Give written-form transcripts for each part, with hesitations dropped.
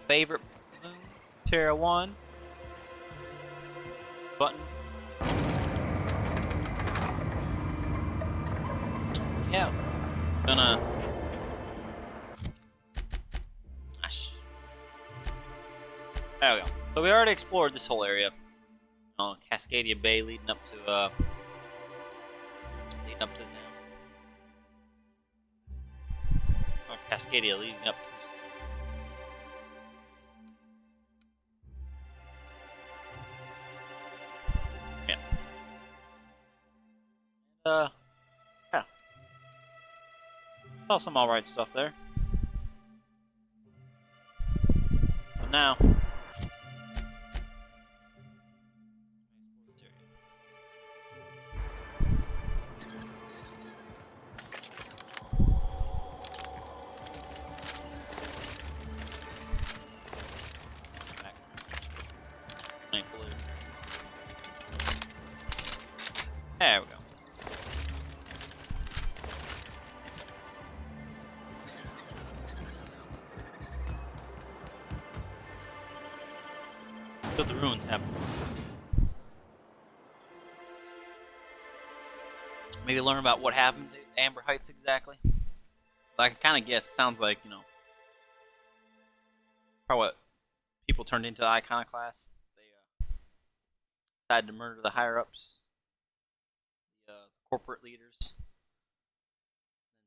favorite balloon, Terra 1. Button. Yeah. Gonna. Gosh. There we go. So we already explored this whole area. Cascadia Bay leading up to the town. Or Cascadia leading up to. Yeah. Yeah. Oh, some alright stuff there. But now. There we go. So the ruins have. Maybe learn about what happened to Amber Heights exactly. But I can kind of guess. It sounds like, probably what people turned into the iconoclasts. They decided to murder the higher ups, the corporate leaders.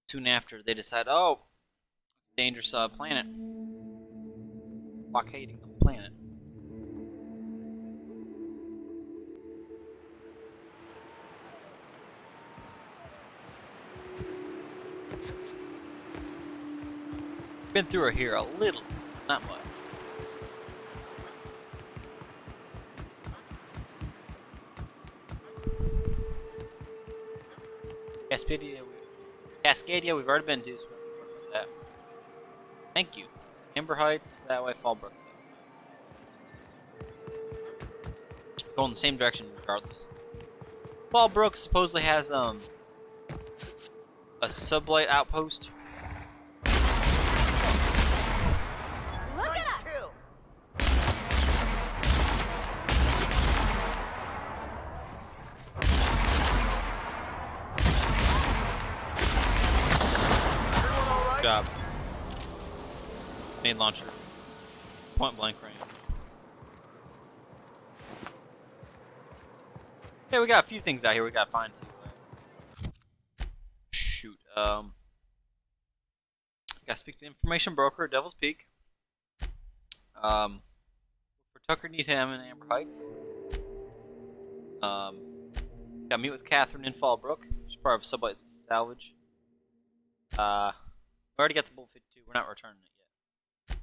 Soon after, they decided, oh, it's a dangerous planet. Blockading the planet. Been through her here a little, not much. Cascadia, we've already been to, so we're that. Thank you. Amber Heights, that way. Fallbrook's that way. Go in the same direction regardless. Fallbrook supposedly has a sublight outpost. Look at us! Good job. Main launcher. Point blank range. Okay, we got a few things out here we gotta find too. Shoot. Gotta speak to the information broker at Devil's Peak. For Tucker Needham in Amber Heights. Gotta meet with Catherine in Fallbrook. She's part of Sublight Salvage. We already got the Bull 52. We're not returning it yet.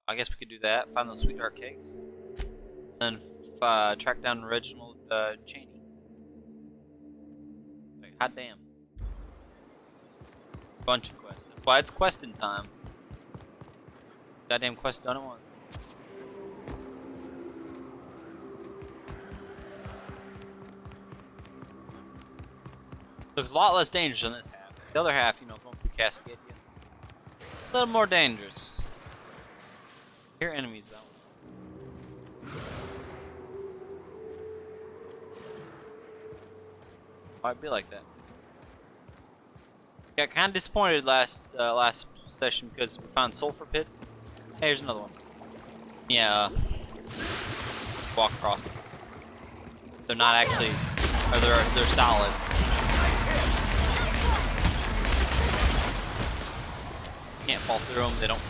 I guess we could do that. Find those sweetheart cakes. And track down Reginald Cheney. Like, hot damn. Bunch of quests. That's why it's questing time. Goddamn quest done at once. Looks a lot less dangerous on this half. The other half, going through Cascadia. A little more dangerous. Hear enemies balance. Might be like that. Got kind of disappointed last session because we found sulfur pits. Hey, here's another one. Yeah. Walk across them. They're not actually, or they're solid. Can't fall through them. They don't.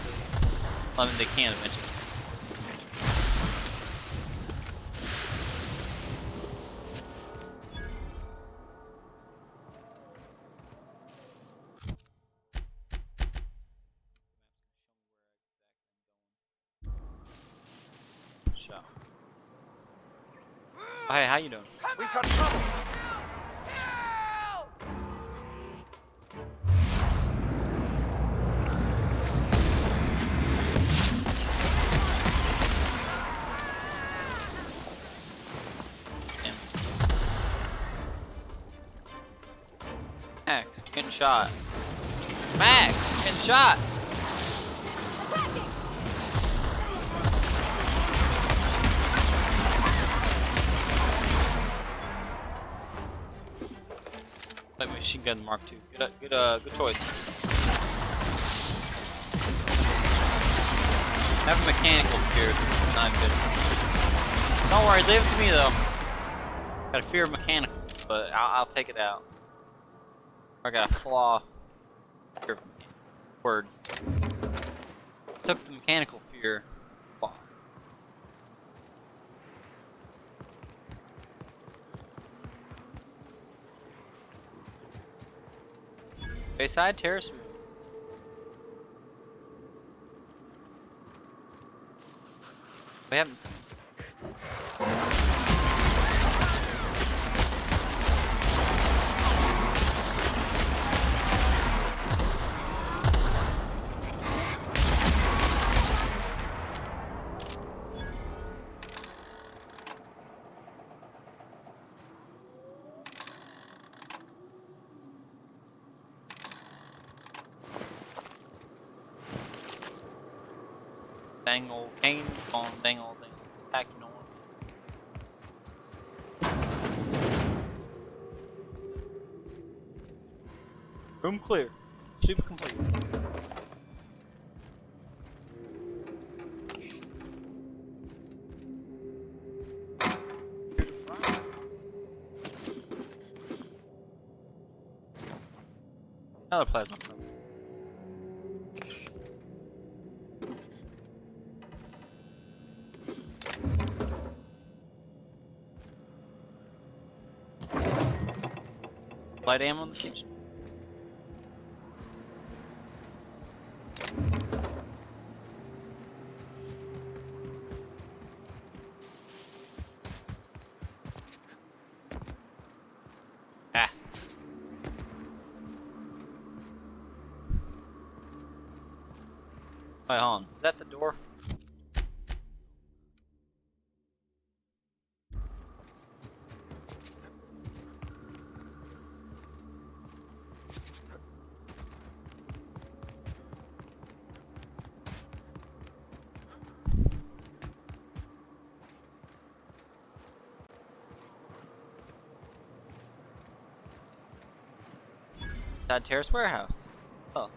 I mean, they can eventually. Shot. Oh, hey, how you doing? We got trouble. Max, getting shot. Max, getting shot. Like machine gun Mark II. Good choice. I have a mechanical fear, so this is not good. Don't worry, leave it to me though. Got a fear of mechanicals, but I'll take it out. I got a flaw. Fear of words. Took the mechanical fear. Flaw. Bayside Terrace Room. We haven't seen. Dang old cane on dang old attacking on. Room clear. Super complete. Another plasma probe. Light ammo in the kitchen. Ass. Wait, hold on. Is that the door? Inside Terrace Warehouse. Oh.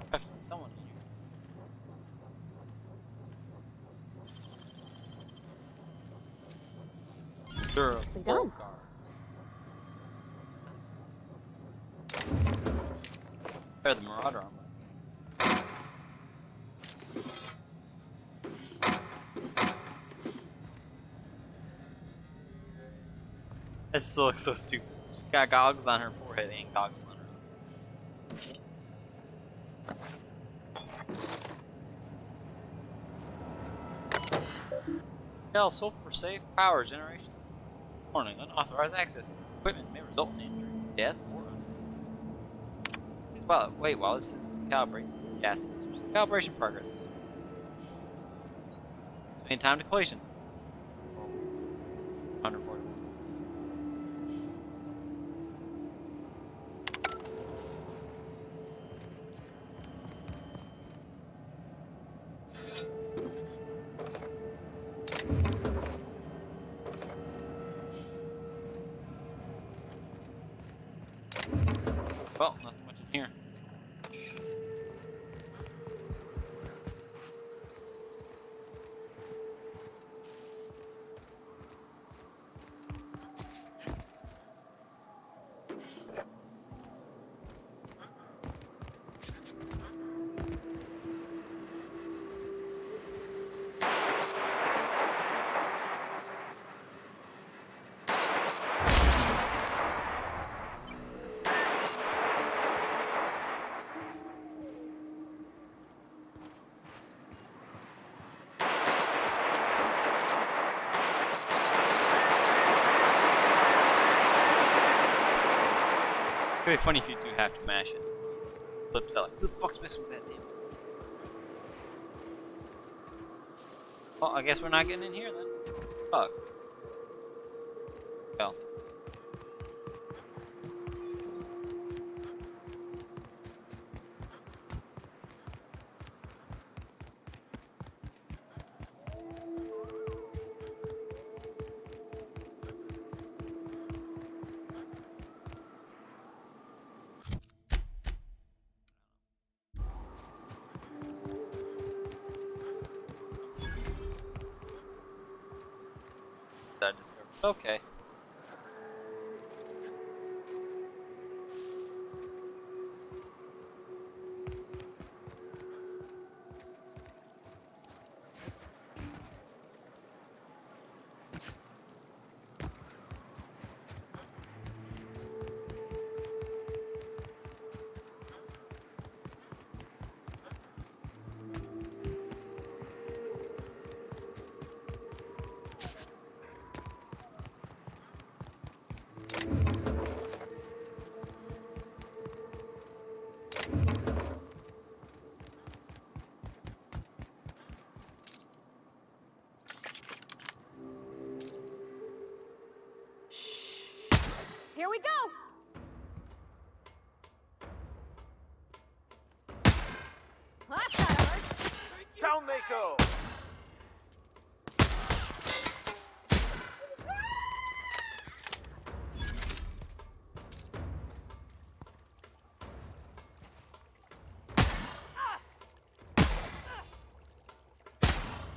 I was expecting someone in here. Sure, Nicely done. They're the Marauder armor. This still looks so stupid. She's got goggles on her forehead and goggles on her. Shell sulfur safe power generation system. Warning: unauthorized access to this equipment may result in injury, death, or Please wait while this system calibrates its gas sensors. Calibration progress. Estimated time to completion. 140. Well, nothing much in here. It'd be funny if you do have to mash it. So it flips out like, who the fuck's messing with that damn? Well, I guess we're not getting in here then. Fuck. Well. That I discovered. Okay. Here we go. Well, that's not hard. Down they go!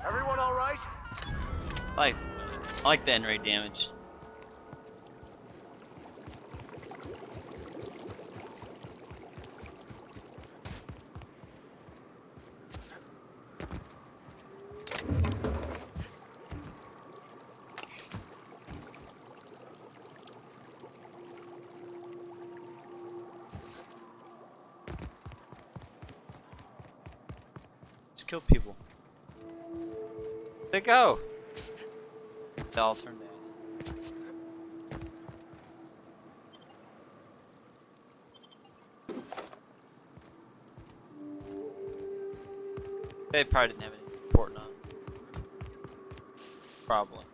Everyone all right? I like the end rate damage. Just kill people. They go. They all turn to ash. They probably didn't have anything important on. Probably.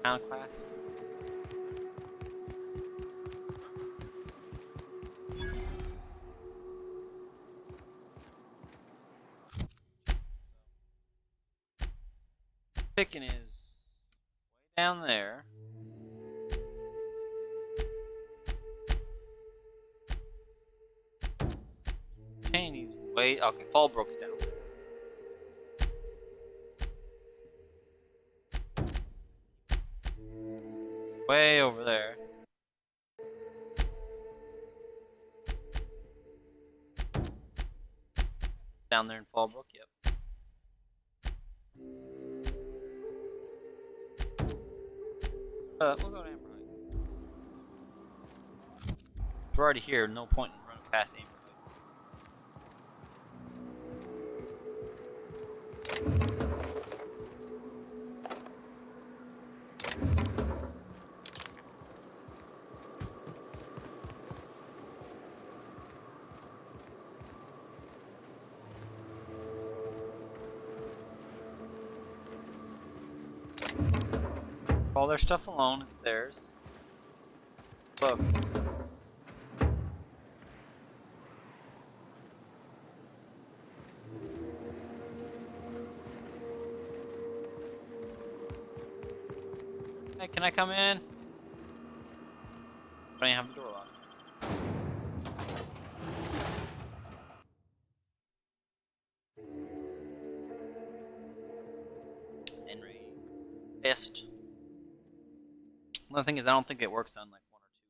Iconoclast. Picking is way down there. Cheney's way. Okay, Fallbrook's down there. Way over there. Down there in Fallbrook, yep. We'll go to Amber Heights. We're already here, no point in running past Amber Heights. All their stuff alone, it's theirs. Look. Hey, can I come in? Don't even have the door locked. Henry. Best. Another thing is, I don't think it works on like one or two.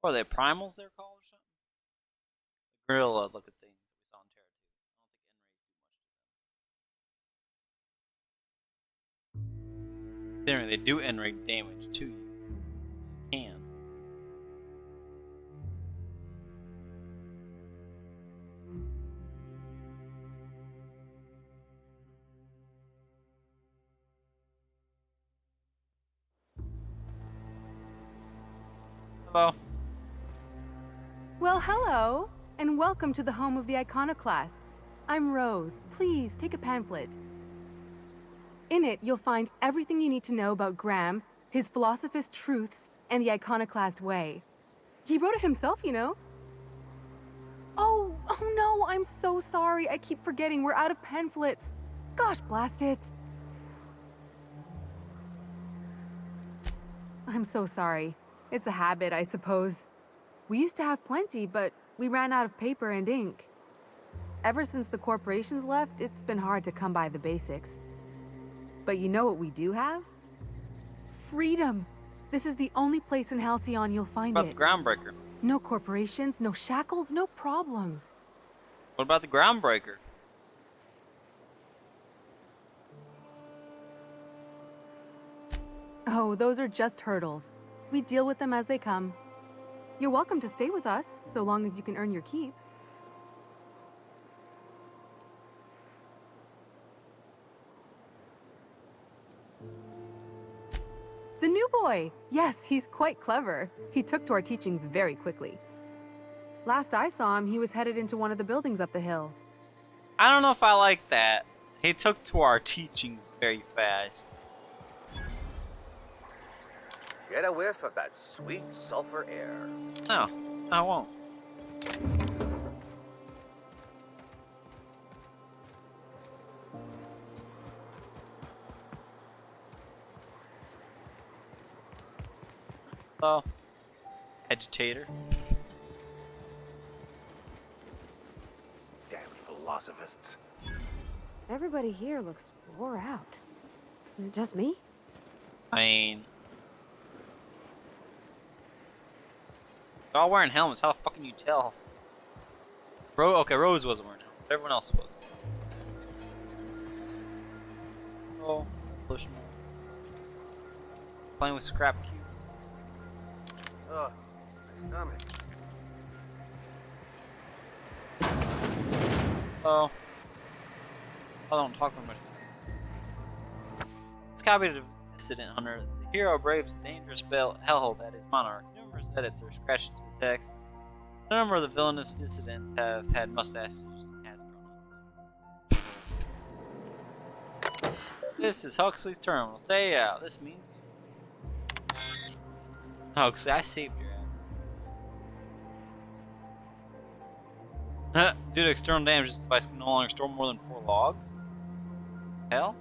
What are they, primals they're called or something? The gorilla look at things that we saw in Terra 2. I don't think N-rays do much to them. Considering they do N-ray damage to you. Can. Hello. Well, hello, and welcome to the home of the iconoclasts. I'm Rose. Please take a pamphlet. In it, you'll find everything you need to know about Graham, his philosophist truths, and the iconoclast way. He wrote it himself, you know. Oh no, I'm so sorry. I keep forgetting we're out of pamphlets. Gosh, blast it. I'm so sorry. It's a habit, I suppose. We used to have plenty, but we ran out of paper and ink. Ever since the corporations left, it's been hard to come by the basics. But you know what we do have? Freedom! This is the only place in Halcyon you'll find What about it. the groundbreaker? No corporations, no shackles, no problems. What about the groundbreaker? Oh, those are just hurdles. We deal with them as they come. You're welcome to stay with us, so long as you can earn your keep. The new boy! Yes, he's quite clever. He took to our teachings very quickly. Last I saw him, he was headed into one of the buildings up the hill. I don't know if I like that. He took to our teachings very fast. Get a whiff of that sweet sulfur air. No, I won't. Oh, agitator. Damn philosophists. Everybody here looks wore out. Is it just me? I mean, they're all wearing helmets. How the fuck can you tell? Okay, Rose wasn't wearing a helmet, but everyone else was. Oh, pushing. Playing with scrap cube. Ugh, my stomach. Oh. I don't talk for much. This copy of the Dissident Hunter. The hero braves the dangerous hellhole that is Monarch. Numerous edits are scratched into the text. A number of the villainous dissidents have had mustaches and hats drawn on them. This is Huxley's terminal. Stay out. This means you. Huxley, I saved your ass. Due to external damage, this device can no longer store more than 4 logs. Hell?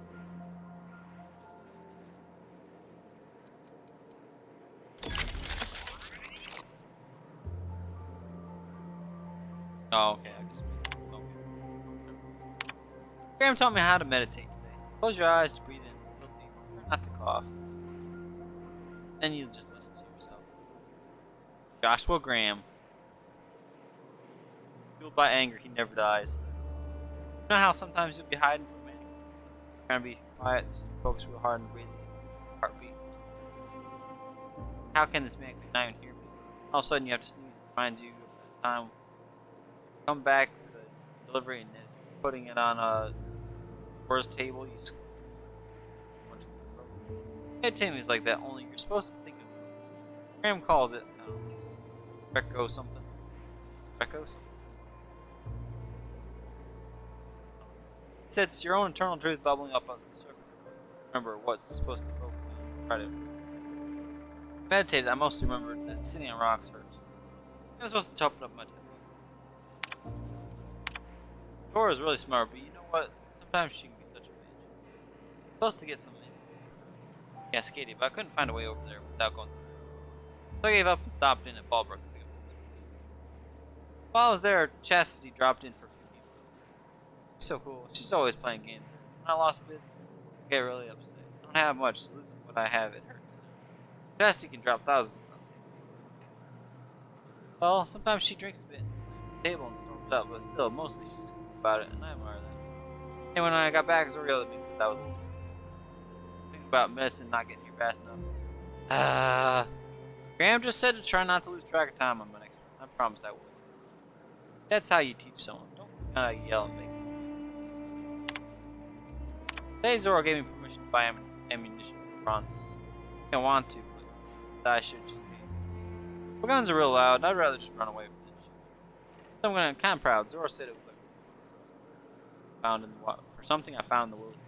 Oh, okay. I guess. Okay. Graham taught me how to meditate today. Close your eyes, breathe in, real deep. Try not to cough. Then you just listen to yourself. Joshua Graham. Fueled by anger, he never dies. You know how sometimes you'll be hiding from anger? Trying to be quiet, so you focus real hard and breathe. Heartbeat. How can this man not even hear me? All of a sudden you have to sneeze and remind you of the time. Come back with a delivery, and as you're putting it on a Laura's table, you meditating is like that, only you're supposed to think of this. Graham calls it Reco something. Reco something. He said it's your own internal truth bubbling up on the surface. Remember what's supposed to focus on. Try to meditate. I mostly remembered that sitting on rocks hurts. I was supposed to toughen up my temper. Dora is really smart, but you know what? Sometimes she can be such a bitch. Supposed to get some cascading, but I couldn't find a way over there without going through. So I gave up and stopped in at Ballbrook. While I was there, Chastity dropped in for a few people. She's so cool. She's always playing games. When I lost bids, I get really upset. I don't have much, so losing what I have, it hurts. Chastity can drop thousands on the same game. Well, sometimes she drinks a bit and slams the table and storms out, but still, mostly she's cool about it, and I admire that. And when I got back, Zori yelled at me because I was a little too thinking about medicine not getting here fast enough. Graham just said to try not to lose track of time on my next one. I promised I would. That's how you teach someone. Don't yell and make. Today Zora gave me permission to buy ammunition from Bronson. I don't want to, but I should just in case. The guns are real loud, and I'd rather just run away from this shit. So I'm kind of proud. Zora said it was like found in the for something I found in the wilderness.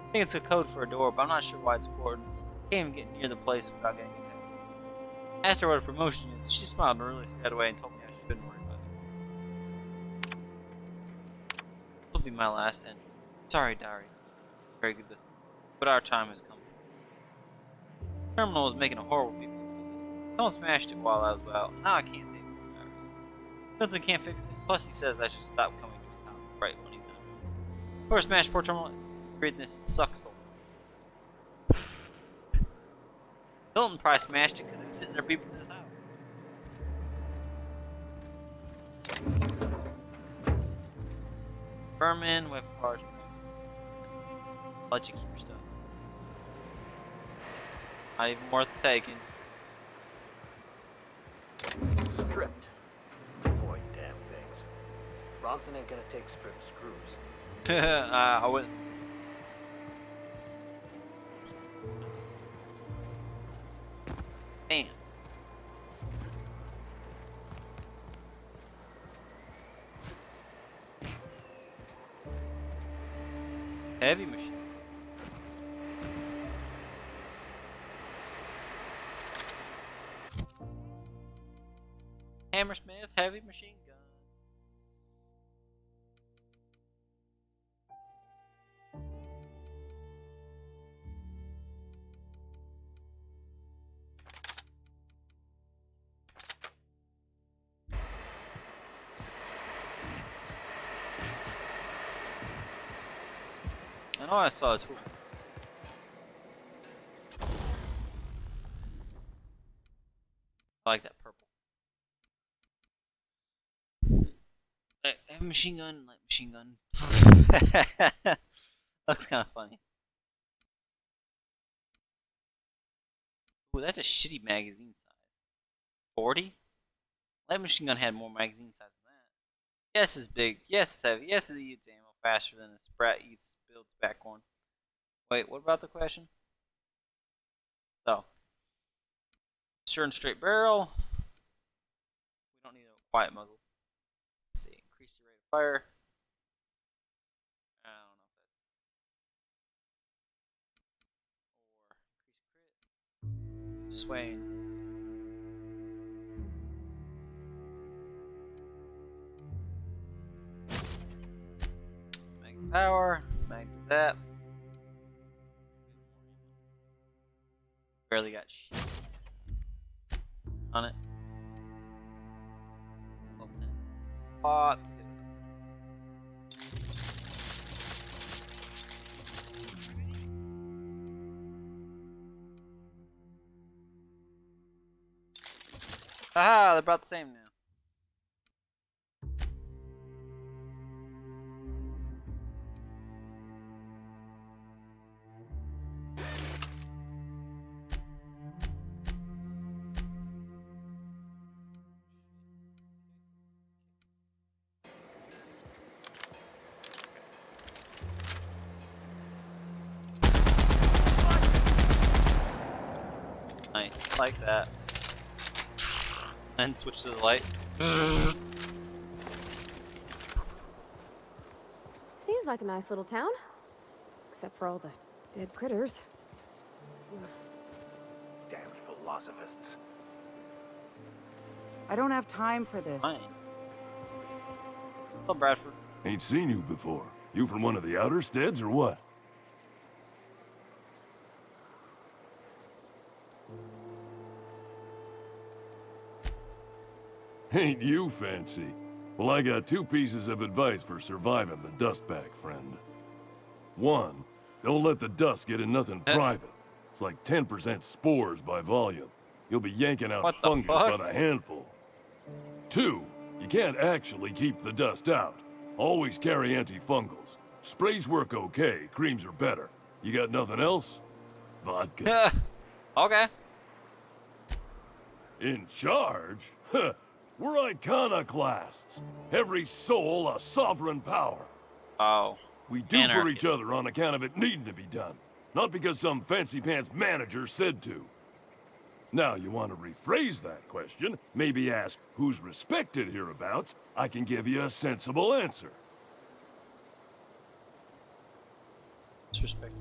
I think it's a code for a door, but I'm not sure why it's important. I can't even get near the place without getting attacked. I asked her what a promotion is. She smiled in a really sad way and told me I shouldn't worry about it. This will be my last entry. Sorry, diary. Very good listener. But our time has come. The terminal was making a horrible people. Someone smashed it while I was out. Now I can't save it. Milton can't fix it. Plus, he says I should stop coming to his house right when he's done. Poor smashed poor terminal. Reading this sucks so. Milton probably smashed it because it was sitting there beeping in his house. Vermin, weapon parts. I'll let you keep your stuff. Not even worth taking. Stripped. Boy, damn things. Bronson ain't gonna take stripped screws. I wouldn't. Damn. Heavy machine. Hammersmith heavy machine gun. I know I saw a tool. I like that purple. Heavy machine gun, light machine gun. Looks kind of funny. Ooh, that's a shitty magazine size. 40? Light machine gun had more magazine size than that. Yes, it's big. Yes, it's heavy. Yes, it eats ammo faster than a Sprat eats builds back one. Wait, what about the question? So, sure and straight barrel. We don't need a quiet muzzle. Let's see, increase the rate of fire. I don't know if that's or increase crit. Swaying. Mag power. Mag zap. Barely got shit on it. Lot to get Aha, they're about the same now. Nice, like that. And switch to the light. Seems like a nice little town. Except for all the dead critters. Damned philosophists. I don't have time for this. Fine. Hello, Bradford. Ain't seen you before. You from one of the outer steads or what? Ain't you fancy? Well, I got two pieces of advice for surviving the dustbag, friend. One, don't let the dust get in nothing private. It's like 10% spores by volume. You'll be yanking out What the fungus fuck? by the handful. Two, you can't actually keep the dust out. Always carry antifungals. Sprays work okay, creams are better. You got nothing else? Vodka. Okay. In charge? Huh. We're iconoclasts. Every soul a sovereign power. Oh. We do for each Anarchist. other on account of it needing to be done. Not because some fancy pants manager said to. Now, you want to rephrase that question, maybe ask who's respected hereabouts, I can give you a sensible answer. Disrespect.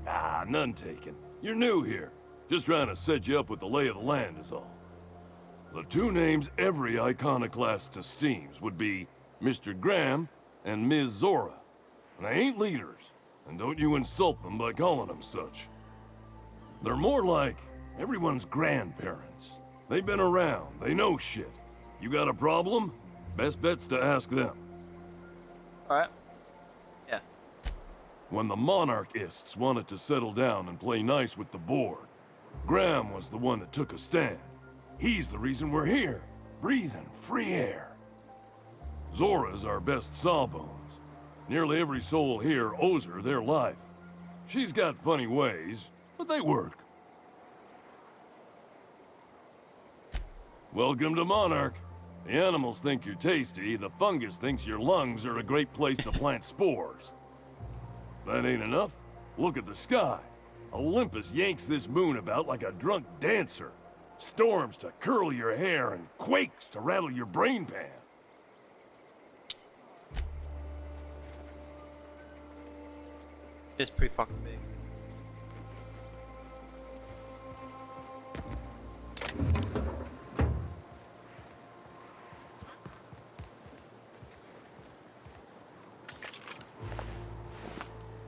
Ah, none taken. You're new here. Just trying to set you up with the lay of the land is all. The two names every iconoclast esteems would be Mr. Graham and Ms. Zora. And they ain't leaders, and don't you insult them by calling them such. They're more like everyone's grandparents. They've been around, they know shit. You got a problem? Best bet's to ask them. Alright. Yeah. When the monarchists wanted to settle down and play nice with the board, Graham was the one that took a stand. He's the reason we're here, breathing free air. Zora's our best sawbones. Nearly every soul here owes her their life. She's got funny ways, but they work. Welcome to Monarch. The animals think you're tasty, the fungus thinks your lungs are a great place to plant spores. That ain't enough. Look at the sky. Olympus yanks this moon about like a drunk dancer. Storms to curl your hair and quakes to rattle your brain pan. It's pretty fucking big.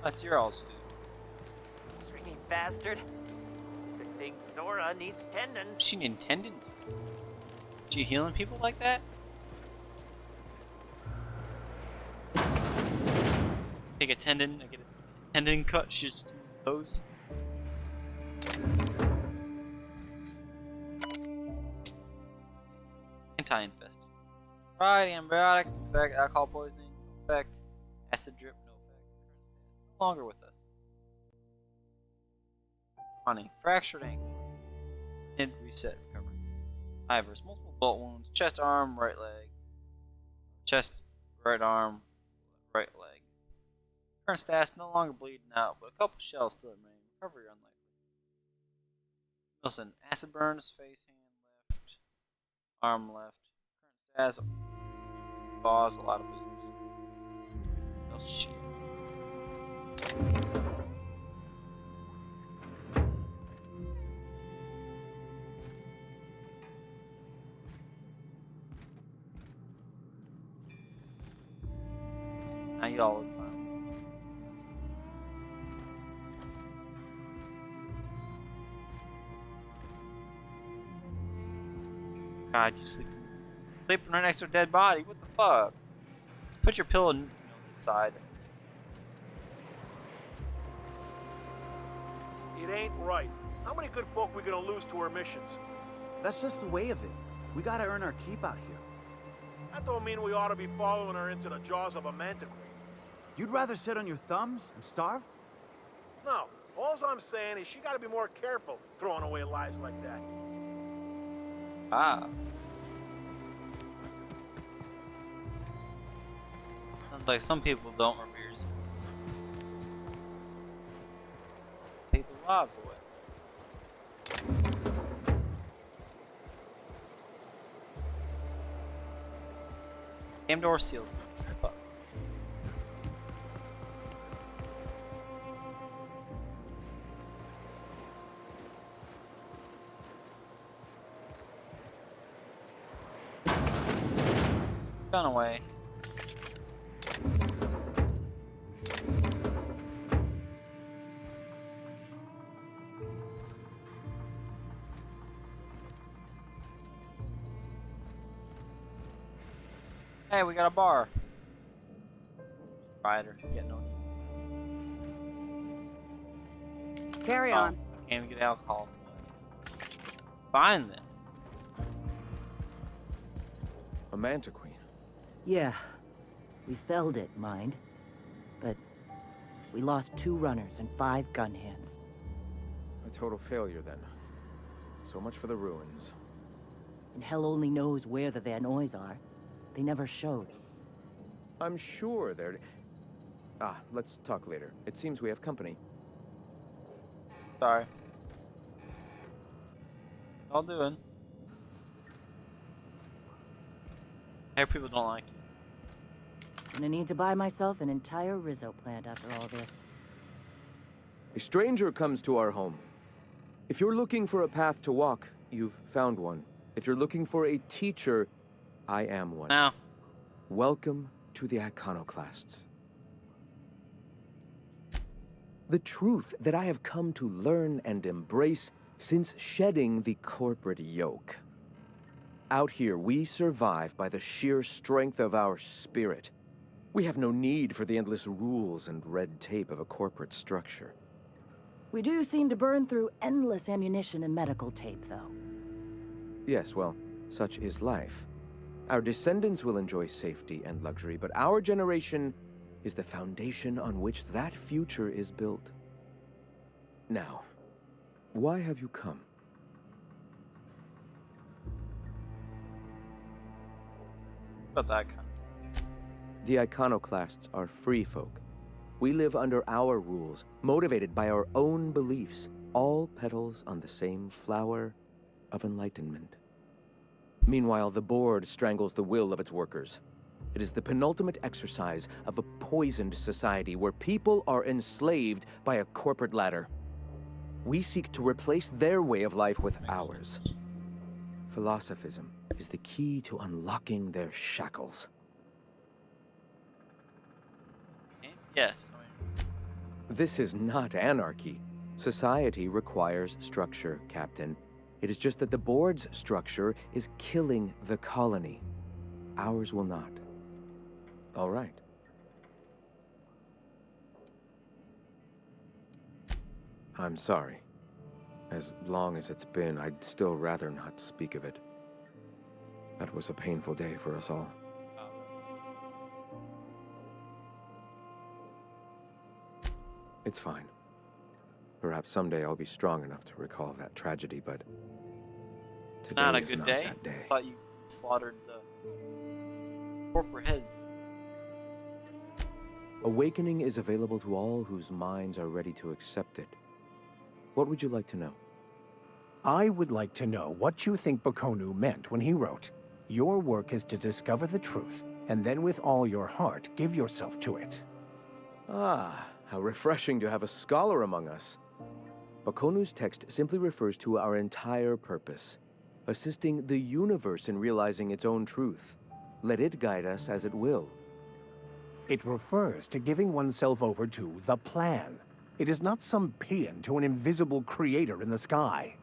That's your all's food. Stringy bastard. Good thing Zora needs tendons. She need tendons. She healing people like that? Take a tendon, I get a tendon cut, she just uses those. Anti-infested. Right, antibiotics, no effect. Alcohol poisoning, no effect. Acid drip, no effect. No longer with us. Honey, fractured ankle. Hit, reset, recovery. Ivers, multiple bullet wounds. Chest, arm, right leg. Chest, right arm, right leg. Current status no longer bleeding out, but a couple shells still remain. Recovery unlikely. Wilson, acid burns, face, hand left, arm left. Current status, cause a lot of bleeding. Oh shit. Now y'all look fine. God, you sleeping right next to a dead body. What the fuck? Just put your pillow, this side. It ain't right. How many good folk we gonna lose to our missions? That's just the way of it. We gotta earn our keep out here. That don't mean we ought to be following her into the jaws of a manticore. You'd rather sit on your thumbs and starve? No, all I'm saying is she gotta be more careful throwing away lives like that. Ah. Sounds like some people don't revere people's lives away. Damn door sealed. Fuck. Gun away. Hey, we got a bar. Rider, get no. Carry on. I can't even get alcohol. Fine then. A mantiqueen. Yeah, we felled it, mind. But we lost 2 runners and 5 gun hands. A total failure, then. So much for the ruins. And hell only knows where the Van Oys are. They never showed. I'm sure they're... Ah, let's talk later. It seems we have company. Sorry. All doing. I hear people don't like you. Gonna need to buy myself an entire Rizzo plant after all this. A stranger comes to our home. If you're looking for a path to walk, you've found one. If you're looking for a teacher, I am one. Now, Welcome to the Iconoclasts. The truth that I have come to learn and embrace since shedding the corporate yoke. Out here, we survive by the sheer strength of our spirit. We have no need for the endless rules and red tape of a corporate structure. We do seem to burn through endless ammunition and medical tape, though. Yes, well, such is life. Our descendants will enjoy safety and luxury, but our generation is the foundation on which that future is built. Now, why have you come? about the icon. The Iconoclasts are free folk. We live under our rules, motivated by our own beliefs, all petals on the same flower of enlightenment. Meanwhile, the board strangles the will of its workers. It is the penultimate exercise of a poisoned society where people are enslaved by a corporate ladder. We seek to replace their way of life with ours. Philosophism is the key to unlocking their shackles. Yes. This is not anarchy. Society requires structure, Captain. It is just that the board's structure is killing the colony. Ours will not. All right. I'm sorry. As long as it's been, I'd still rather not speak of it. That was a painful day for us all. It's fine. Perhaps someday I'll be strong enough to recall that tragedy, but today Not a is good not day. that day. Thought you slaughtered the corporate heads. Awakening is available to all whose minds are ready to accept it. What would you like to know? I would like to know what you think Bakonu meant when he wrote, "Your work is to discover the truth, and then with all your heart give yourself to it." Ah, how refreshing to have a scholar among us. Bakonu's text simply refers to our entire purpose, assisting the universe in realizing its own truth. Let it guide us as it will. It refers to giving oneself over to the plan. It is not some paean to an invisible creator in the sky.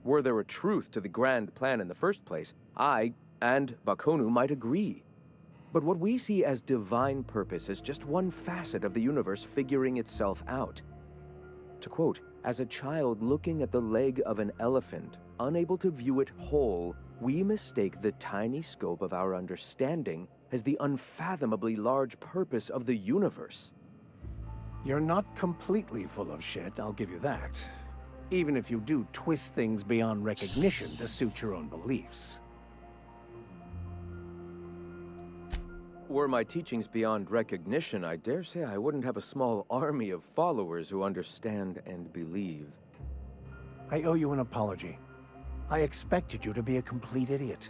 Were there a truth to the grand plan in the first place, I and Bakonu might agree. But what we see as divine purpose is just one facet of the universe figuring itself out. To quote, as a child looking at the leg of an elephant, unable to view it whole, we mistake the tiny scope of our understanding as the unfathomably large purpose of the universe. You're not completely full of shit, I'll give you that. Even if you do twist things beyond recognition to suit your own beliefs. Were my teachings beyond recognition, I dare say I wouldn't have a small army of followers who understand and believe. I owe you an apology. I expected you to be a complete idiot.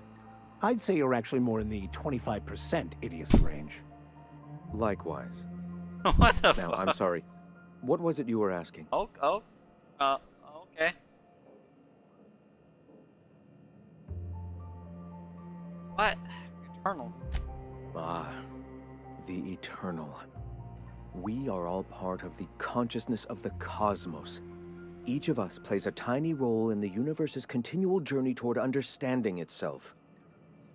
I'd say you're actually more in the 25% idiocy range. Likewise. What the Now, fuck? I'm sorry. What was it you were asking? Okay. What? Eternal. Ah, the Eternal. We are all part of the consciousness of the cosmos. Each of us plays a tiny role in the universe's continual journey toward understanding itself.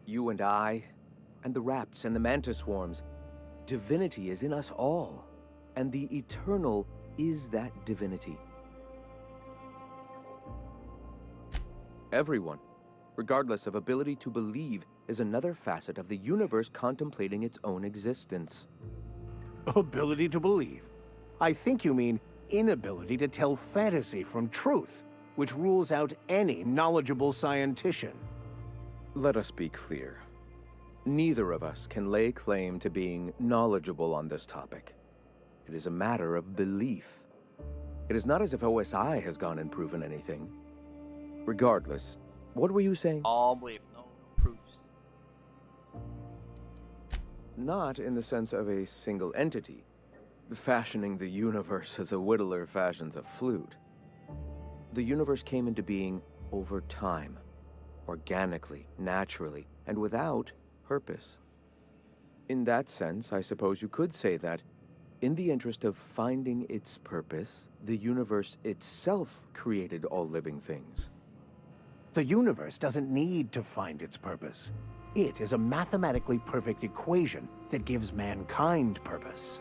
You and I, and the rats and the mantis swarms. Divinity is in us all, and the Eternal is that divinity. Everyone, regardless of ability to believe, is another facet of the universe contemplating its own existence. Ability to believe. I think you mean inability to tell fantasy from truth, which rules out any knowledgeable scientician. Let us be clear. Neither of us can lay claim to being knowledgeable on this topic. It is a matter of belief. It is not as if OSI has gone and proven anything. Regardless, what were you saying? All belief, no proofs. Not in the sense of a single entity, fashioning the universe as a whittler fashions a flute. The universe came into being over time, organically, naturally, and without purpose. In that sense, I suppose you could say that, in the interest of finding its purpose, the universe itself created all living things. The universe doesn't need to find its purpose. It is a mathematically perfect equation that gives mankind purpose.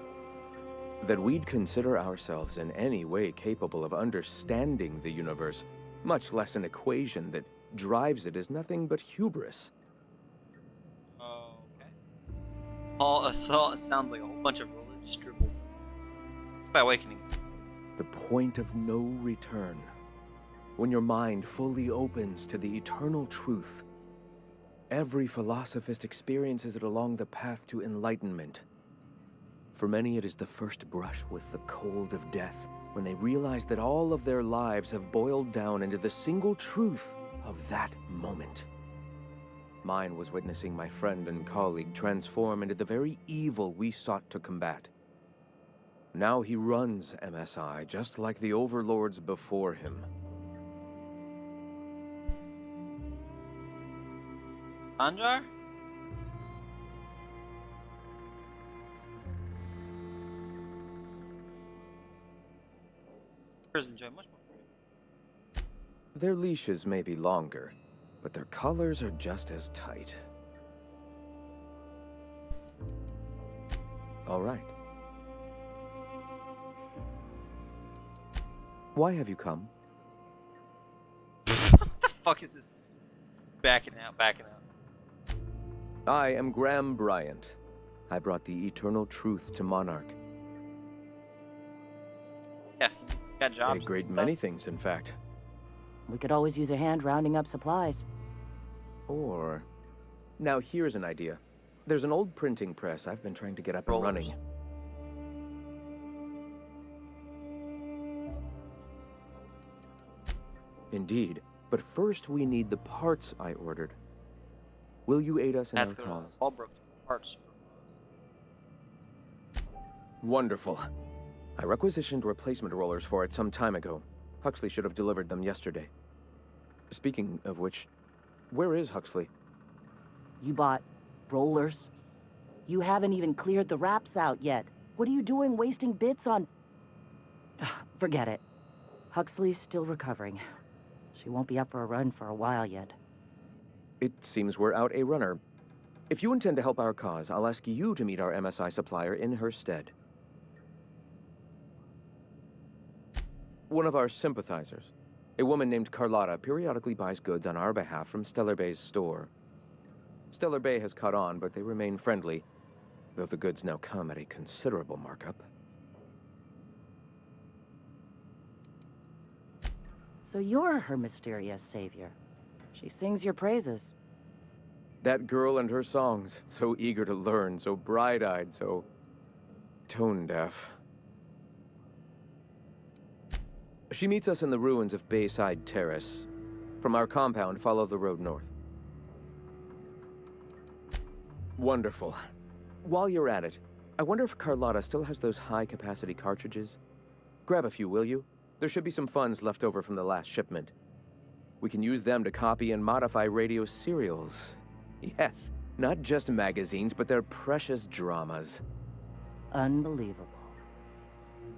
That we'd consider ourselves in any way capable of understanding the universe, much less an equation that drives it, is nothing but hubris. Okay. All assault sounds like a whole bunch of religious dribble. By awakening. The point of no return. When your mind fully opens to the eternal truth. Every philosophist experiences it along the path to enlightenment. For many, it is the first brush with the cold of death, when they realize that all of their lives have boiled down into the single truth of that moment. Mine was witnessing my friend and colleague transform into the very evil we sought to combat. Now he runs MSI just like the overlords before him. Anjar? Enjoy much more freedom. Their leashes may be longer, but their collars are just as tight. All right. Why have you come? What the fuck is this? Backing out. I am Graham Bryant. I brought the eternal truth to Monarch. Yeah, got A jobs. great many things, in fact. We could always use a hand rounding up supplies. Or... Now here's an idea. There's an old printing press I've been trying to get up and Rollers. running. Indeed, but first we need the parts I ordered. Will you aid us in our cause? Walbrook parts for Wonderful. I requisitioned replacement rollers for it some time ago. Huxley should have delivered them yesterday. Speaking of which, where is Huxley? You bought rollers? You haven't even cleared the wraps out yet. What are you doing wasting bits on... Forget it. Huxley's still recovering. She won't be up for a run for a while yet. It seems we're out a runner. If you intend to help our cause, I'll ask you to meet our MSI supplier in her stead. One of our sympathizers, a woman named Carlotta, periodically buys goods on our behalf from Stellar Bay's store. Stellar Bay has caught on, but they remain friendly, though the goods now come at a considerable markup. So you're her mysterious savior. She sings your praises. That girl and her songs, so eager to learn, so bright-eyed, so tone-deaf. She meets us in the ruins of Bayside Terrace. From our compound, follow the road north. Wonderful. While you're at it, I wonder if Carlotta still has those high-capacity cartridges? Grab a few, will you? There should be some funds left over from the last shipment. We can use them to copy and modify radio serials. Yes, not just magazines, but their precious dramas. Unbelievable.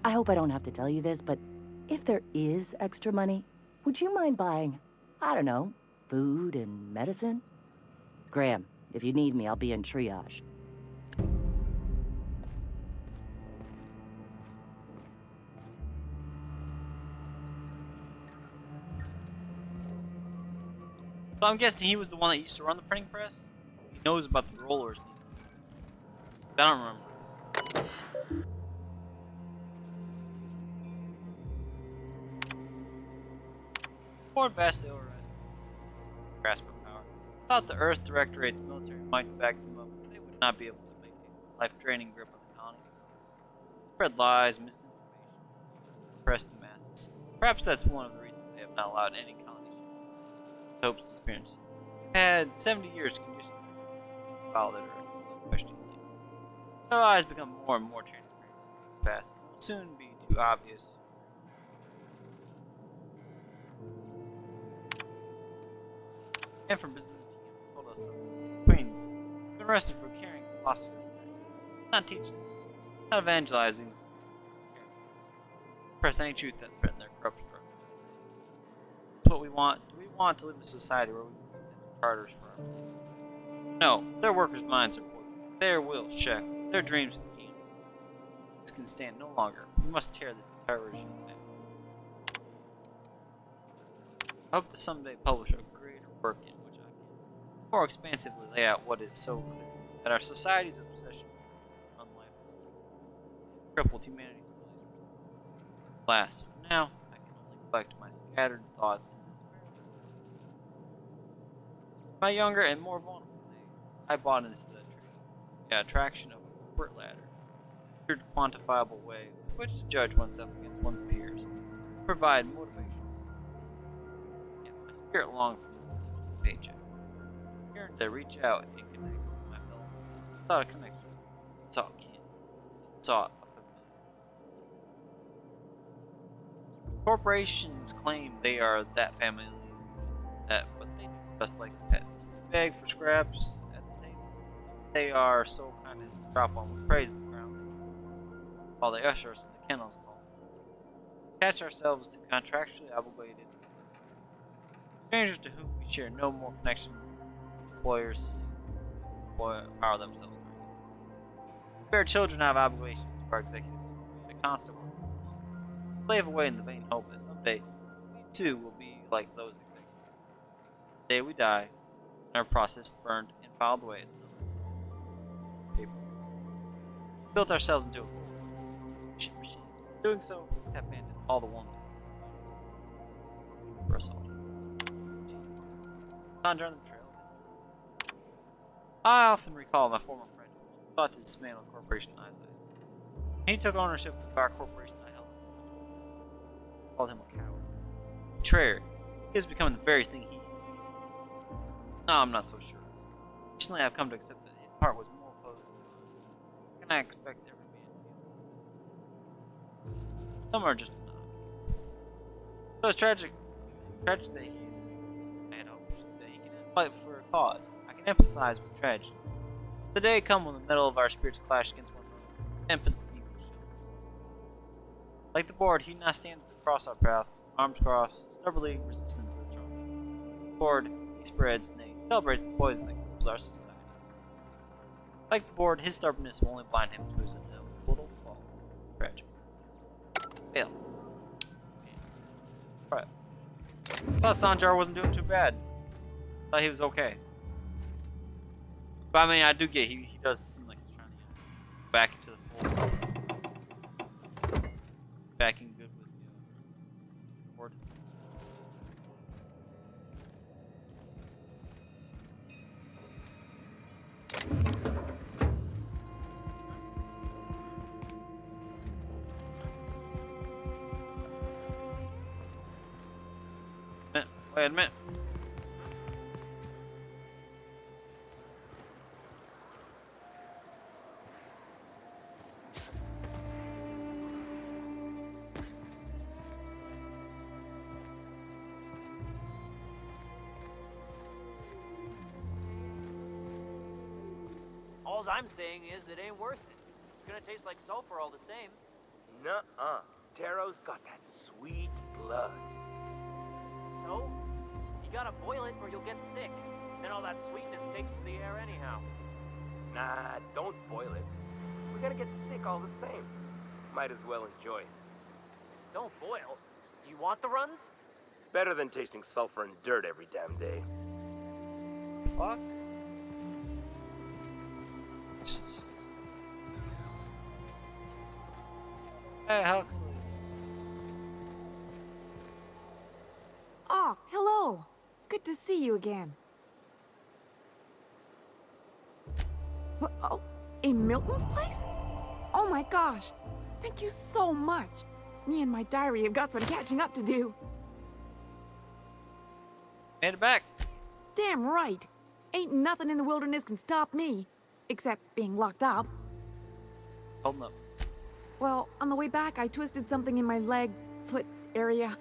I hope I don't have to tell you this, but if there is extra money, would you mind buying, I don't know, food and medicine? Graham, if you need me, I'll be in triage. So I'm guessing he was the one that used to run the printing press? He knows about the rollers. I don't remember. Ford vastly overestimated grasp of power. Thought the Earth Directorate's military might back them up, but they would not be able to maintain a life-draining grip on the colonies. spread lies, misinformation, oppress the masses. Perhaps that's one of the reasons they have not allowed any colony ships to Hope's disappearance. They've had 70 years to condition their file that are unquestioningly. Their lies become more and more transparent fast. It will soon be too obvious. And from Byzantium told us Queens have been arrested for carrying philosopher's texts. Not teachings, not evangelizing, press any truth that threaten their corrupt structure. That's what we want. Do we want to live in a society where we can be sent charters for our lives? No, their workers' minds are poisoned. Their will shackled. Their dreams gained. This can stand no longer. We must tear this entire regime down. I hope to someday publish a greater work in which I can more expansively lay out what is so clear, that our society's obsession with unlifeless crippled humanity's ability. Alas, for now, I can only collect my scattered thoughts into despair. In my younger and more vulnerable days, I bought into the attraction of a corporate ladder, a weird, quantifiable way with which to judge oneself against one's peers, provide motivation. Yet my spirit longed for more than a paycheck. I yearned to reach out and connect with my fellow man. I sought a connection, I sought kin, I sought a familiar. Corporations claim they are that family that, but they treat us like pets. We beg for scraps at the table. They are so kind as to drop one with praise at the ground while they usher us in the kennels call. Attach ourselves to contractually obligated strangers to whom we share no more connection than employers power themselves. We are children out of obligation to our executives and a constant workforce. Slave away in the vain hope that someday we too will be like those executives. The day we die, and are processed, burned, and filed away as another paper. We built ourselves into a shit machine. In doing so, we have abandoned all the ones for us all. Sandra on the trail of history. I often recall my former friend who once sought to dismantle a corporation I sized. He took ownership of our corporation I held in such a called him a coward. Betrayer. He has become the very thing he hated. No, I'm not so sure. Recently I've come to accept that his heart was more closed than mine. How can I expect every man to be? Some are just not. So it's tragic that he is weak. I had hopes that he can fight for a cause. I can empathize with tragedy. The day come when the metal of our spirits clash against one another. Empathy will show. Like the board, he now stands across our path, arms crossed, stubbornly resistant to the charge. The board, he spreads, nay, celebrates the poison that kills our society. Like the board, his stubbornness will only blind him to his inevitable fall. Tragic. Fail. Alright. Thought Sanjar wasn't doing too bad. Thought he was okay. But I mean, I do get he does seem like he's trying to get back into the fold. Back in good with the board. Wait a minute. Alls I'm saying is it ain't worth it. It's gonna taste like sulfur all the same. Nuh-uh. Terra's got that sweet blood. So? You gotta boil it or you'll get sick. Then all that sweetness takes to the air anyhow. Nah, don't boil it. We're gonna get sick all the same. Might as well enjoy it. Don't boil. Do you want the runs? Better than tasting sulfur and dirt every damn day. Fuck. Hey, Huxley. Oh, hello. Good to see you again. Oh, in Milton's place? Oh my gosh. Thank you so much. Me and my diary have got some catching up to do. Made it back. Damn right. Ain't nothing in the wilderness can stop me. Except being locked up. Holding up. Well, on the way back, I twisted something in my leg, foot area.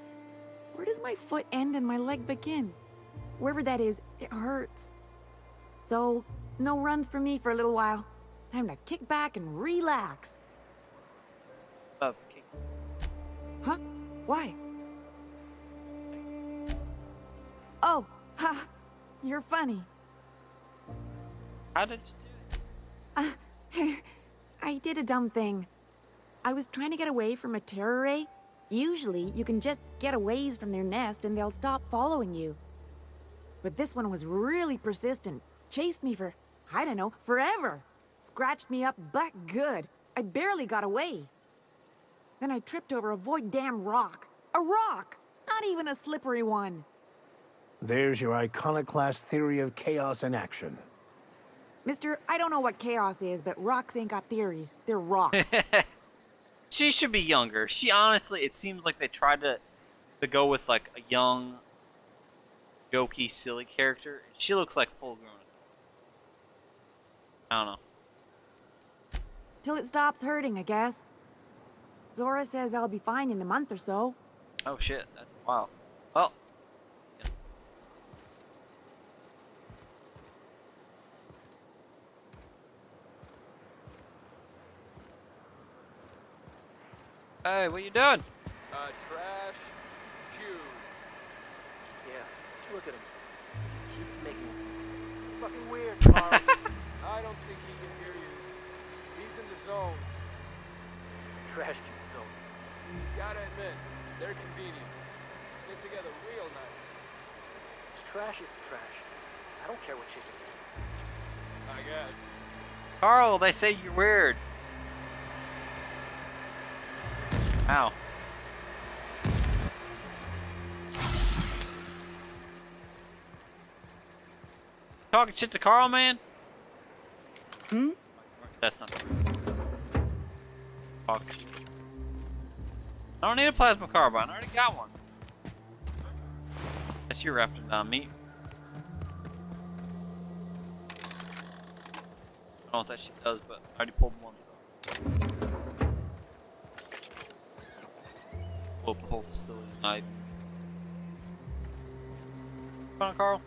Where does my foot end and my leg begin? Wherever that is, it hurts. So, no runs for me for a little while. Time to kick back and relax. Huh? Why? Oh, ha! You're funny. How did you do it? I did a dumb thing. I was trying to get away from a terror ray. Usually, you can just get a ways from their nest and they'll stop following you. But this one was really persistent. Chased me for, I don't know, forever. Scratched me up butt good. I barely got away. Then I tripped over a void damn rock. A rock! Not even a slippery one. There's your iconoclast theory of chaos in action. Mister, I don't know what chaos is, but rocks ain't got theories. They're rocks. She should be younger. She honestly, it seems like they tried to go with like a young, jokey, silly character. She looks like full grown. I don't know. Till it stops hurting, I guess. Zora says I'll be fine in a month or so. Oh shit, that's wild. Well. Hey, what you doing? Trash cube. Yeah, look at him. He just keeps making fucking weird, Carl. I don't think he can hear you. He's in the zone. Trash cube zone. Gotta admit, they're convenient. Get together real nice. Trash is trash. I don't care what chickens eat. I guess. Carl, they say you're weird. Ow. Talking shit to Carl, man? Hmm? That's not talking shit. I don't need a plasma carbine. I already got one. Guess you're wrapped around me. I don't know what that shit does, but I already pulled one, so. Blow up the whole facility tonight. Come on, Carl.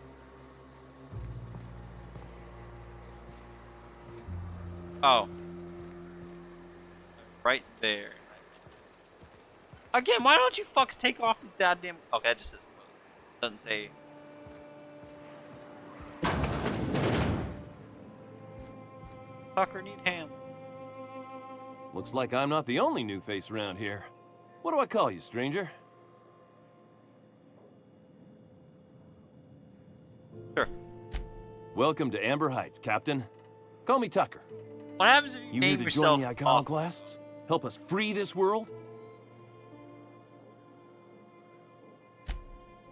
Oh. Right there. Again, why don't you fucks take off his goddamn... Okay, that just says clothes. Doesn't say... Tucker need ham. Looks like I'm not the only new face around here. What do I call you, stranger? Sure. Welcome to Amber Heights, Captain. Call me Tucker. What happens if you You name here to yourself... join the Iconoclasts? Help us free this world?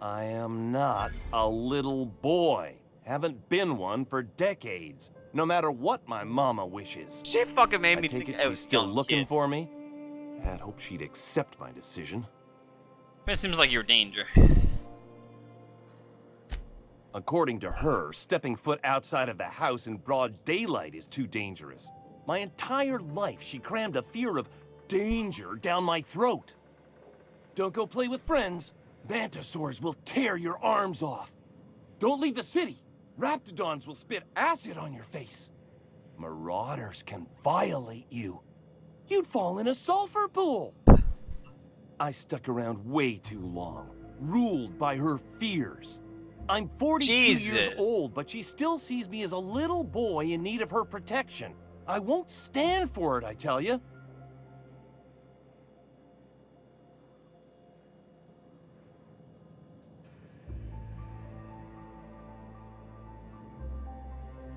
I am not a little boy. Haven't been one for decades. No matter what my mama wishes. She fucking made me I take think it I was she's still young looking kid. for me. I'd hope she'd accept my decision. It seems like you're a danger. According to her, stepping foot outside of the house in broad daylight is too dangerous. My entire life, she crammed a fear of danger down my throat. Don't go play with friends. Mantisaurs will tear your arms off. Don't leave the city. Raptidons will spit acid on your face. Marauders can violate you. You'd fall in a sulfur pool. I stuck around way too long, ruled by her fears. I'm 42 years Jesus. old, but she still sees me as a little boy in need of her protection. I won't stand for it, I tell you.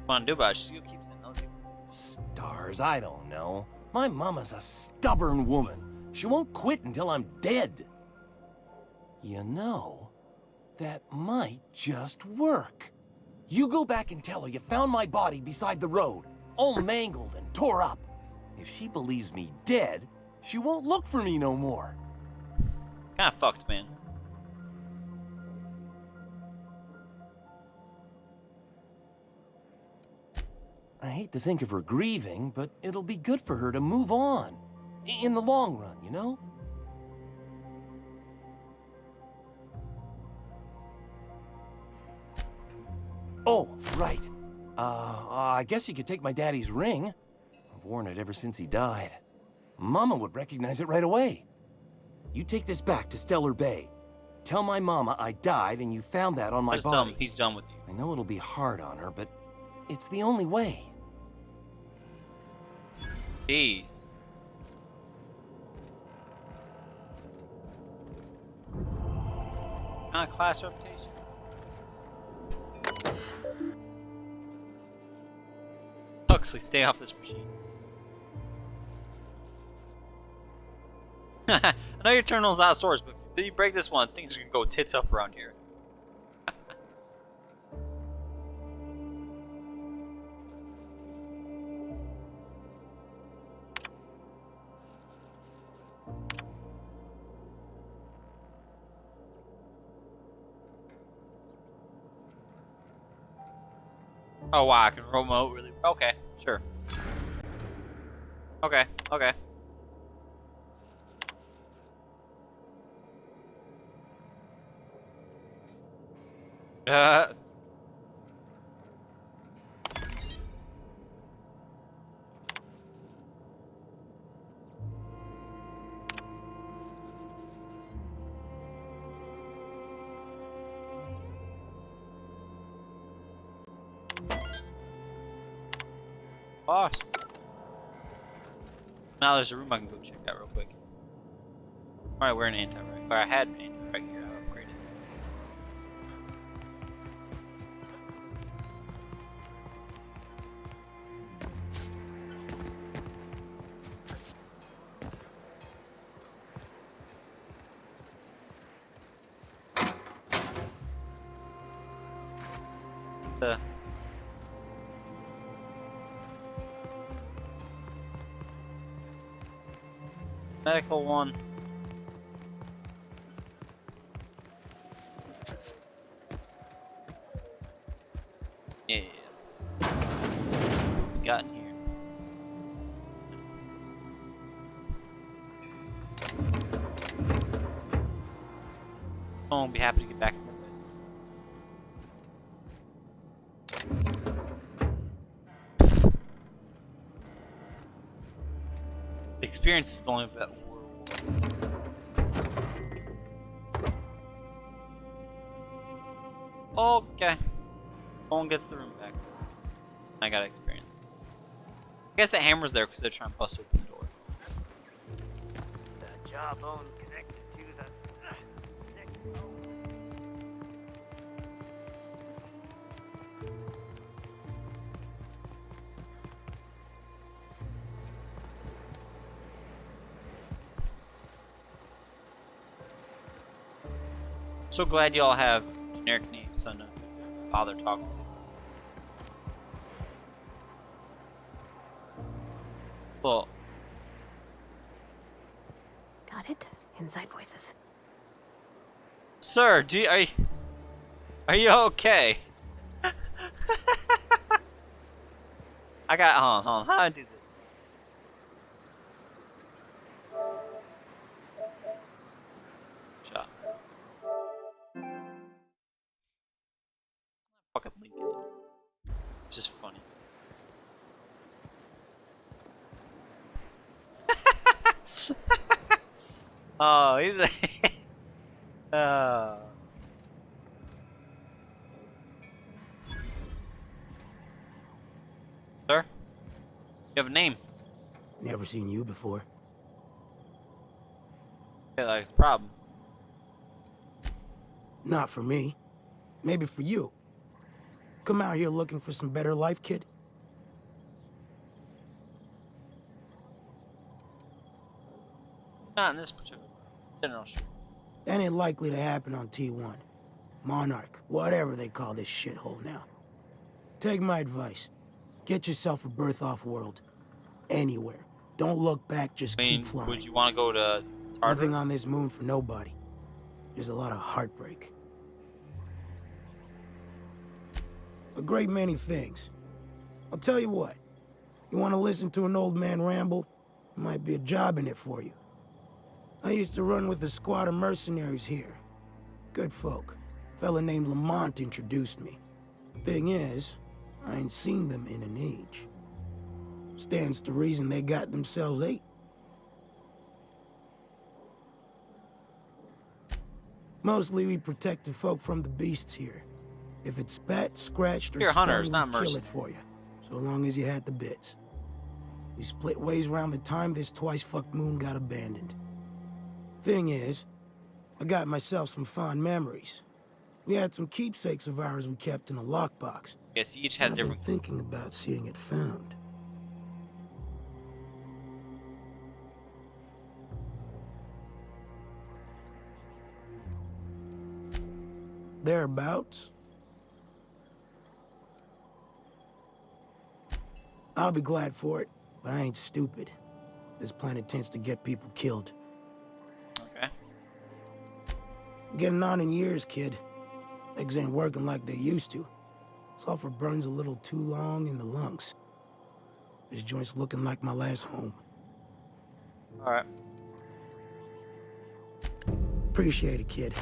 What I'm do about it? She's gonna keep saying other people. Stars, I don't know. My mama's a stubborn woman. She won't quit until I'm dead. You know, that might just work. You go back and tell her you found my body beside the road, all mangled and tore up. If she believes me dead, She won't look for me no more. It's kind of fucked, man. I hate to think of her grieving, but it'll be good for her to move on. In the long run, you know? Oh, right. I guess you could take my daddy's ring. I've worn it ever since he died. Mama would recognize it right away. You take this back to Stellar Bay. Tell my mama I died and you found that on my Just tell him body. he's done with you. I know it'll be hard on her, but it's the only way. Jeez. Kind of class reputation. Huxley, stay off this machine. I know your terminal's out of stores, but if you break this one, things are gonna go tits up around here. Oh wow, I can remote really. Okay, sure. Okay, okay. Uh. Awesome. Now there's a room I can go check out real quick. Alright, we're an anti-right. Or I had an anti-right here. I upgraded. Medical one. Yeah. What we got in here? Someone will be happy to get back in the The experience is the only that okay. Someone gets the room back. I got experience. I guess the hammer's there because they're trying to bust open the door. The jawbone's connected to the neck bone. So glad y'all have generic names on bother talking to. Well, Got it? Inside voices. sir, are you okay? I got hold on. How do I do this? Shot. Fucking Lincoln. It's just funny. Oh, he's a Sir? You have a name? Never seen you before. Yeah, like it's a problem. Not for me. Maybe for you. Come out here looking for some better life, kid? Not in this particular general shit. That ain't likely to happen on T1. Monarch, whatever they call this shithole now. Take my advice. Get yourself a berth off-world. Anywhere. Don't look back, just I mean, keep flying. would you want to go to Nothing Tartarus? on this moon for nobody. There's a lot of heartbreak. A great many things. I'll tell you what. You want to listen to an old man ramble? There might be a job in it for you. I used to run with a squad of mercenaries here. Good folk. A fella named Lamont introduced me. Thing is, I ain't seen them in an age. Stands to reason they got themselves ate. Mostly we protect the folk from the beasts here. If it's spat, scratched, or You're hunters, stung, not we kill mercenaries. it for you. So long as you had the bits. We split ways around the time this twice-fucked moon got abandoned. Thing is, I got myself some fond memories. We had some keepsakes of ours we kept in a lockbox. Yes, you each had a I've been different. thinking about seeing it found. Thereabouts. I'll be glad for it, but I ain't stupid. This planet tends to get people killed. Okay. Getting on in years, kid. Legs ain't working like they used to. Sulfur burns a little too long in the lungs. This joint's looking like my last home. All right. Appreciate it, kid.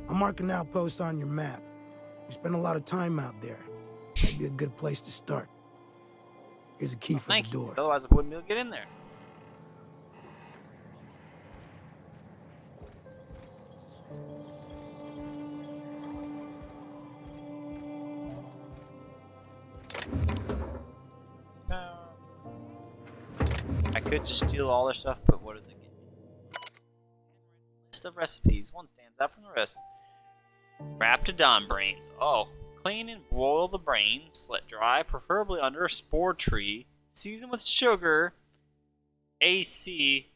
I'll mark an outpost on your map. You spend a lot of time out there. That'd be a good place to start. Here's a key for the Thank you. door. 'Cause otherwise, I wouldn't be able to get in there. I could just steal all their stuff, but what does it get me? List of recipes. One stands out from the rest. Raptidon brains. Oh. Clean and boil the brains. Let dry, preferably under a spore tree. Season with sugar. AC.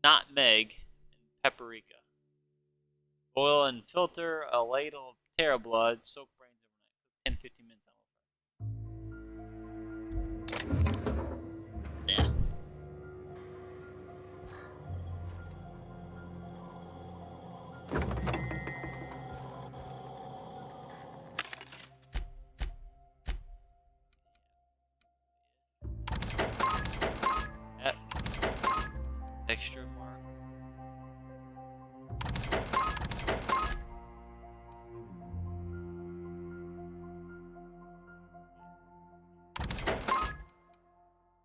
Nutmeg. And paprika. Boil and filter a ladle of Terra blood. Soak brains overnight. 10-15 minutes. Yeah. Yep. Extra mark.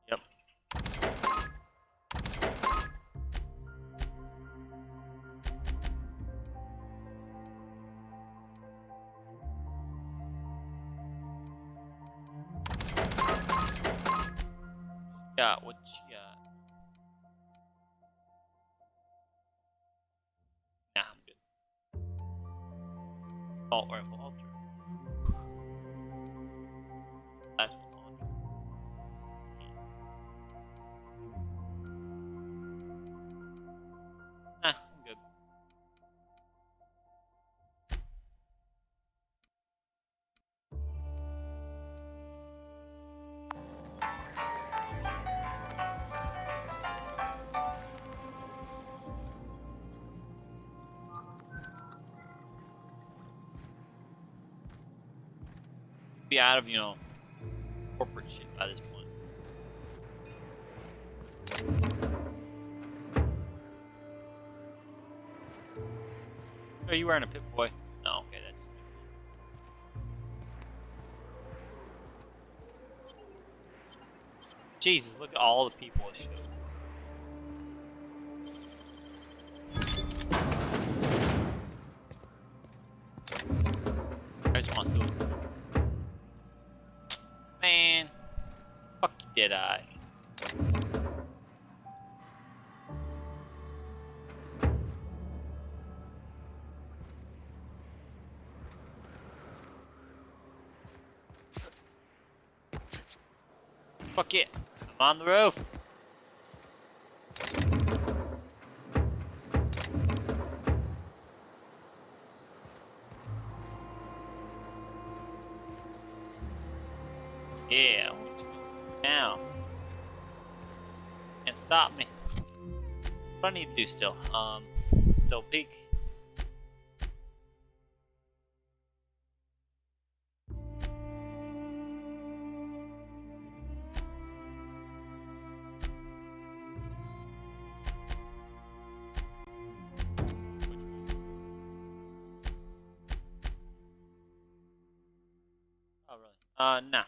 Yep. Got what you got. Nah, I'm good. Assault rifle ultra. That's what ultra. Nah, I'm good. Be out of, corporate shit by this point. Are you wearing a Pip Boy? No, okay, that's stupid. Jesus, look at all the people it shows. I just want to see what's man. Fuck you, did I? Fuck it. I'm on the roof. Yeah, now. stop me. What do I need to do still? Still peek. Oh, really? Nah.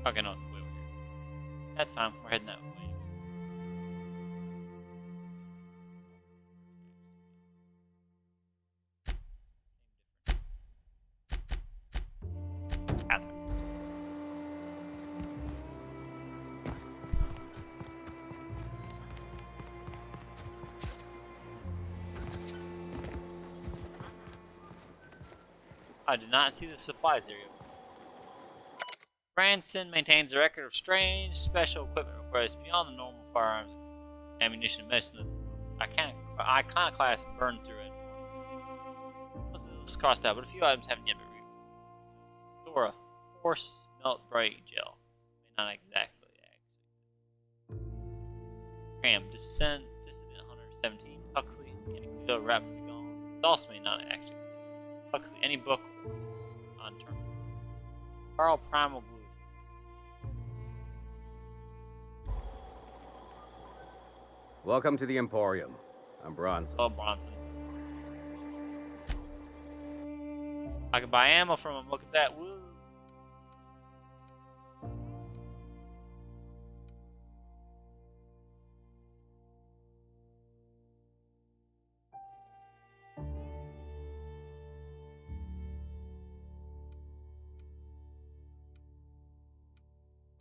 Okay, no, it's way over here. That's fine. We're heading that way. Catherine. I did not see the supplies area. Branson maintains a record of strange special equipment requests beyond the normal firearms, ammunition, and medicine that Iconoclast burned through it. Let's cross that, but a few items haven't yet been reviewed. Sora, Force Melt Bright Gel. Not exactly, actually. Cram, Dissident Hunter 17, Huxley, Anacleto, Rapidly Gone. This also may not actually exist. Huxley, any book on term. Carl Primal Blue. Welcome to the Emporium. I'm Bronson. Oh, Bronson. I can buy ammo from him. Look at that. Woo.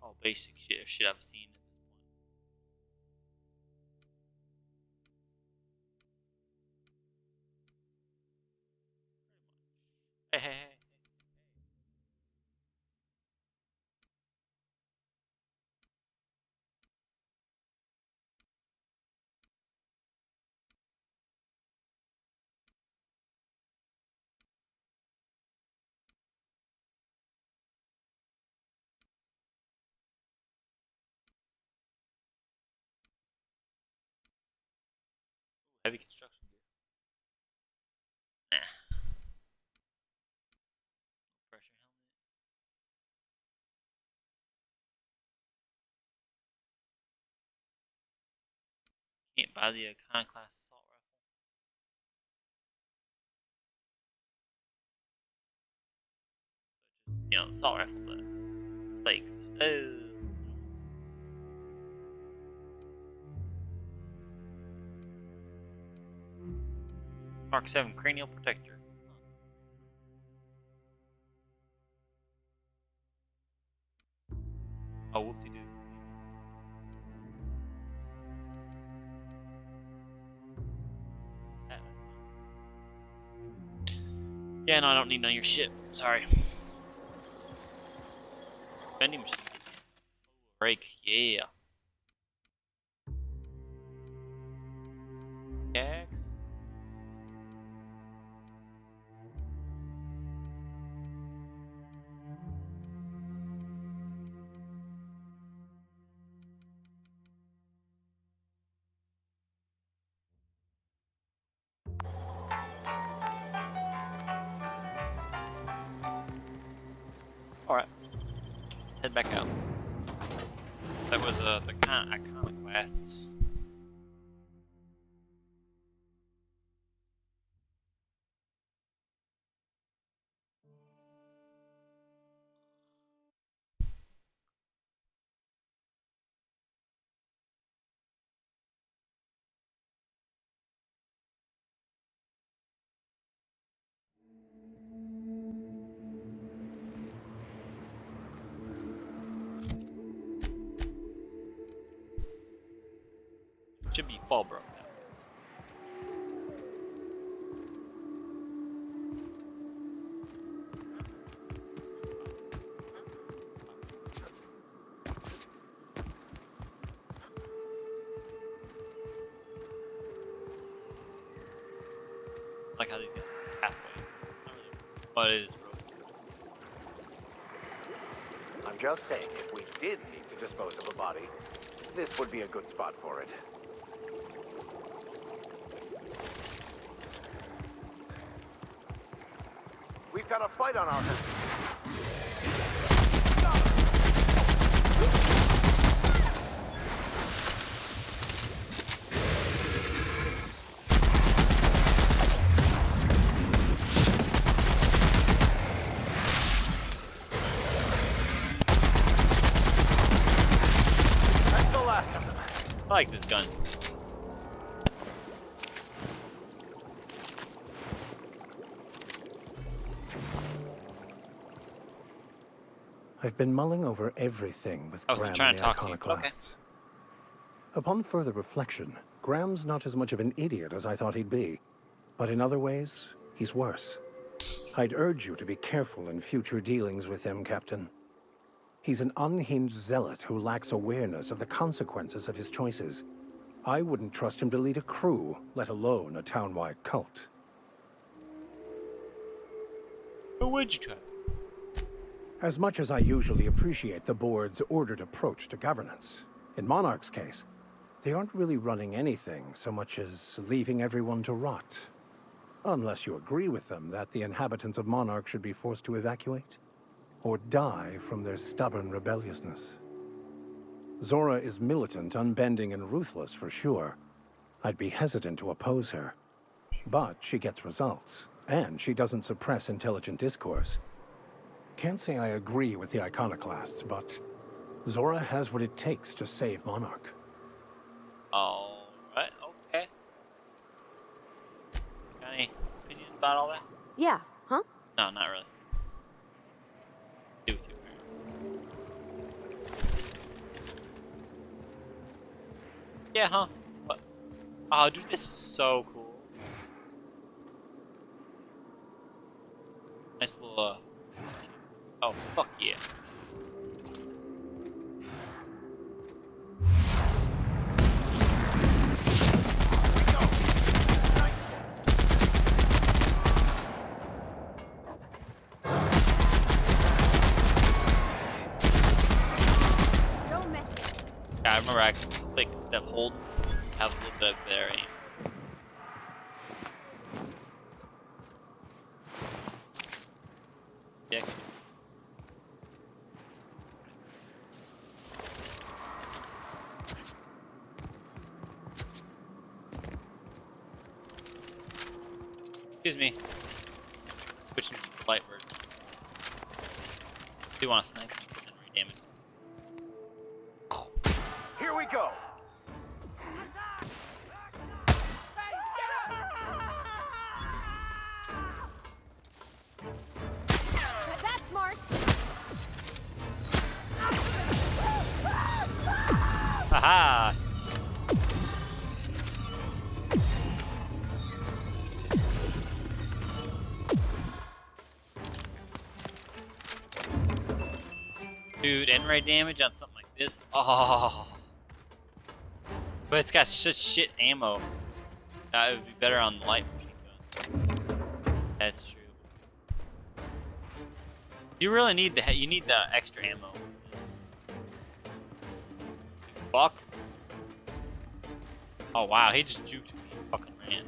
All basic shit I've seen at this point. Hey. Ooh, heavy construction gear. Nah. Pressure helmet. Can't buy the Iconoclast assault rifle. You know, assault rifle, but it's like, oh. Mark 7 cranial protector. Oh, whoop-de-doo. Yeah, no, I don't need none of your shit. Sorry. Vending machine. Break, yeah. Axe. Alright. Let's head back out. That was the Iconoclasts. Should be Fallbrook. Like how these guys pathways. Not really. What is road? I'm just saying, if we did need to dispose of a body, this would be a good spot for it. We've got a fight on our hands. I like this gun. I've been mulling over everything with I was Graham trying and to the talk to you. iconoclasts. Upon further reflection, Graham's not as much of an idiot as I thought he'd be. But in other ways, he's worse. I'd urge you to be careful in future dealings with him, Captain. He's an unhinged zealot who lacks awareness of the consequences of his choices. I wouldn't trust him to lead a crew, let alone a town-wide cult. Who would you trust? As much as I usually appreciate the board's ordered approach to governance, in Monarch's case, they aren't really running anything so much as leaving everyone to rot. Unless you agree with them that the inhabitants of Monarch should be forced to evacuate, or die from their stubborn rebelliousness. Zora is militant, unbending, and ruthless for sure. I'd be hesitant to oppose her. But she gets results, and she doesn't suppress intelligent discourse. Can't say I agree with the iconoclasts, but Zora has what it takes to save Monarch. Alright, okay. Got any opinions about all that? Yeah, huh? No, not really. Do with you. Yeah, huh? What? Oh, dude, this is so cool. Nice little, oh, fuck yeah. Don't mess with us. Yeah, I remember I could click instead of hold, have a little bit of their aim. Yeah. Excuse me. Switching to the light version. Do you want to snipe and redam it? Here we go! That's smart. Haha! Dude, end rate damage on something like this. Oh. But it's got such shit ammo. It would be better on the light machine gun. That's true. You really need you need the extra ammo. Fuck. Oh wow, he just juked me and fucking ran.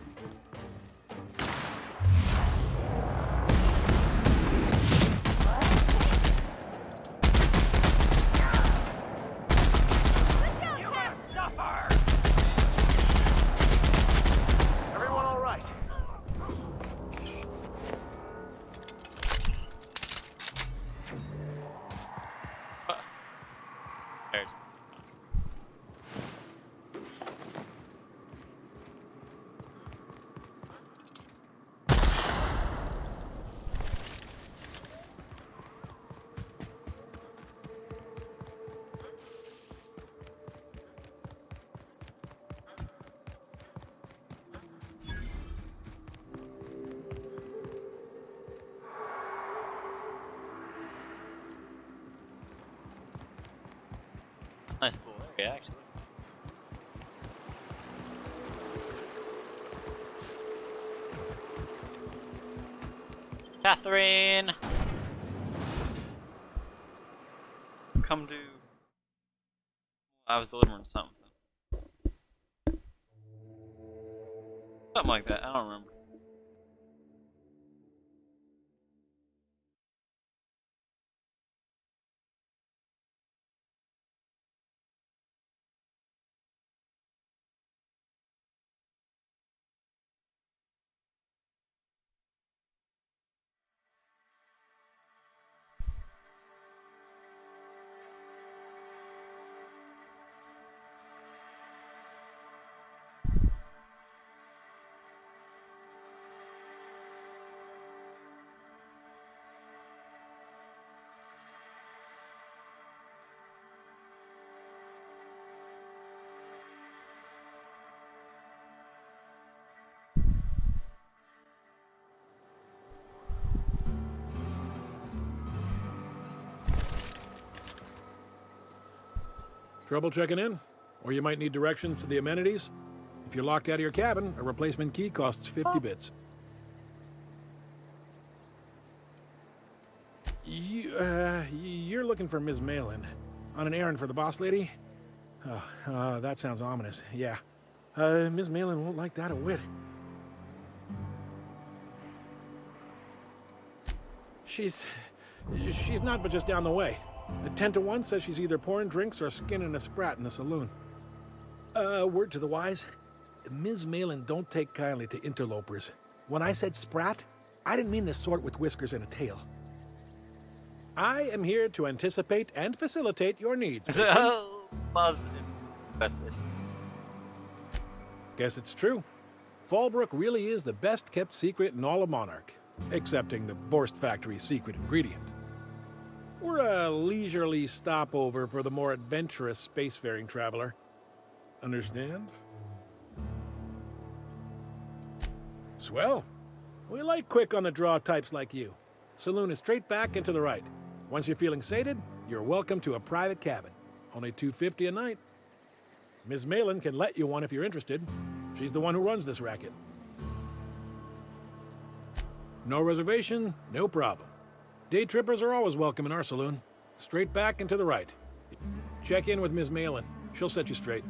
Everyone all right? There's nice little area, actually. Catherine! Come to... I was delivering something. Something like that, I don't remember. Trouble checking in? Or you might need directions to the amenities? If you're locked out of your cabin, a replacement key costs 50 bits. You're looking for Ms. Malin. On an errand for the boss lady? That sounds ominous. Yeah. Ms. Malin won't like that a whit. She's not but just down the way. A 10 to 1 says she's either pouring drinks or skinning a sprat in the saloon. Word to the wise, Ms. Malin don't take kindly to interlopers. When I said sprat, I didn't mean the sort with whiskers and a tail. I am here to anticipate and facilitate your needs. Positive message. Guess it's true. Fallbrook really is the best kept secret in all of Monarch, excepting the Borst Factory's secret ingredient. We're a leisurely stopover for the more adventurous spacefaring traveler. Understand? Swell. We like quick on the draw types like you. Saloon is straight back and to the right. Once you're feeling sated, you're welcome to a private cabin. Only $250 a night. Ms. Malin can let you one if you're interested. She's the one who runs this racket. No reservation, no problem. Day trippers are always welcome in our saloon. Straight back and to the right. Check in with Ms. Malin. She'll set you straight.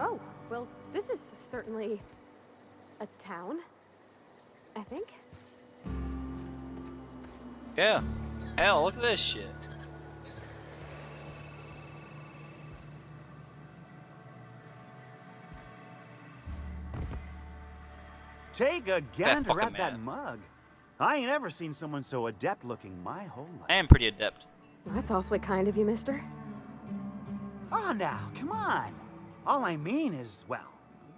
Oh, well, this is certainly a town, I think. Yeah. Hell, look at this shit. Take a gander fucking at that man. mug. I ain't ever seen someone so adept looking my whole life. I am pretty adept. That's awfully kind of you, mister. Oh, now, come on. All I mean is, well,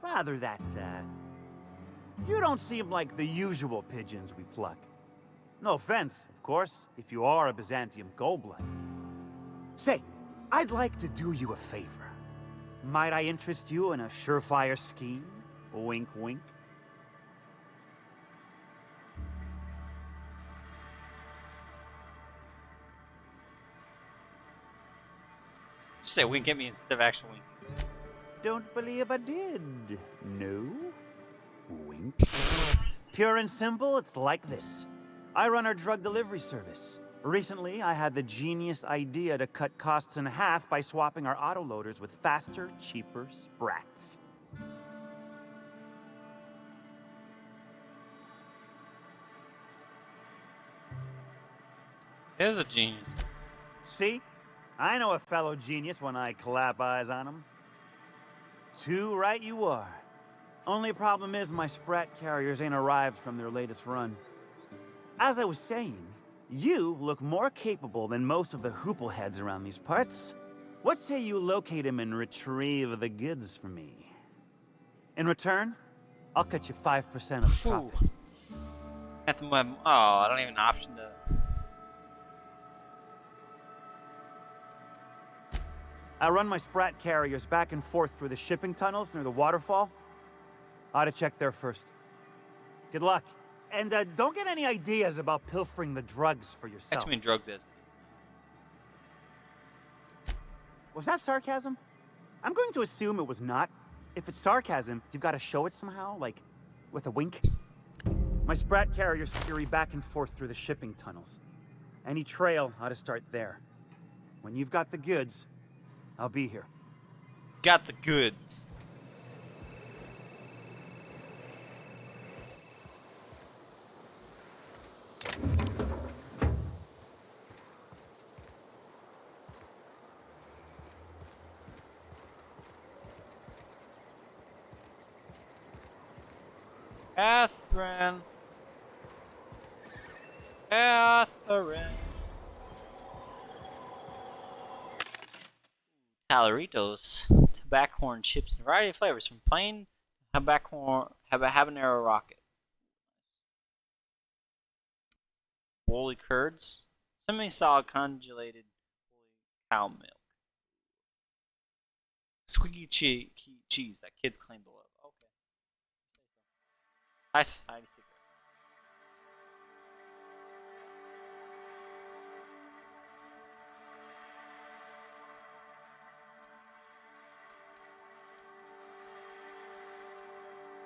rather that, you don't seem like the usual pigeons we pluck. No offense, of course, if you are a Byzantium goldblood. Say, I'd like to do you a favor. Might I interest you in a surefire scheme? Wink, wink. Just say wink at me instead of actual wink. Don't believe I did. No? Wink. Pure and simple, it's like this. I run our drug delivery service. Recently, I had the genius idea to cut costs in half by swapping our autoloaders with faster, cheaper sprats. He's a genius. See? I know a fellow genius when I clap eyes on him. Too right you are. Only problem is my sprat carriers ain't arrived from their latest run. As I was saying, you look more capable than most of the hoople heads around these parts. What say you locate him and retrieve the goods for me? In return, I'll cut you 5% of the profit. At the moment, oh, I don't even have an option to. I run my sprat carriers back and forth through the shipping tunnels near the waterfall. Ought to check there first. Good luck. And don't get any ideas about pilfering the drugs for yourself. Too many drugs is. Was that sarcasm? I'm going to assume it was not. if it's sarcasm, you've got to show it somehow, like with a wink. My Sprat carriers scurry back and forth through the shipping tunnels. Any trail ought to start there. When you've got the goods, I'll be here. Got the goods. Catherine. Taleritos, tobacco horn chips in a variety of flavors, from plain habanero rocket, woolly curds, semi-solid congelated cow milk, squeaky cheese that kids claim to love. Okay, high society cigarettes.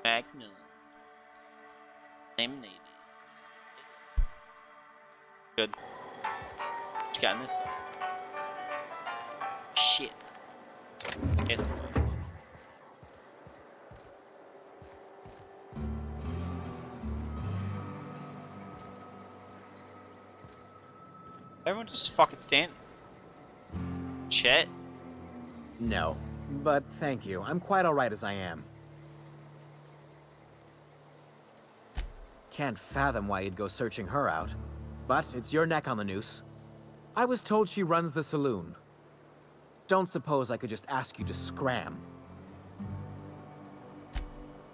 Magnum. Lemonade. Good. What you got in this though? Shit. It's everyone just fucking stand. Chet? No, but thank you. I'm quite alright as I am. Can't fathom why you'd go searching her out. But it's your neck on the noose. I was told she runs the saloon. Don't suppose I could just ask you to scram.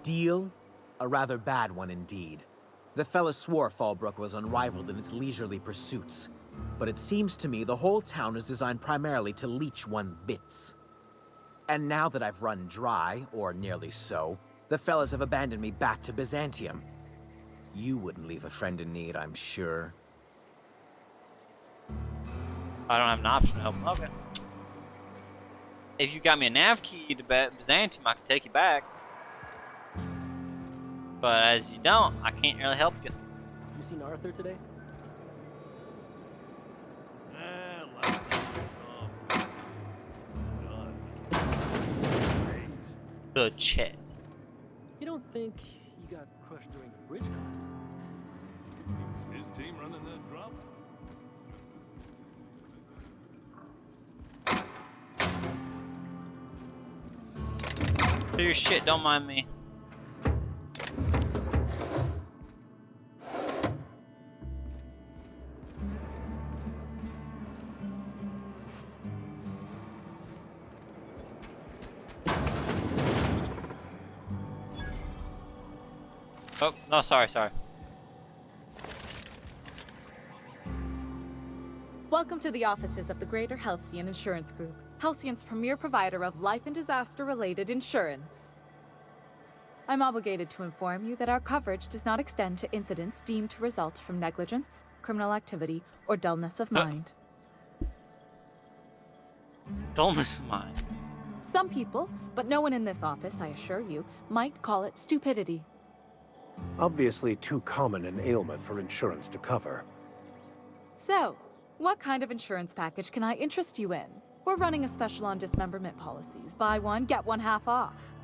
Deal? A rather bad one indeed. The fella swore Fallbrook was unrivaled in its leisurely pursuits. But it seems to me the whole town is designed primarily to leech one's bits. And now that I've run dry, or nearly so, the fellas have abandoned me back to Byzantium. You wouldn't leave a friend in need, I'm sure. I don't have an option to help him. Okay. If you got me a nav key to Byzantium, I can take you back. But as you don't, I can't really help you. You seen Arthur today? The Chet. You don't think he got crushed during the bridge collapse? His team running that drop? Do your shit, don't mind me. Oh, no, sorry. Welcome to the offices of the Greater Halcyon Insurance Group, Halcyon's premier provider of life and disaster-related insurance. I'm obligated to inform you that our coverage does not extend to incidents deemed to result from negligence, criminal activity, or dullness of mind. Dullness of mind? Some people, but no one in this office, I assure you, might call it stupidity. Obviously too common an ailment for insurance to cover. So, what kind of insurance package can I interest you in? We're running a special on dismemberment policies. Buy one, get one half off.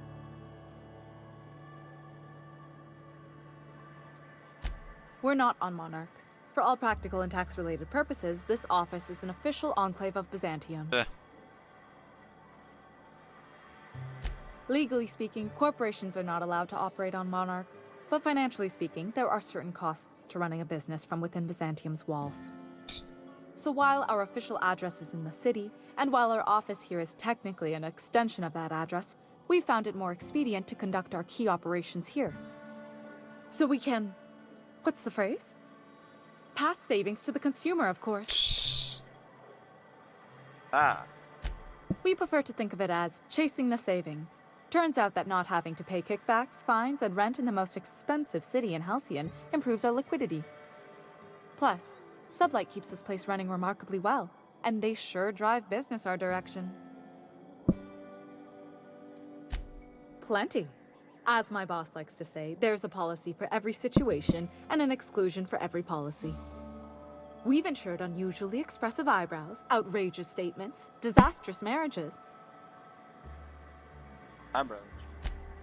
We're not on Monarch. For all practical and tax-related purposes, this office is an official enclave of Byzantium. Legally speaking, corporations are not allowed to operate on Monarch. But financially speaking, there are certain costs to running a business from within Byzantium's walls. So while our official address is in the city, and while our office here is technically an extension of that address, we found it more expedient to conduct our key operations here. So we can... what's the phrase? Pass savings to the consumer, of course. Ah. We prefer to think of it as chasing the savings. Turns out that not having to pay kickbacks, fines, and rent in the most expensive city in Halcyon improves our liquidity. Plus, Sublight keeps this place running remarkably well, and they sure drive business our direction. Plenty. As my boss likes to say, there's a policy for every situation and an exclusion for every policy. We've insured unusually expressive eyebrows, outrageous statements, disastrous marriages. Eyebrows.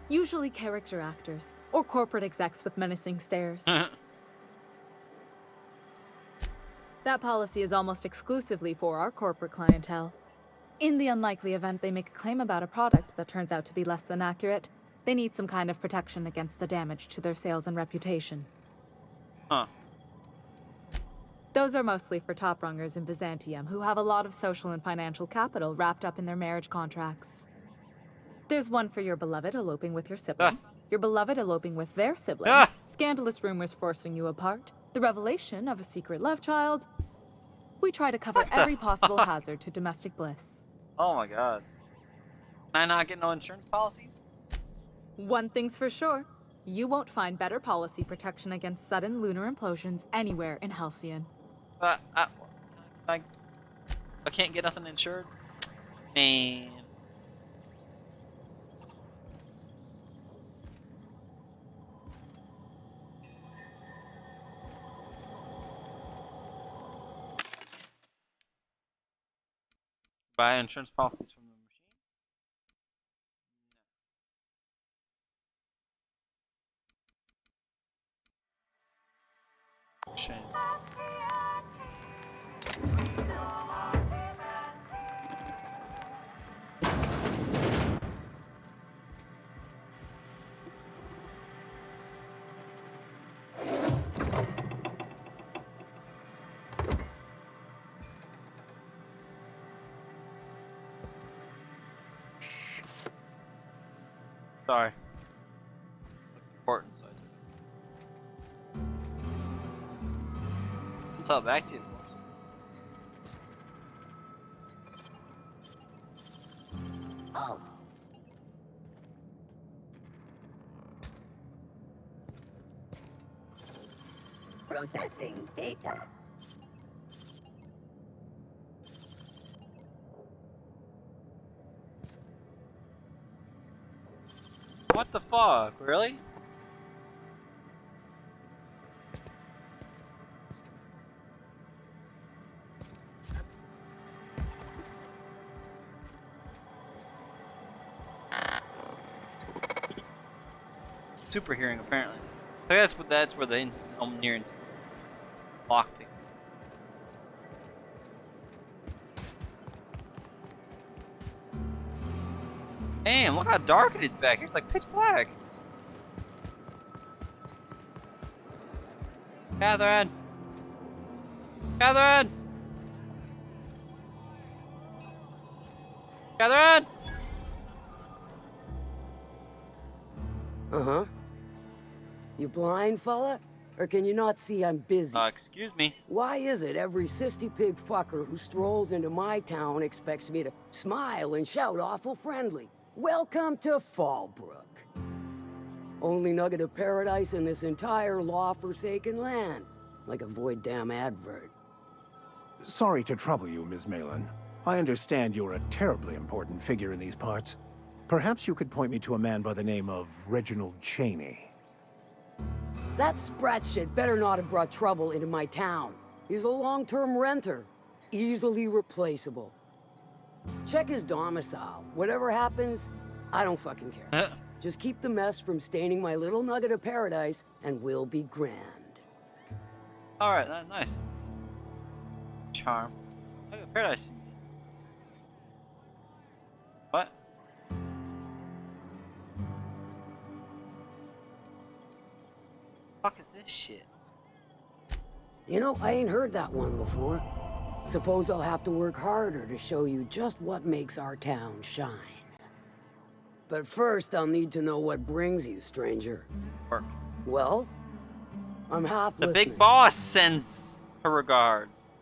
Usually character actors, or corporate execs with menacing stares. That policy is almost exclusively for our corporate clientele. In the unlikely event they make a claim about a product that turns out to be less than accurate, they need some kind of protection against the damage to their sales and reputation. Huh. Those are mostly for top-rungers in Byzantium who have a lot of social and financial capital wrapped up in their marriage contracts. There's one for your beloved eloping with your sibling, your beloved eloping with their sibling, scandalous rumors forcing you apart, the revelation of a secret love child. We try to cover every possible hazard to domestic bliss. Oh my god. Can I not get no insurance policies? One thing's for sure, you won't find better policy protection against sudden lunar implosions anywhere in Halcyon. I can't get nothing insured? Man. Buy insurance policies from the machine. Shame. Sorry. Important, so I took it. I'll tell it back to you, of course. Oh. Processing data. What the fuck? Really? Super hearing, apparently. So that's where the near instant lockpick. Damn, look how dark it is back here. It's like pitch black. Catherine! Catherine! Catherine! Uh-huh. You blind, fella? Or can you not see I'm busy? Excuse me. Why is it every sissy pig fucker who strolls into my town expects me to smile and shout awful friendly? Welcome to Fallbrook. Only nugget of paradise in this entire law-forsaken land. Like a void damn advert. Sorry to trouble you, Ms. Malin. I understand you're a terribly important figure in these parts. Perhaps you could point me to a man by the name of Reginald Cheney. That sprat shit better not have brought trouble into my town. He's a long-term renter. Easily replaceable. Check his domicile. Whatever happens, I don't fucking care. Just keep the mess from staining my little nugget of paradise, and we'll be grand. Alright, nice. Charm. Look at paradise. What? Fuck is this shit? You know, I ain't heard that one before. Suppose I'll have to work harder to show you just what makes our town shine. But first, I'll need to know what brings you, stranger. Work. Well, I'm half The listening. big boss sends her regards.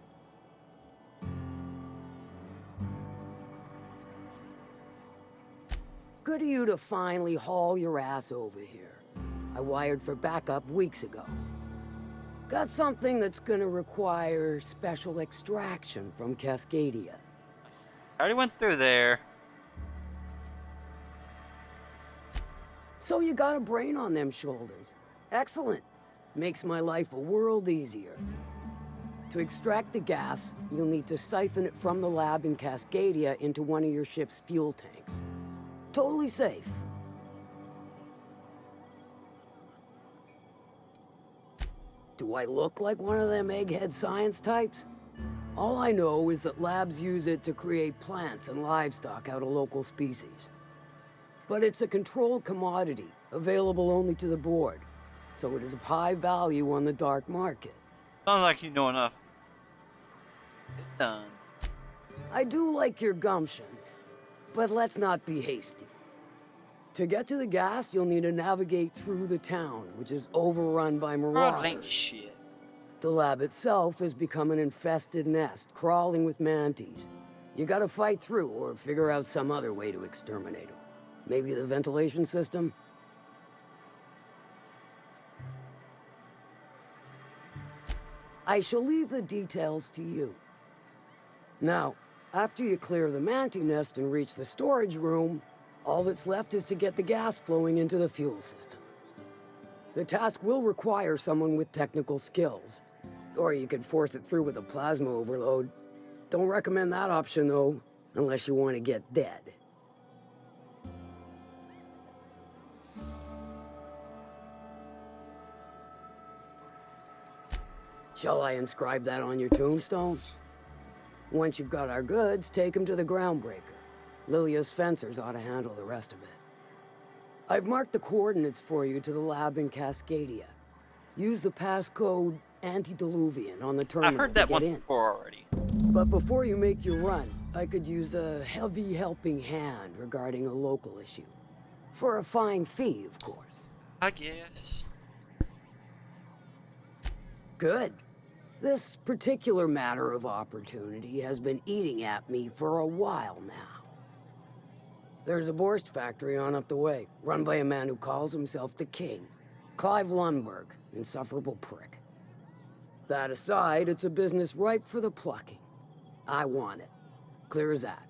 Good of you to finally haul your ass over here. I wired for backup weeks ago. Got something that's gonna require special extraction from Cascadia. I already went through there. So you got a brain on them shoulders. Excellent. Makes my life a world easier. To extract the gas, you'll need to siphon it from the lab in Cascadia into one of your ship's fuel tanks. Totally safe. Do I look like one of them egghead science types? All I know is that labs use it to create plants and livestock out of local species. But it's a controlled commodity, available only to the board, so it is of high value on the dark market. Sounds like you know enough. Get done. I do like your gumption, but let's not be hasty. To get to the gas, you'll need to navigate through the town, which is overrun by marauders. Ain't shit. The lab itself has become an infested nest, crawling with mantis. You gotta fight through or figure out some other way to exterminate them. Maybe the ventilation system? I shall leave the details to you. Now, after you clear the mantis nest and reach the storage room, all that's left is to get the gas flowing into the fuel system. The task will require someone with technical skills, or you could force it through with a plasma overload. Don't recommend that option, though, unless you want to get dead. Shall I inscribe that on your tombstone? Once you've got our goods, take them to the groundbreaker. Lilia's fencers ought to handle the rest of it. I've marked the coordinates for you to the lab in Cascadia. Use the passcode Antediluvian on the terminal. I heard that to get once in. before already. But before you make your run, I could use a heavy helping hand regarding a local issue. For a fine fee, of course. I guess. Good. This particular matter of opportunity has been eating at me for a while now. There's a Borst factory on up the way, run by a man who calls himself the King. Clive Lundberg, insufferable prick. That aside, it's a business ripe for the plucking. I want it. Clear as that.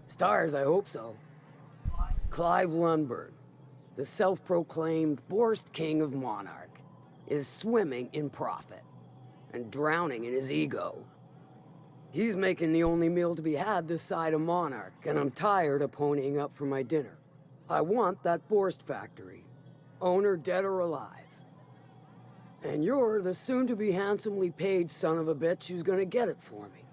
Stars, I hope so. Clive Lundberg, the self-proclaimed Borst King of Monarch, is swimming in profit and drowning in his ego. He's making the only meal to be had this side of Monarch, and I'm tired of ponying up for my dinner. I want that Borst factory, owner dead or alive. And you're the soon-to-be handsomely paid son of a bitch who's gonna get it for me.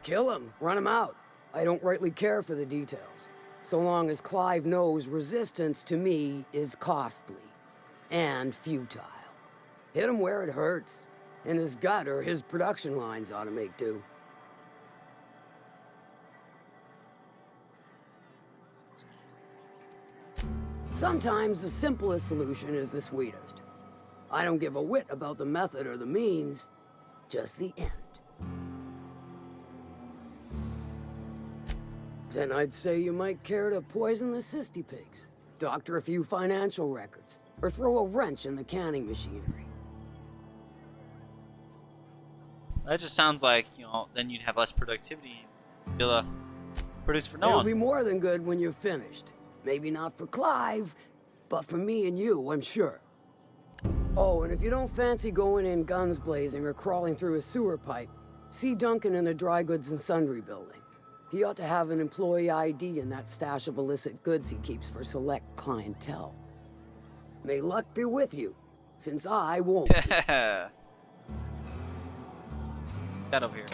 Kill him, run him out. I don't rightly care for the details, so long as Clive knows resistance to me is costly and futile. Hit him where it hurts, and his gut or his production lines ought to make do. Sometimes the simplest solution is the sweetest. I don't give a whit about the method or the means, just the end. Then I'd say you might care to poison the cysty pigs, doctor a few financial records, or throw a wrench in the canning machinery. That just sounds like, you know, then you'd have less productivity. You'll produce for no It'll one. be more than good when you're finished. Maybe not for Clive, but for me and you, I'm sure. Oh, and if you don't fancy going in guns blazing or crawling through a sewer pipe, see Duncan in the dry goods and sundry building. He ought to have an employee ID in that stash of illicit goods he keeps for select clientele. May luck be with you, since I won't. That over here.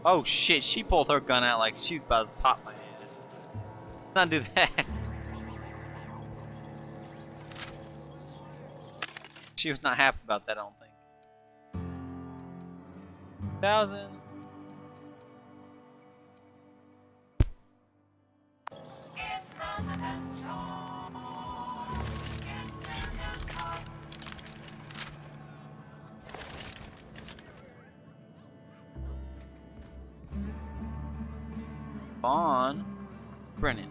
Oh shit, she pulled her gun out like she was about to pop my ass. Let's not do that. She was not happy about that, I don't think. 1,000. on Brennan.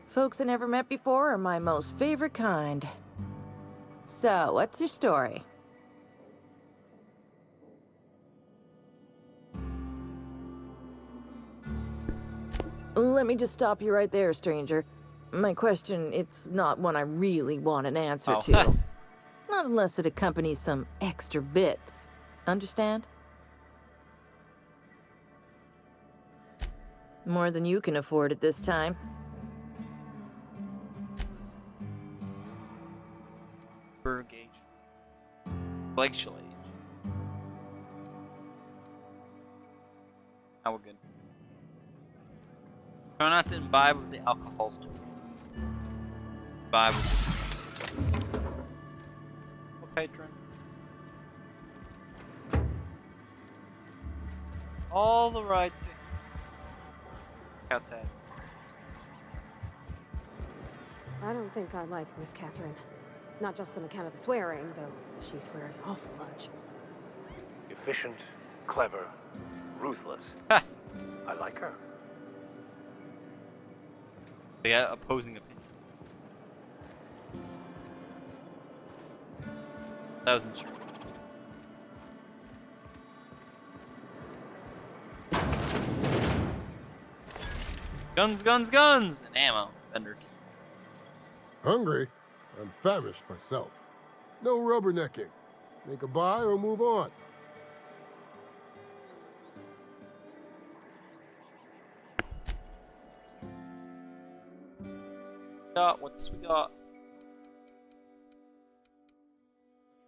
Folks I never met before are my most favorite kind. So, what's your story? Let me just stop you right there, stranger. My question, it's not one I really want an answer to. Not unless it accompanies some extra bits. Understand? More than you can afford at this time. Berg age. Glacial age. Now we're good. Try not to imbibe with the alcohols too much. Imbibe with the patron. All the right things. Outside. I don't think I like Miss Catherine. Not just on account of the swearing, though she swears awful much. Efficient, clever, ruthless. I like her. They got opposing opinions. That wasn't sure. Guns, guns, guns! And ammo. Vendor. Hungry? I'm famished myself. No rubbernecking. Make a buy or move on. What's we got?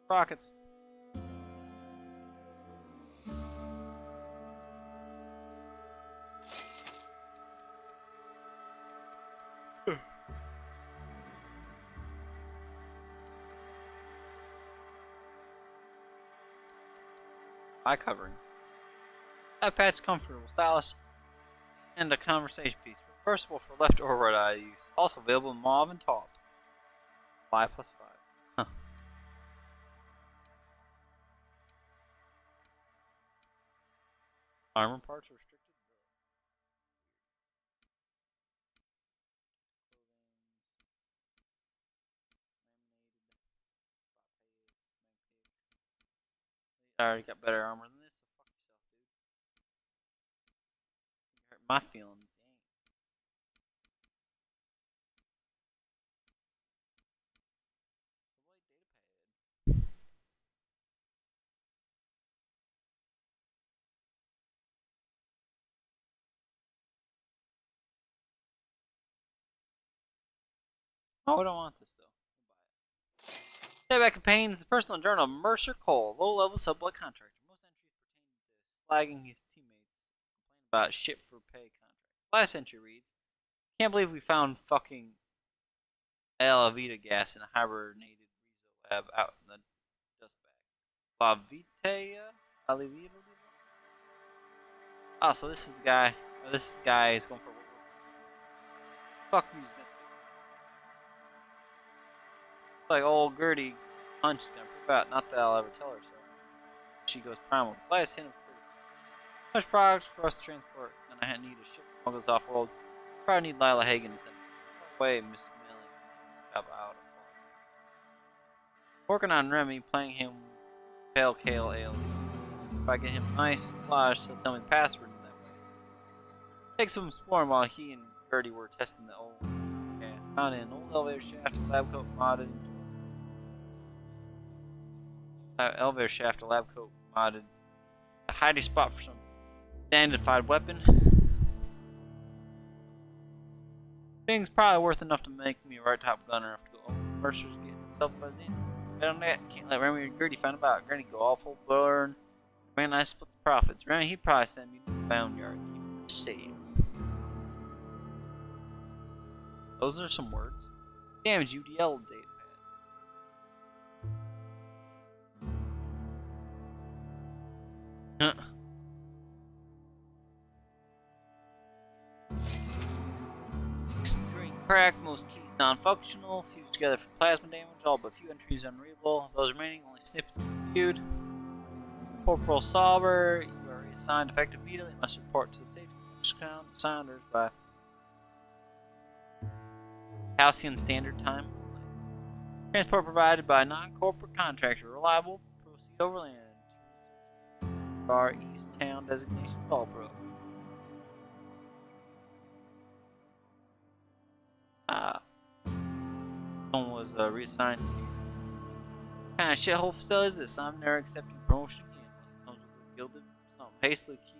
Rockets. Eye covering. Eye patch comfortable, stylish, and a conversation piece. Reversible for left or right eye use. Also available in mauve and taupe. 5+5. Huh. Armor parts are restricted. I already got better armor than this, so fuck yourself, dude. You hurt my feelings. Oh, I don't want this though. Payback campaigns, the personal journal of Mercer Cole, low-level sublet contractor. Most entries pertain to slagging his teammates, complaining about shit for pay contracts. Last entry reads, "Can't believe we found fucking Alavita gas in a hibernated Rezo lab out in the dust bag. La Vitea? Alavita? Oh, so this is the guy. Oh, this guy is going for World War. Fuck who's that? It's like old Gertie Punch is gonna poop out. Not that I'll ever tell her so. She goes primal. The slightest hint of criticism. Too much products for us to transport, and I need a ship smuggle this off world. Probably need Lila Hagen to send me. No way, Miss Milling. Job out of fall. Working on Remy, playing him pale kale ale. If I get him nice and sloshed, he'll tell me the password to that place. Take some exploring while he and Gertie were testing the old gas. Found an old elevator shaft, a lab coat modded. Elevator shaft, a lab coat modded. A hiding spot for some identified weapon. Thing's probably worth enough to make me a right top gunner after go. Mercer's getting himself a buzzing. Bet on that. Can't let Remy and Gertie find about. Gertie go awful burn. Man, I split the profits. Remy, he'd probably send me to the boneyard. Keep it safe. Those are some words. Damage UDL data pad. Green crack, most keys non-functional, fused together for plasma damage, all but few entries unreadable. Those remaining, only snippets can be viewed. Corporal Sauber, you are reassigned effective immediately, must report to the safety Sounders by Halcyon Standard Time. Transport provided by non-corporate contractor. Reliable. Proceed overland. Our East Town designation Fallbrook. Someone was reassigned. What kind of shithole facility is this? I'm never accepting promotion again. Unless it comes with a gilded some hastily keep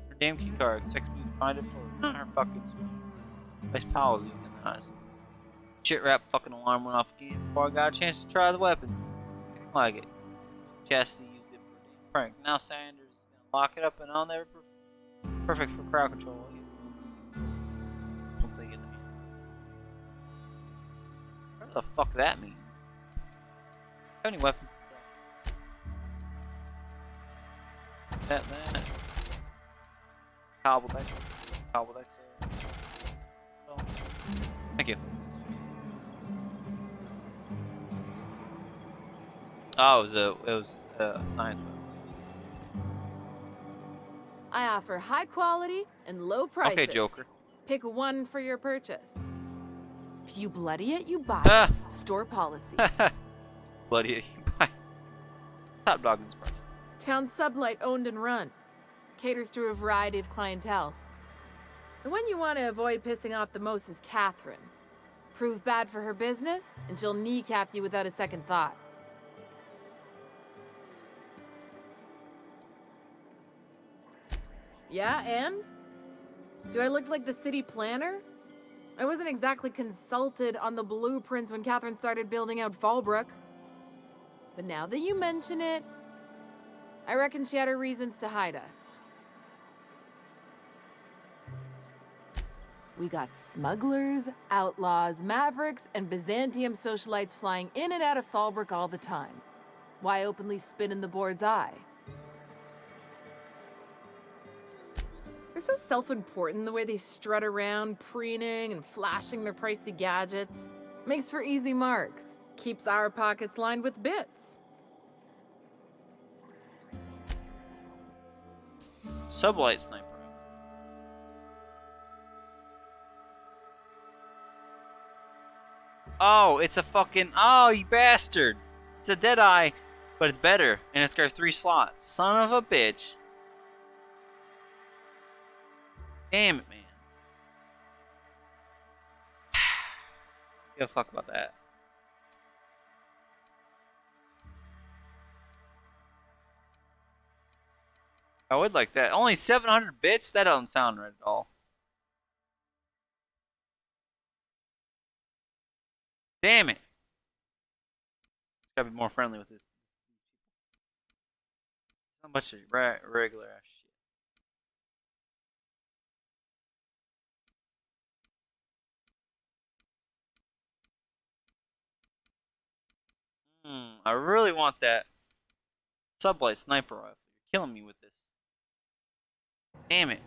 her damn key card. Expects me to find it for her fucking nice policies in the eyes. Shit wrap fucking alarm went off again before I got a chance to try the weapon. Anything like it. Chastity used it for a damn prank. Now Sanders is gonna lock it up and I'll never perfect for crowd control. Once they get the hands. Whatever the fuck that means. How many weapons to sell? That. Cobbled X. Oh. Thank you. Oh, it was a science weapon. I offer high quality and low prices. Okay, Joker. Pick one for your purchase. If you bloody it, you buy it. Store policy. Bloody it, you buy it. Top dog in this price. Town sublight owned and run. Caters to a variety of clientele. The one you want to avoid pissing off the most is Catherine. Prove bad for her business, and she'll kneecap you without a second thought. Yeah, and? Do I look like the city planner? I wasn't exactly consulted on the blueprints when Catherine started building out Fallbrook. But now that you mention it, I reckon she had her reasons to hide us. We got smugglers, outlaws, mavericks, and Byzantium socialites flying in and out of Fallbrook all the time. Why openly spit in the board's eye? They're so self-important the way they strut around, preening and flashing their pricey gadgets. Makes for easy marks. Keeps our pockets lined with bits. Sublight sniper. Oh, it's a fucking... Oh, you bastard. It's a Deadeye, but it's better. And it's got 3 slots. Son of a bitch. Damn it, man. Give a fuck about that. I would like that. Only 700 bits? That doesn't sound right at all. Damn it. Gotta be more friendly with this. It's not a bunch of regular ass shit. I really want that sublight sniper rifle. You're killing me with this. Damn it.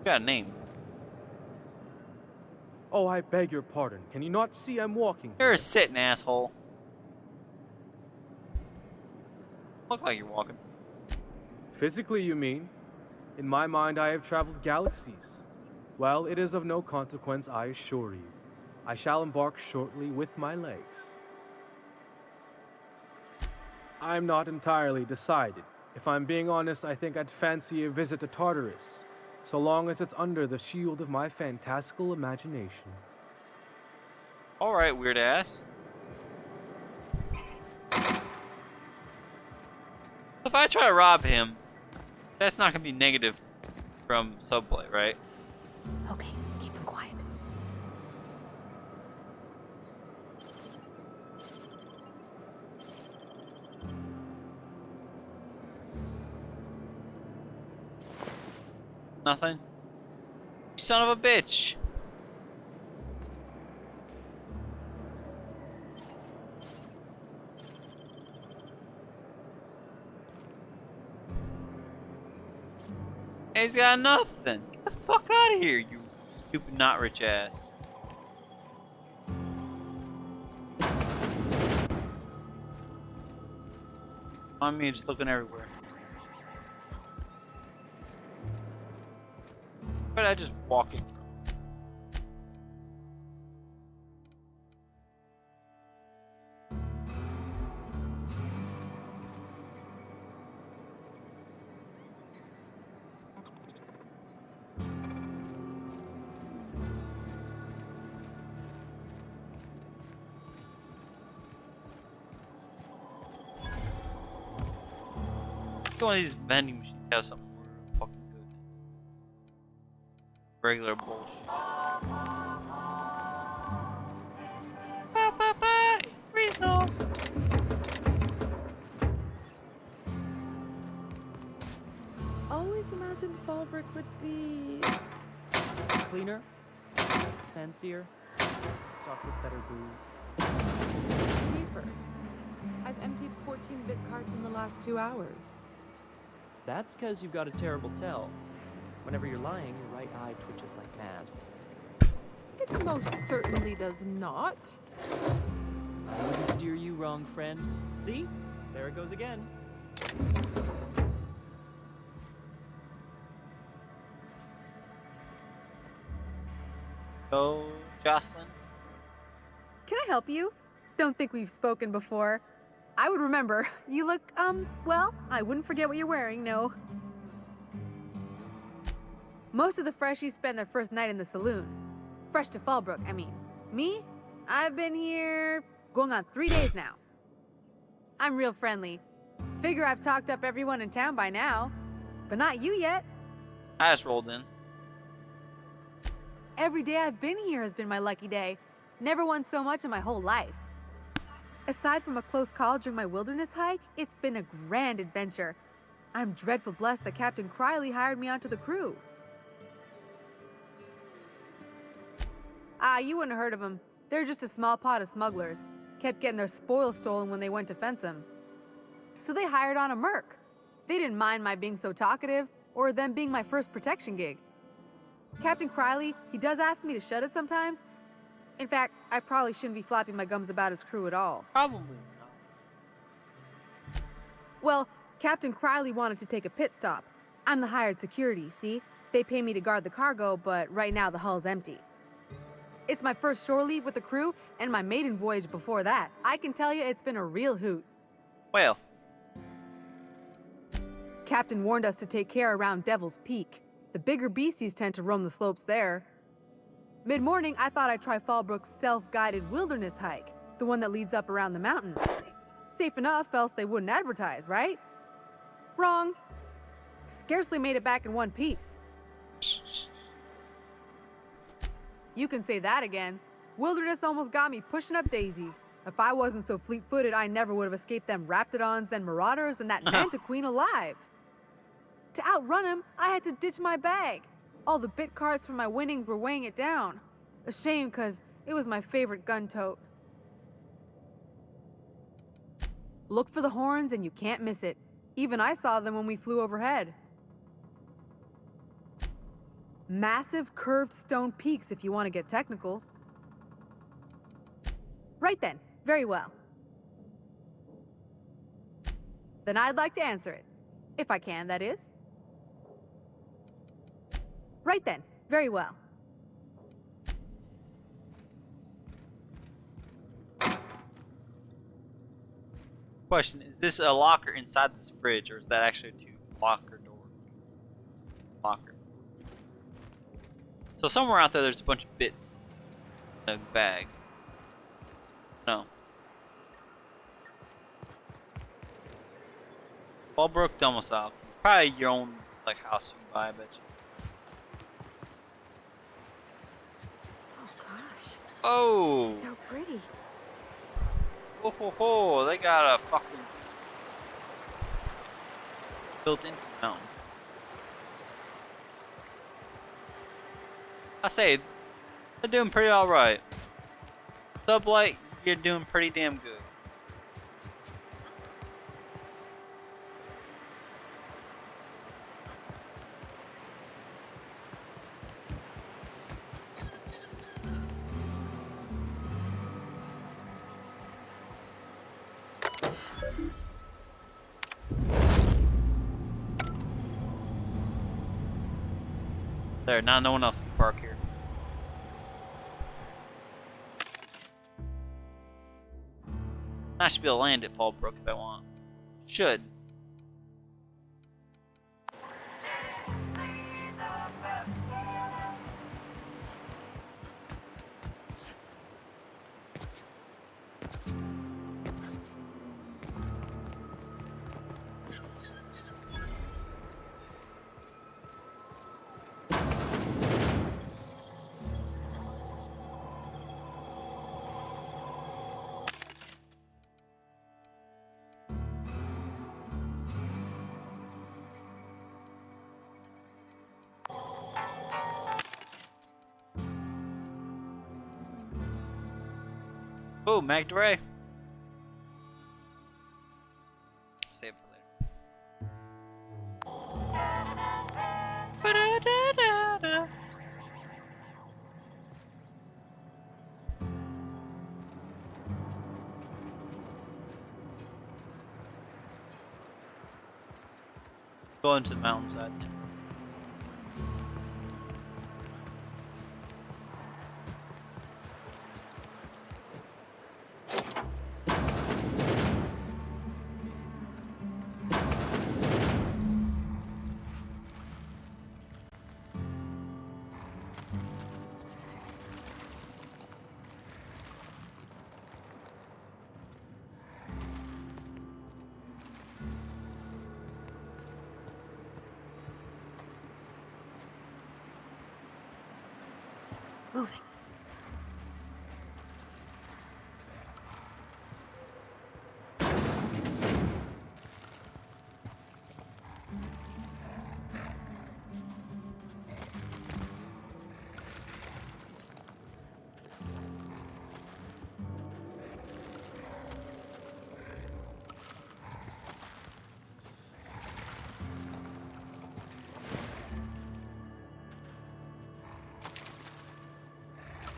Got a name. Oh, I beg your pardon. Can you not see I'm walking? You're sitting, asshole. Look like you're walking. Physically, you mean? In my mind, I have traveled galaxies. Well, it is of no consequence, I assure you. I shall embark shortly with my legs. I'm not entirely decided. If I'm being honest, I think I'd fancy a visit to Tartarus, so long as it's under the shield of my fantastical imagination. Alright, weird ass. If I try to rob him, that's not gonna be negative from Subway, right? Okay, keep him quiet. Nothing? You son of a bitch! He's got nothing. Get the fuck out of here, you stupid not rich ass. I mean, just looking everywhere. Where did I just walk in from? One of these vending machines has something real fucking good. Regular bullshit. It's resource. Always imagined Fallbrook would be Cleaner, fancier, stocked with better booze. cheaper. I've emptied 14-bit carts in the last 2 hours. That's because you've got a terrible tell. Whenever you're lying, your right eye twitches like mad. It most certainly does not. I wouldn't steer you wrong, friend. See? There it goes again. Go, Jocelyn. Can I help you? Don't think we've spoken before. I would remember. You look, well, I wouldn't forget what you're wearing, no. Most of the freshies spend their first night in the saloon. Fresh to Fallbrook, I mean. Me? I've been here going on 3 days now. I'm real friendly. Figure I've talked up everyone in town by now. But not you yet. I just rolled in. Every day I've been here has been my lucky day. Never won so much in my whole life. Aside from a close call during my wilderness hike, it's been a grand adventure. I'm dreadful blessed that Captain Criley hired me onto the crew. You wouldn't have heard of them. They're just a small pot of smugglers. Kept getting their spoils stolen when they went to fence them. So they hired on a merc. They didn't mind my being so talkative, or them being my first protection gig. Captain Criley, he does ask me to shut it sometimes. In fact, I probably shouldn't be flapping my gums about his crew at all. Probably not. Well, Captain Criley wanted to take a pit stop. I'm the hired security, see? They pay me to guard the cargo, but right now the hull's empty. It's my first shore leave with the crew, and my maiden voyage before that. I can tell you it's been a real hoot. Well. Captain warned us to take care around Devil's Peak. The bigger beasties tend to roam the slopes there. Mid-morning, I thought I'd try Fallbrook's self-guided wilderness hike, the one that leads up around the mountains. Safe enough, else they wouldn't advertise, right? Wrong. Scarcely made it back in one piece. You can say that again. Wilderness almost got me pushing up daisies. If I wasn't so fleet-footed, I never would have escaped them raptidons, then marauders, and that mantiqueen alive. To outrun him, I had to ditch my bag. All the bit cards from my winnings were weighing it down. A shame, because it was my favorite gun tote. Look for the horns and you can't miss it. Even I saw them when we flew overhead. Massive curved stone peaks if you want to get technical. Right then, very well. Then I'd like to answer it. If I can, that is. Right then, very well. Question, is this a locker inside this fridge, or is that actually a locker door? Locker. So somewhere out there's a bunch of bits in a bag. No. Fallbrook domicile. Probably your own like house you can buy, I bet you. Oh gosh. Oh! So pretty. Ho ho ho! They got a fucking built into the mountain. I say, they're doing pretty alright. Sublight, you're doing pretty damn good. There, now no one else can park here. I should be able to land at Fallbrook if I want. Should. Oh, McDray. Save it for later. Go into the mountainside. Moving.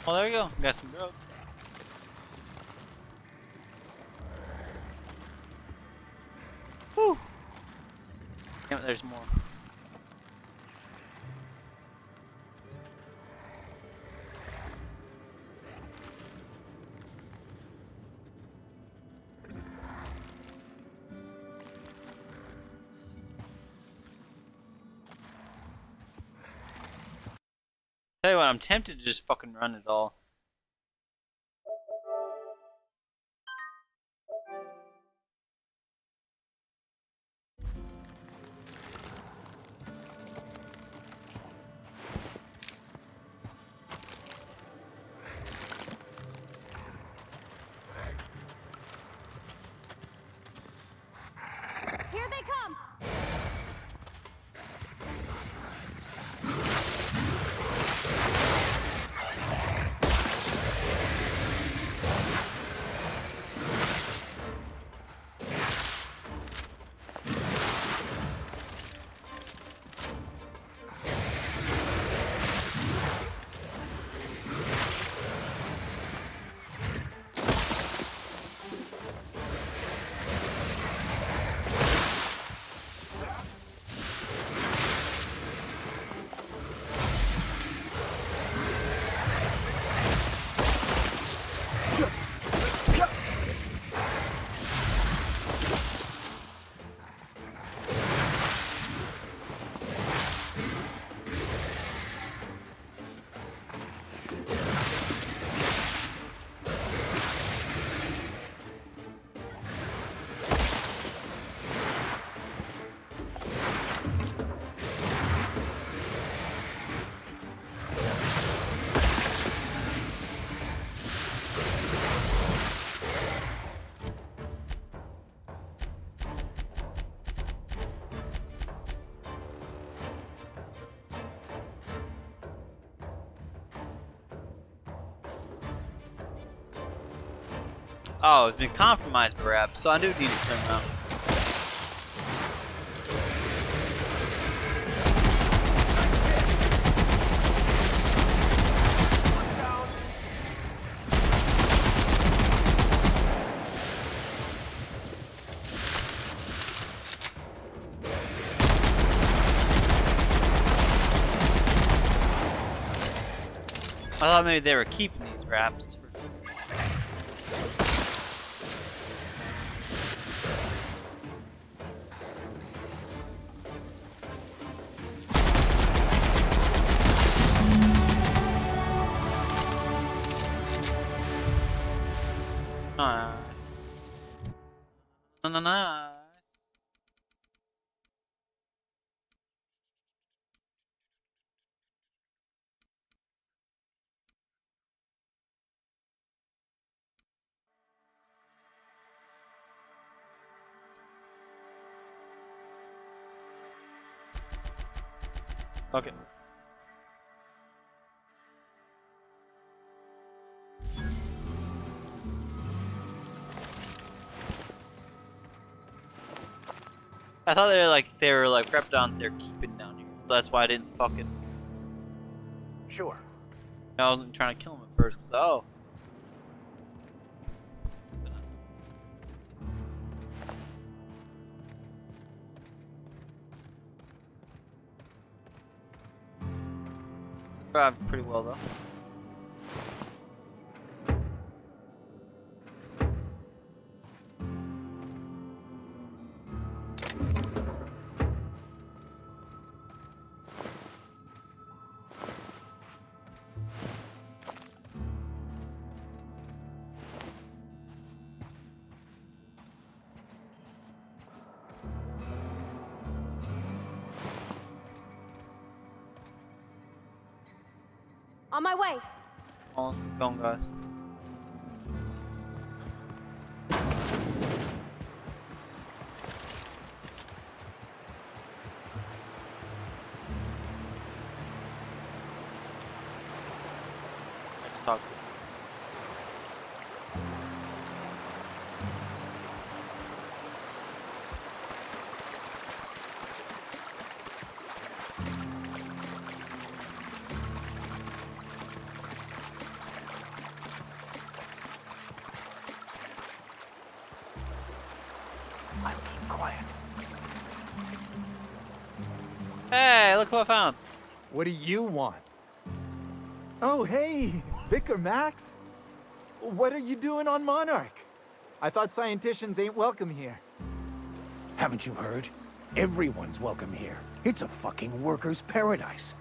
Oh, there you go. Got some growth. Whew. Damn it, there's more. Tell you what, I'm tempted to just fucking run it all. Here they come! Oh, it's been compromised, perhaps, so I do need to turn around. I thought maybe they were keeping these wraps. Nice. Okay. I thought they were like prepped on they're keeping down here, so that's why I didn't fucking. Sure. I wasn't trying to kill him at first. So. Survived pretty well though. On my way. Oh, let's keep going, guys. Let's talk. I'm being quiet. Hey, look who I found. What do you want? Oh, hey, Vicar Max. What are you doing on Monarch? I thought scienticians ain't welcome here. Haven't you heard? Everyone's welcome here. It's a fucking worker's paradise.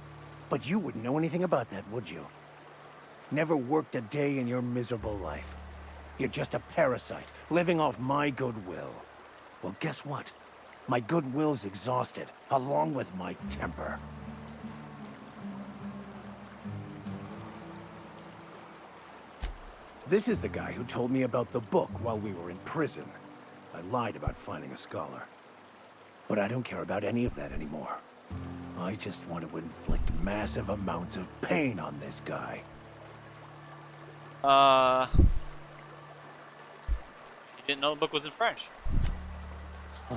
But you wouldn't know anything about that, would you? Never worked a day in your miserable life. You're just a parasite, living off my goodwill. Well, guess what? My goodwill's exhausted, along with my temper. This is the guy who told me about the book while we were in prison. I lied about finding a scholar. But I don't care about any of that anymore. I just want to inflict massive amounts of pain on this guy. You didn't know the book was in French.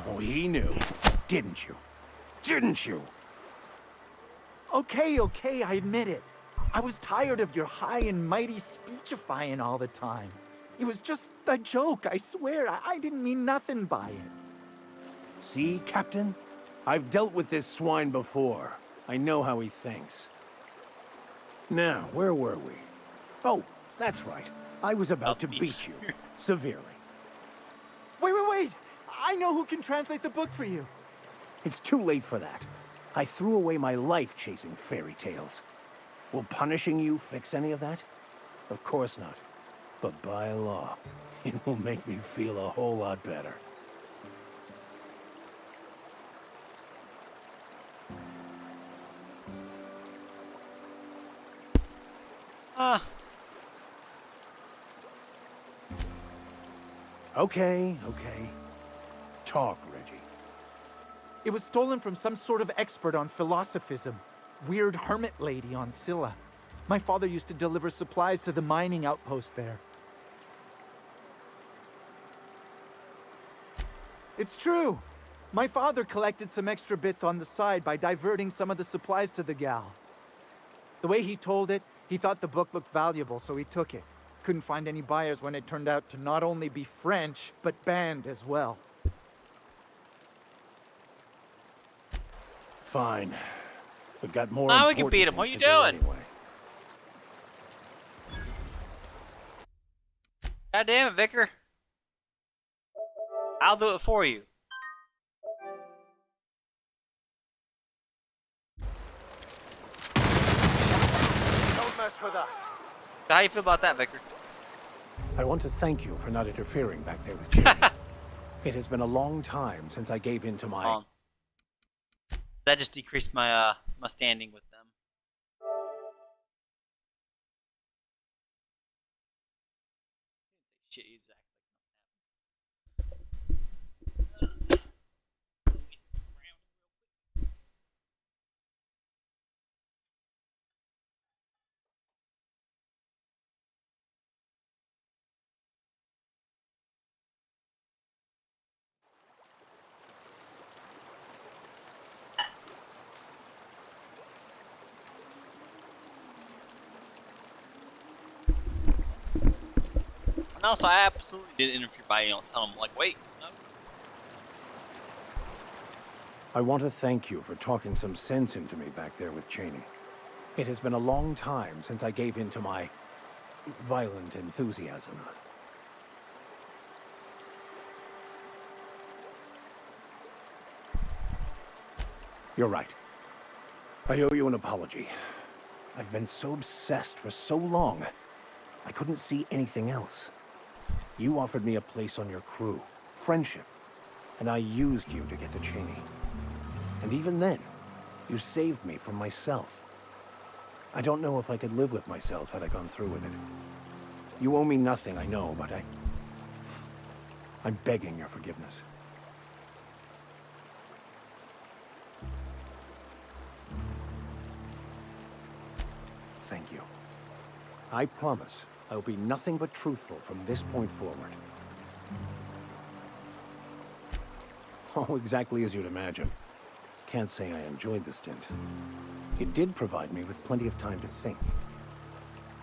Oh, he knew. Didn't you? Didn't you? Okay, I admit it. I was tired of your high and mighty speechifying all the time. It was just a joke, I swear. I didn't mean nothing by it. See, Captain? I've dealt with this swine before. I know how he thinks. Now, where were we? Oh, that's right. I was about to beat you. Severely. Wait! I know who can translate the book for you. It's too late for that. I threw away my life chasing fairy tales. Will punishing you fix any of that? Of course not. But by law, it will make me feel a whole lot better. Okay. Talk, Reggie. It was stolen from some sort of expert on philosophism. Weird hermit lady on Scylla. My father used to deliver supplies to the mining outpost there. It's true. My father collected some extra bits on the side by diverting some of the supplies to the gal. The way he told it, he thought the book looked valuable, so he took it. Couldn't find any buyers when it turned out to not only be French, but banned as well. Fine. We've got more. Now we can beat him. What are you doing? Anyway. God damn it, Vicar. I'll do it for you. Don't mess with us. So how you feel about that, Vicar? I want to thank you for not interfering back there with Jamie. It has been a long time since I gave in to my... That just decreased my my standing with them. Shit, exactly. And also, I absolutely didn't interfere by telling them like, wait, no. I want to thank you for talking some sense into me back there with Cheney. It has been a long time since I gave in to my violent enthusiasm. You're right. I owe you an apology. I've been so obsessed for so long, I couldn't see anything else. You offered me a place on your crew, friendship, and I used you to get to Cheney. And even then, you saved me from myself. I don't know if I could live with myself had I gone through with it. You owe me nothing, I know, but I'm begging your forgiveness. Thank you. I promise I will be nothing but truthful from this point forward. Oh, exactly as you'd imagine. Can't say I enjoyed the stint. It did provide me with plenty of time to think.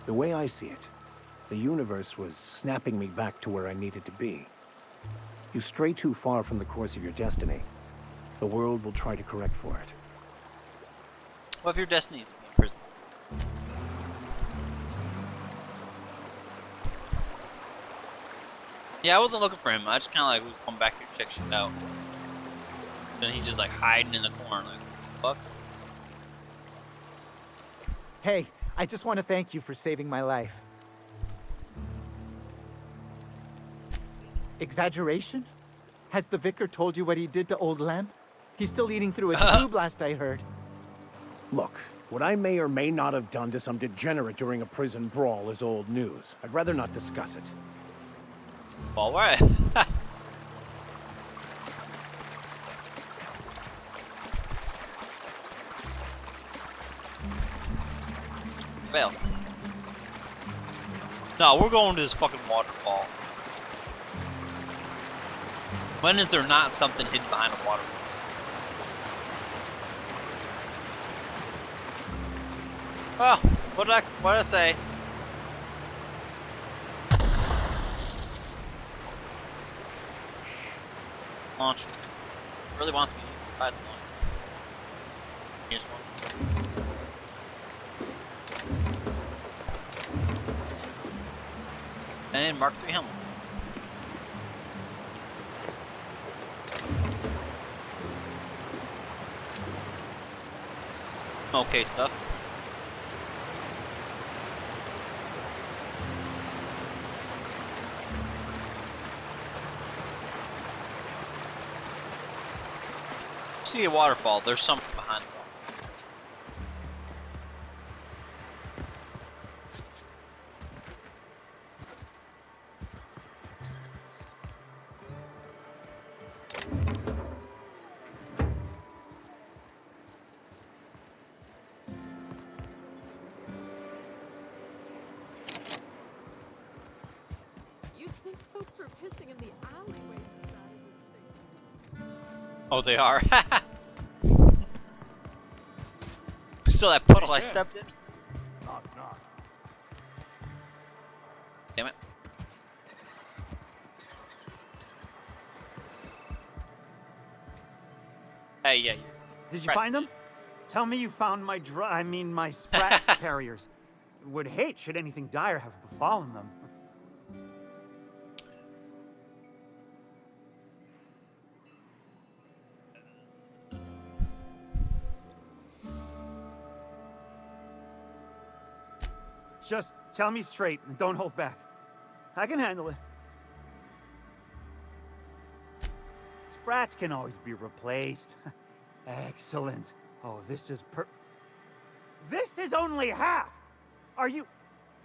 The way I see it, the universe was snapping me back to where I needed to be. You stray too far from the course of your destiny, the world will try to correct for it. What if your destiny is to be in prison? Yeah, I wasn't looking for him. I just kind of like was coming back here to check shit out. Then he's just like hiding in the corner, like, fuck. Hey, I just want to thank you for saving my life. Exaggeration? Has the vicar told you what he did to Old Lem? He's still eating through a true blast, I heard. Look, what I may or may not have done to some degenerate during a prison brawl is old news. I'd rather not discuss it. All right. Well. No, we're going to this fucking waterfall. When is there not something hidden behind a waterfall? Well, what did I say? Launch. Really wants me to use the Python launcher. Here's one. And then Mark III helmet. Okay, stuff. See a waterfall, there's something behind the wall. You'd think folks were pissing in the alleyways as bad as it stinks. Oh, they are. Still that puddle I stepped in? Knock, knock. Damn it. Hey, yeah, you. Did you find them? Tell me you found my my sprat carriers. Would hate should anything dire have befallen them. Just tell me straight and don't hold back. I can handle it. Sprats can always be replaced. Excellent. Oh, this is This is only half! Are you...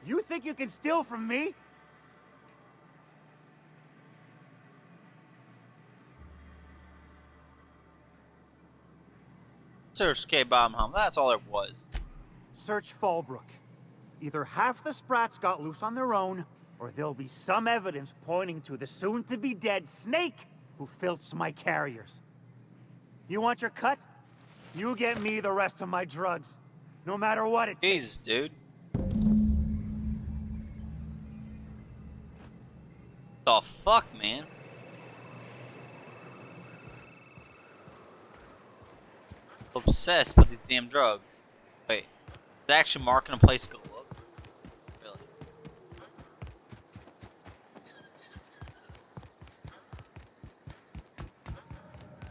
You think you can steal from me? Search K-Bomb Home. That's all it was. Search Fallbrook. Either half the Sprats got loose on their own, or there'll be some evidence pointing to the soon-to-be-dead Snake who filched my carriers. You want your cut? You get me the rest of my drugs. No matter what it takes. Jesus, dude. The fuck, man? Obsessed with these damn drugs. Wait, is that actually marking a place to go look? Really?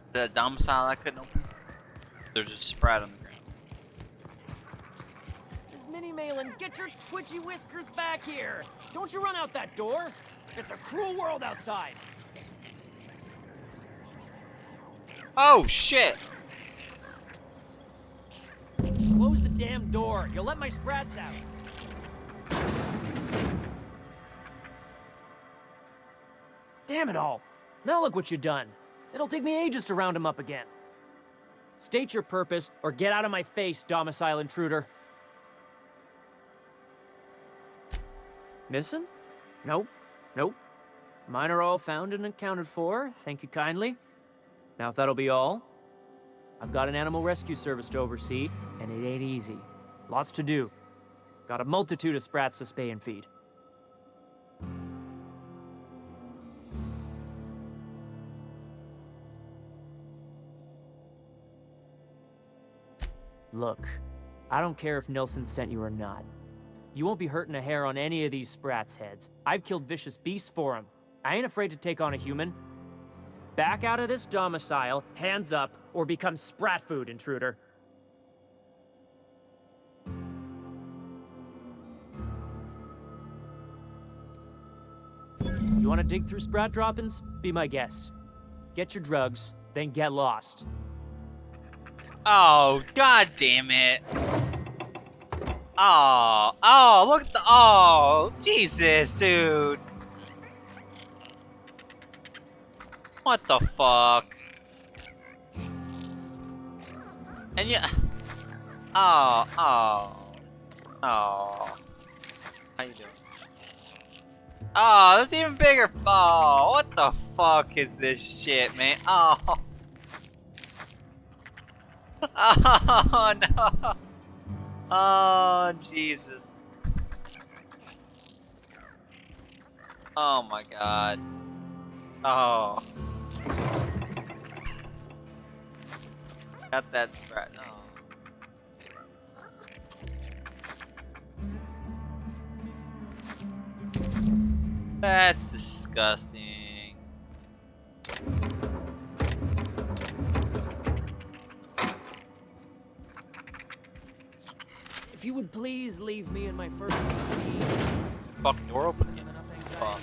Is that a domicile I couldn't open? They're just spread on the ground. Miss Minnie Malin, get your twitchy whiskers back here! Don't you run out that door! It's a cruel world outside! Oh, shit! Close the damn door. You'll let my sprats out. Damn it all. Now look what you done. It'll take me ages to round him up again. State your purpose, or get out of my face, domicile intruder. Missing? Nope. Nope. Mine are all found and accounted for. Thank you kindly. Now if that'll be all, I've got an animal rescue service to oversee, and it ain't easy. Lots to do. Got a multitude of sprats to spay and feed. Look, I don't care if Nelson sent you or not. You won't be hurting a hair on any of these sprats' heads. I've killed vicious beasts for them. I ain't afraid to take on a human. Back out of this domicile, hands up, or become sprat food, intruder. You want to dig through sprat droppings? Be my guest. Get your drugs, then get lost. Oh, god damn it. Oh, look at the, oh, Jesus, dude. What the fuck? And yeah, oh. How you doing? Oh, there's even bigger, oh, what the fuck is this shit, man? Oh. Oh, no. Oh, Jesus. Oh my god. Oh. Got that sprat. Oh. That's disgusting. If you would please leave me in my first Fucking door open again. Fuck.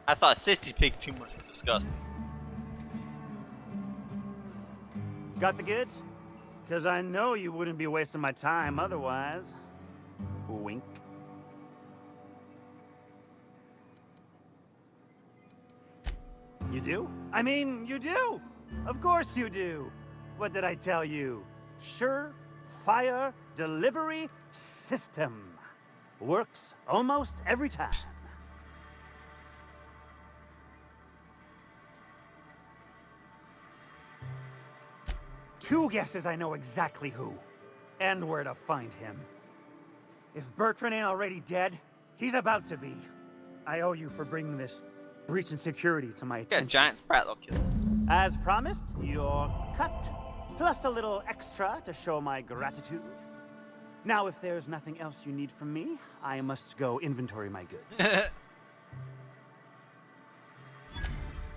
I thought Sissy Pig too much was disgusting. Got the goods? Because I know you wouldn't be wasting my time otherwise. Wink. You do? I mean, you do! Of course you do! What did I tell you? Sure-fire delivery system. Works almost every time. Two guesses I know exactly who. And where to find him. If Bertrand ain't already dead, he's about to be. I owe you for bringing this breach in security to my attention. Got a giant sprat that'll kill him. As promised, your cut, plus a little extra to show my gratitude. Now, if there's nothing else you need from me, I must go inventory my goods.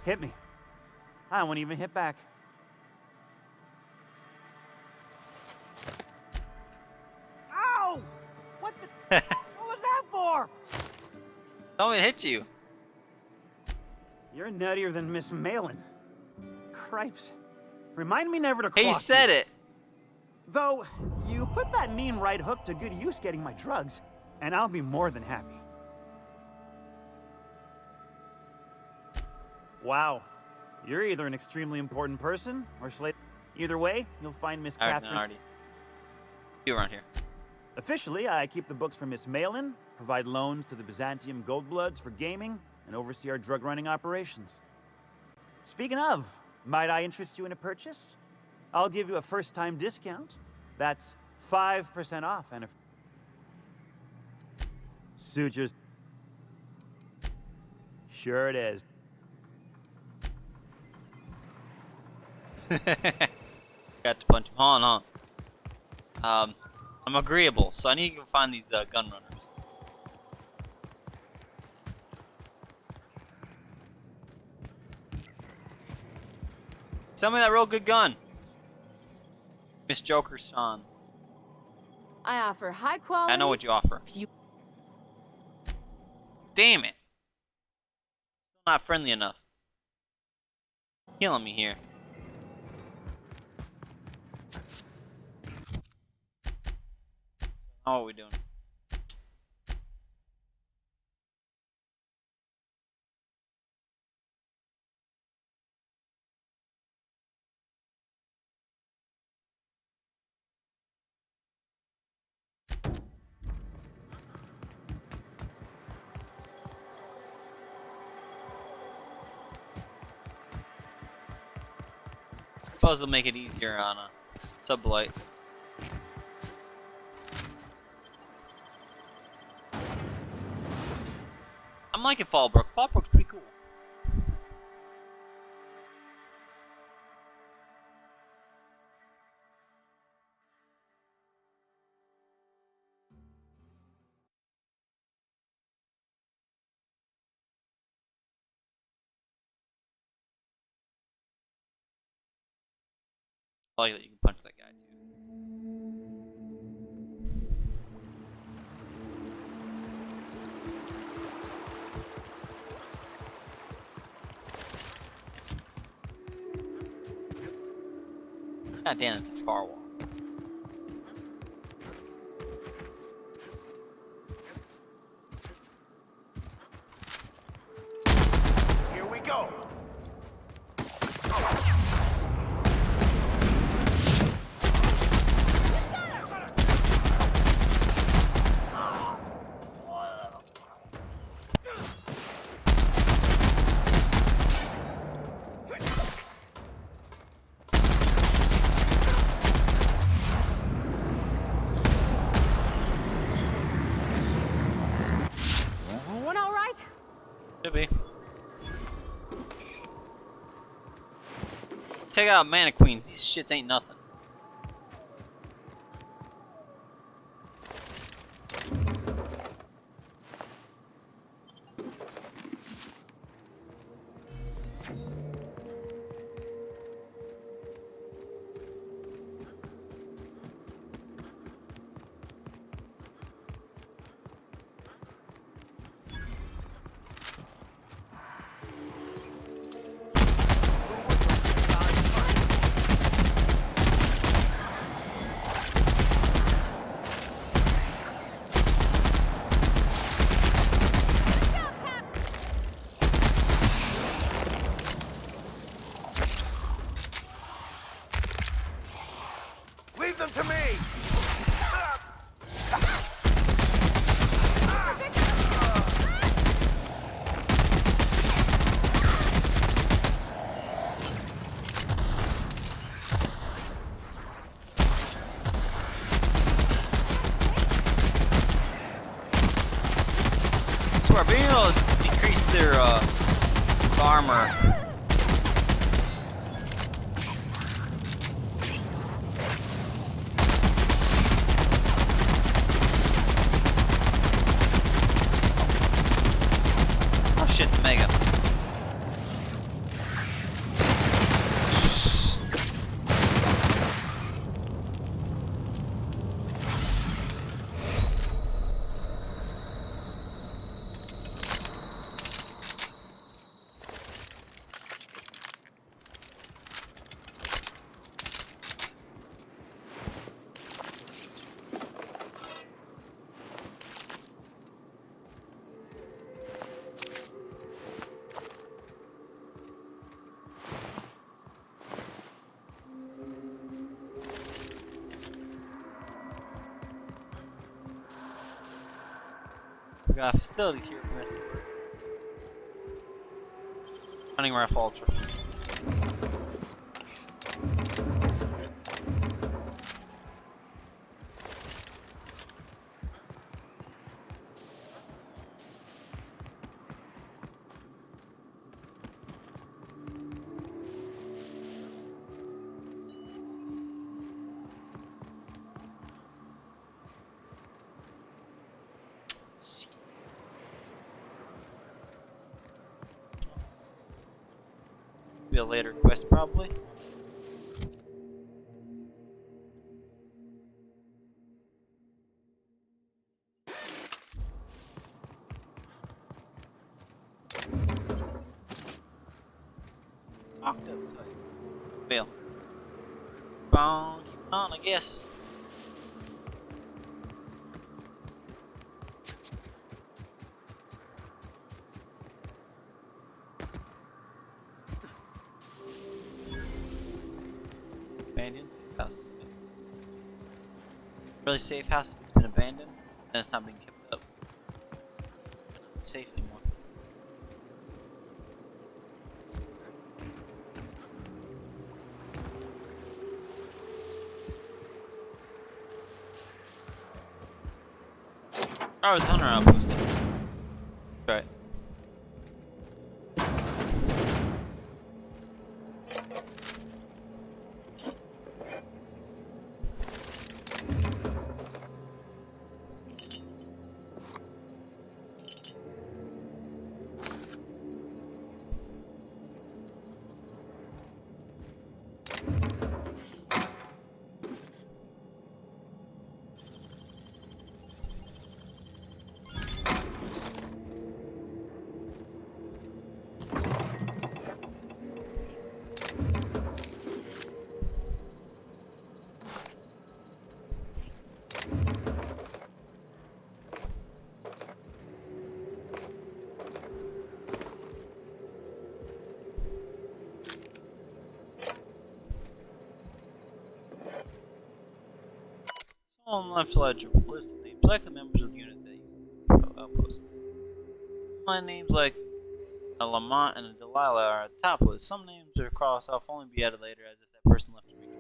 Hit me. I won't even hit back. Ow! What the? What was that for? Someone hit you. You're nuttier than Miss Malin. Cripes. Remind me never to cross He said you. it. Though, you put that mean right hook to good use getting my drugs, and I'll be more than happy. Wow. You're either an extremely important person, or slave. Either way, you'll find Miss Catherine. You around here. Officially, I keep the books for Miss Malin, provide loans to the Byzantium Goldbloods for gaming, and oversee our drug-running operations. Speaking of, might I interest you in a purchase? I'll give you a first-time discount. That's 5% off, and if sutures. Sure it is. Got to punch him on, huh? I'm agreeable, so I need to go find these gun runners. Sell me that real good gun, Miss Joker Sean. I offer high quality. I know what you offer. Damn it! Still not friendly enough. Killing me here. How are we doing? Suppose they'll make it easier on a sublight. I'm liking Fallbrook. Fallbrook's pretty cool. I like that you can punch that guy too. God damn, it's a far wall. Here we go. One all right? Should be. Take out Mana Queens. These shits ain't nothing. Leave them to me. I swear, being able to decrease their armor. Oh shit, it's Mega. We got a facility here. We're gonna see what it is. Hunting rifle ultra. Be a later quest, probably. Locked up tight. Fail. Keep on, I guess. Abandoned safe house discovered. Really safe house if it's been abandoned, then it's not being kept up. Not safe anymore. Oh, it's Hunter Outpost. Right. Someone left a ledger with a list of names like the members of the unit that used this outpost. My names like a Lamont and a Delilah are at the top of the list. Some names are crossed off, only be added later as if that person left a record.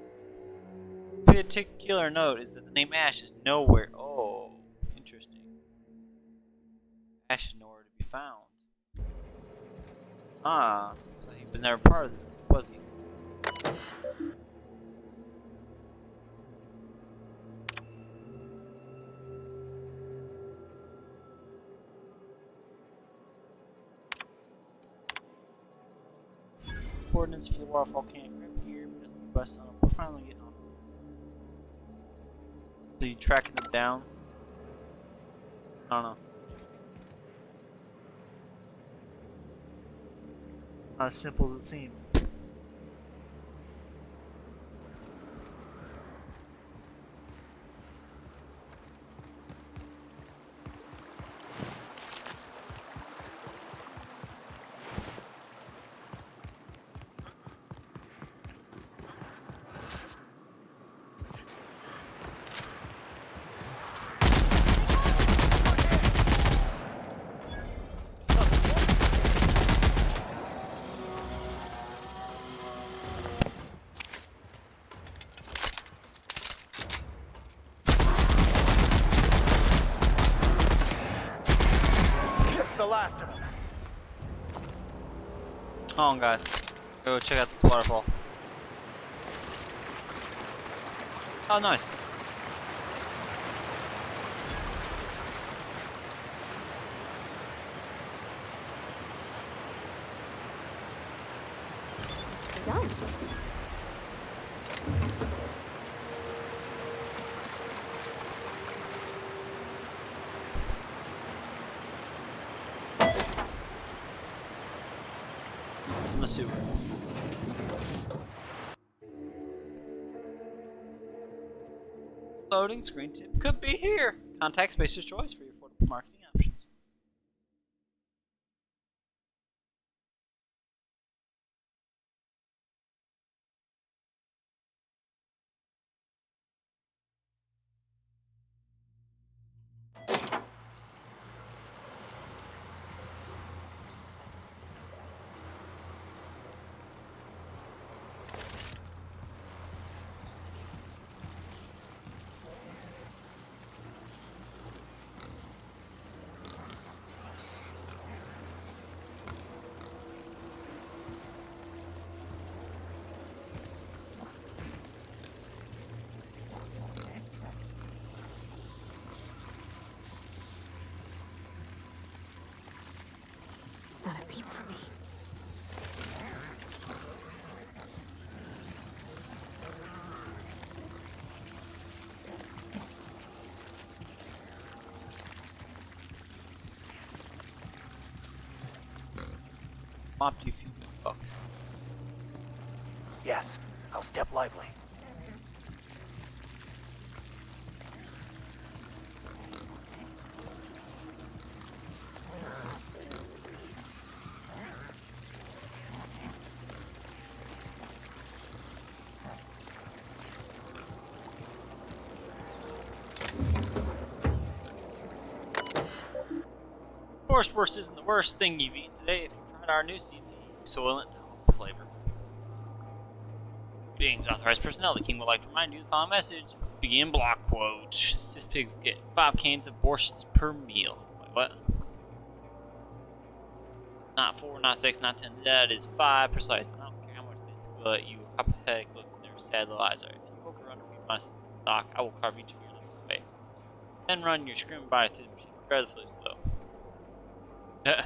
A particular note is that the name Ash is nowhere. Oh, interesting. Ash is nowhere to be found. Ah, so he was never part of this group, was he? Coordinates for the waterfall can't grip gear, but it's the best on. We're finally getting off this. So you tracking them down? I don't know. Not as simple as it seems. The last of them. Hold on, guys. Go check out this waterfall. Oh, nice. Done. In the sewer. Loading screen tip could be here. Contact Spacer's Choice for your affordable marketing options. mop you few bucks. Yes, I'll step lively. Worst isn't the worst thing you've eaten today if you tried our new CP Soylent Tolerable flavor. Greetings, authorized personnel. The king would like to remind you the following message. Begin block quote. Cis pigs get 5 cans of abortions per meal. Wait, what? Not 4, not 6, not 10. That is 5 precise. I don't care how much they squeal at you. How pathetic look in their sad little eyes are. If you overrun or feed my stock, I will carve each of your limbs away. Then run your screaming body through the machine. Try the flu slow. Damn.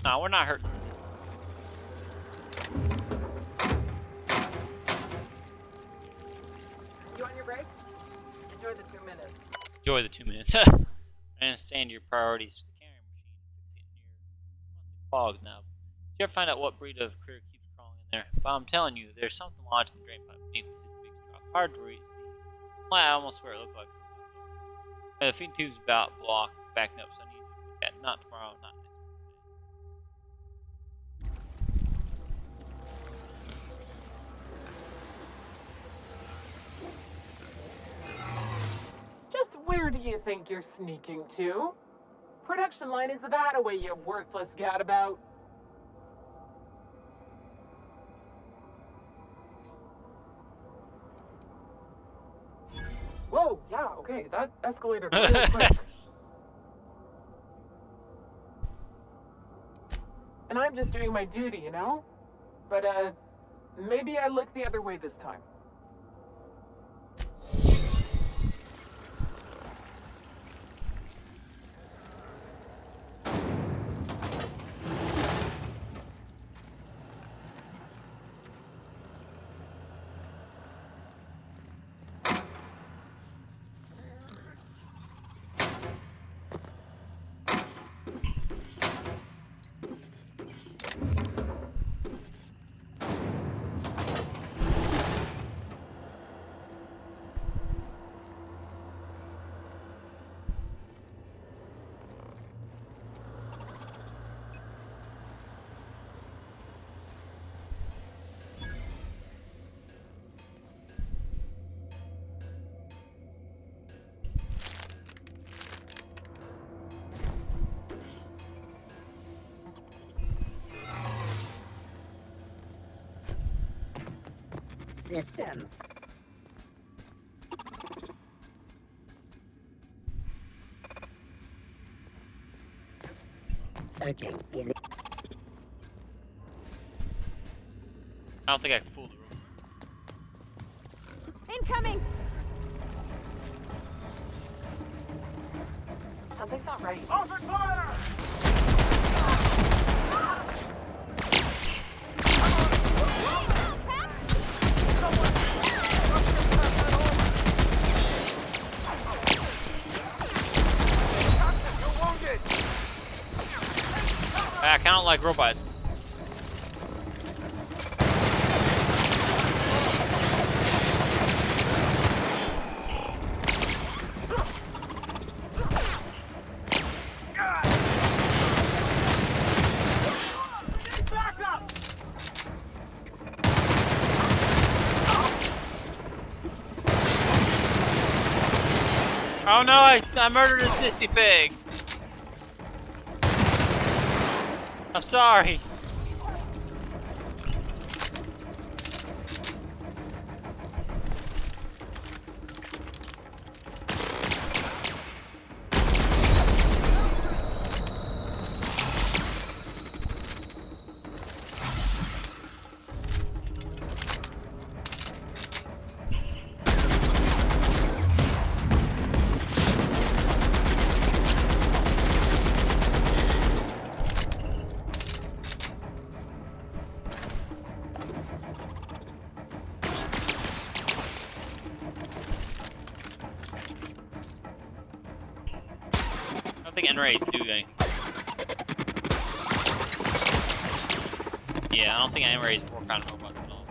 Nah, we're not hurting the system. You on your break? Enjoy the 2 minutes. Enjoy the 2 minutes. I understand your priorities for the carrying machine fixing near fogs now. Did you ever find out what breed of critter keeps crawling in there? But I'm telling you, there's something lodged in the drain pipe beneath this big drop. Hard to read, see. Well, I almost swear it looked like something. The feed tube's about blocked, backing up, so I need you to look at it. Not tomorrow, not next week. Just where do you think you're sneaking to? Production line is that away, you worthless gadabout. Whoa, yeah, okay, that escalated really quick. And I'm just doing my duty, you know? But, maybe I look the other way this time. System. Searching. I don't think I can fool the room. Incoming! Something's not right. Open fire! I kind of like robots. Oh no, I murdered a sissy pig. I'm sorry. I don't think N-rays do anything. Yeah, I don't think N-rays work on robots at all.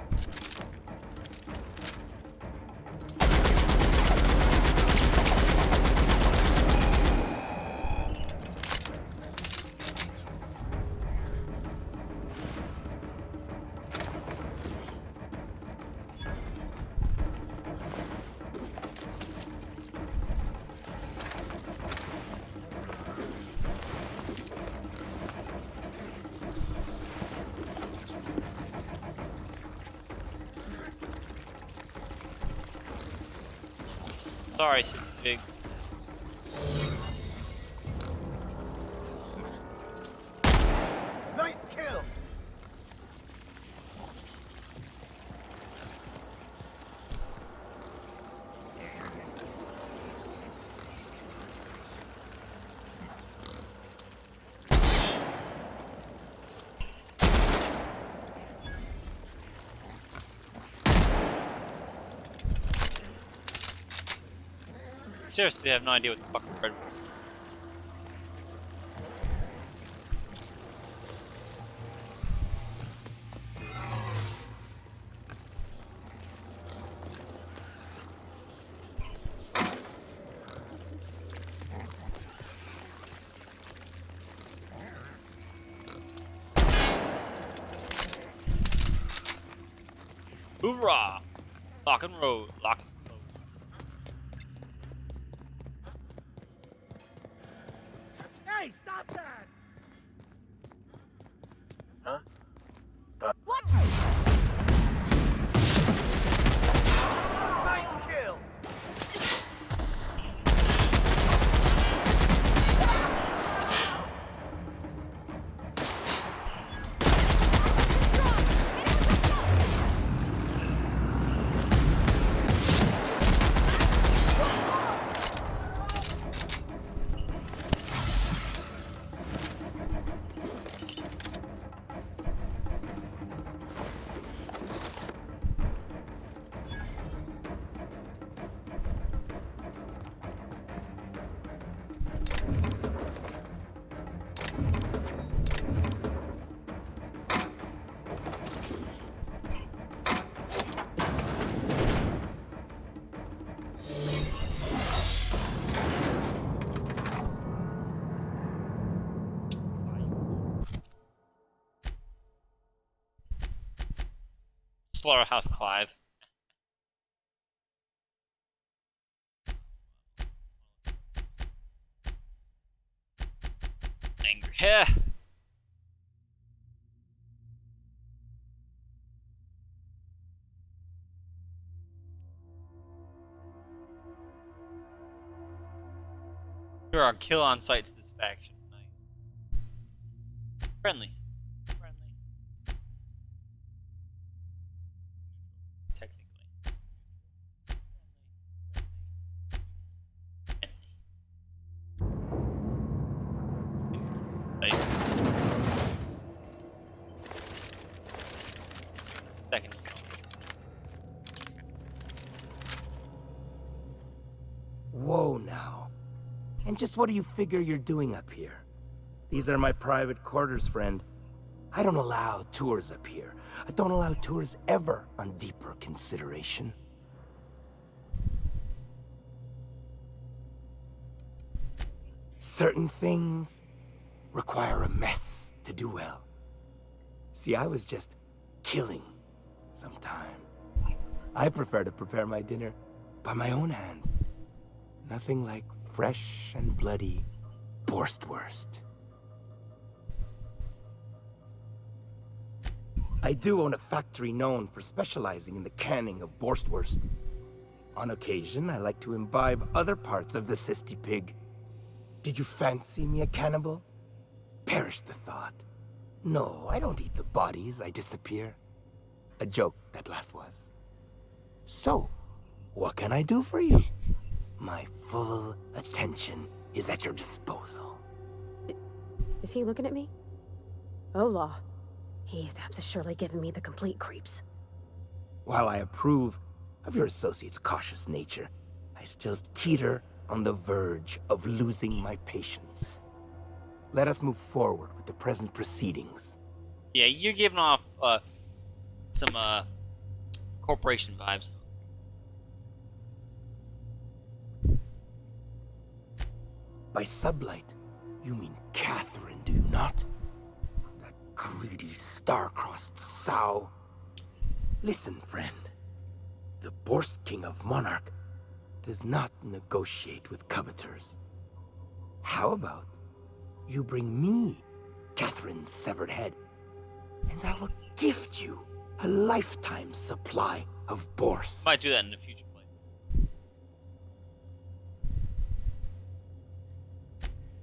Sorry, Sister Pig. Nice kill. Seriously, I have no idea what the fuck the red was. Hoorah! Lock and roll, lock and roll. Hey, stop that! Huh? What? Nice kill. Slaughterhouse Clive. Angry. Yeah. There are kill on sight to this faction. Nice. Friendly. Technically. Second. Whoa now. And just what do you figure you're doing up here? These are my private quarters, friend. I don't allow tours up here. I don't allow tours ever on deeper consideration. Certain things require a mess to do well. See, I was just killing some time. I prefer to prepare my dinner by my own hand. Nothing like fresh and bloody Borstwurst. I do own a factory known for specializing in the canning of Borstwurst. On occasion, I like to imbibe other parts of the cysty pig. Did you fancy me a cannibal? Perish the thought. No, I don't eat the bodies, I disappear. A joke, that last was. So, what can I do for you? My full attention is at your disposal. Is he looking at me? Ola. His abs is surely giving me the complete creeps. While I approve of your associate's cautious nature, I still teeter on the verge of losing my patience. Let us move forward with the present proceedings. Yeah, you're giving off some corporation vibes. By sublight, you mean Catherine, do you not? That greedy, star-crossed sow. Listen, friend. The Borst King of Monarch does not negotiate with coveters. How about you bring me Catherine's severed head, and I will gift you a lifetime supply of Borst. Might do that in the future play.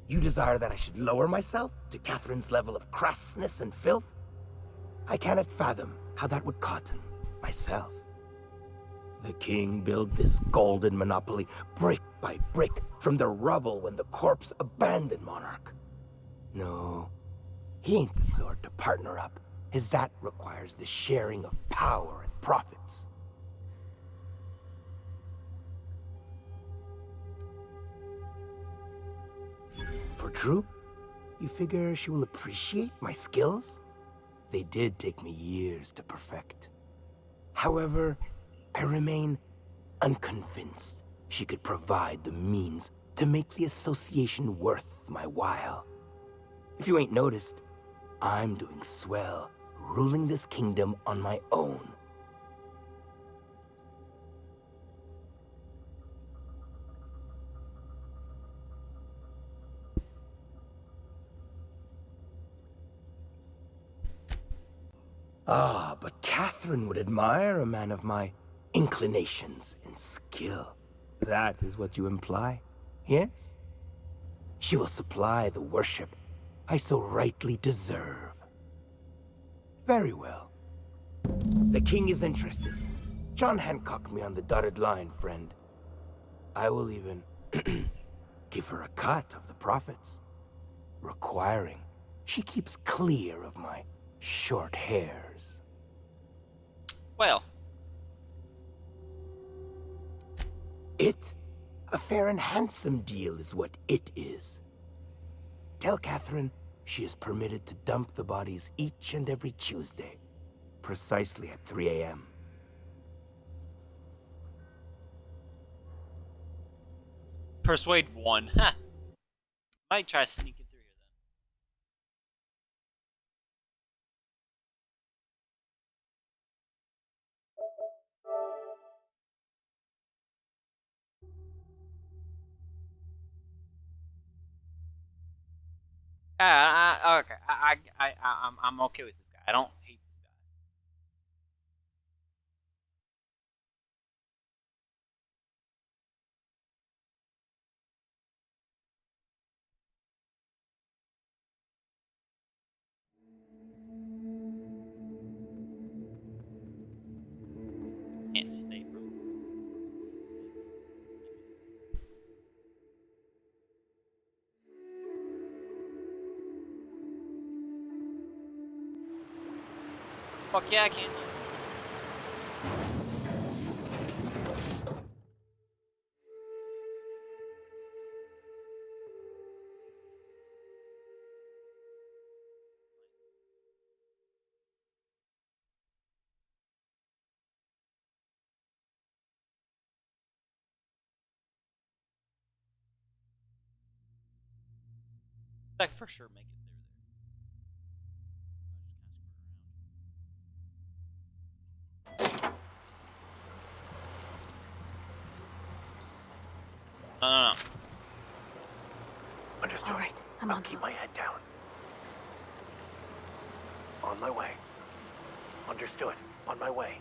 You desire that I should lower myself to Catherine's level of crassness and filth? I cannot fathom how that would cotton myself. The king built this golden monopoly brick by brick from the rubble when the corpse abandoned Monarch. No, he ain't the sort to partner up, as that requires the sharing of power and profits. For true? You figure she will appreciate my skills? They did take me years to perfect. However, I remain unconvinced she could provide the means to make the association worth my while. If you ain't noticed, I'm doing swell, ruling this kingdom on my own. Ah, but Catherine would admire a man of my inclinations and skill. That is what you imply, yes? She will supply the worship I so rightly deserve. Very well. The king is interested. John Hancock me on the dotted line, friend. I will even give her a cut of the profits, requiring she keeps clear of my short hairs. Well. A fair and handsome deal is what it is. Tell Catherine she is permitted to dump the bodies each and every Tuesday, precisely at 3 a.m. Persuade 1. Ha! Might try sneaking through here then. Okay. I'm okay with this guy. I don't hate this guy. Can't stay for. Fuck yeah, I can. I could for sure make it there. No. Understood. All right, I'll keep my head down. On my way. Understood. On my way.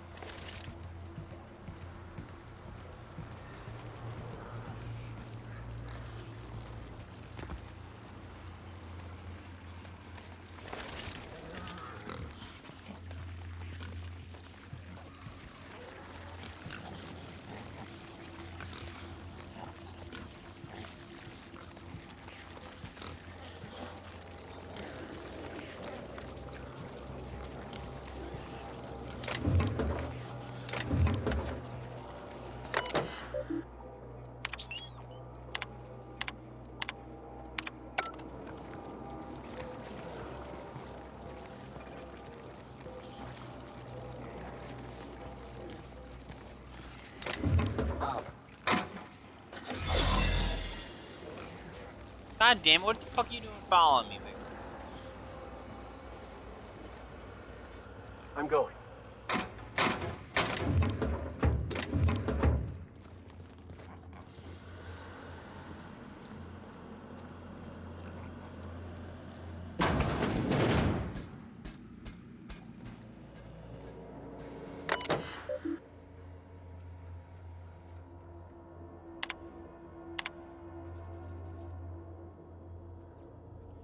God damn it, what the fuck are you doing following me, baby? I'm going.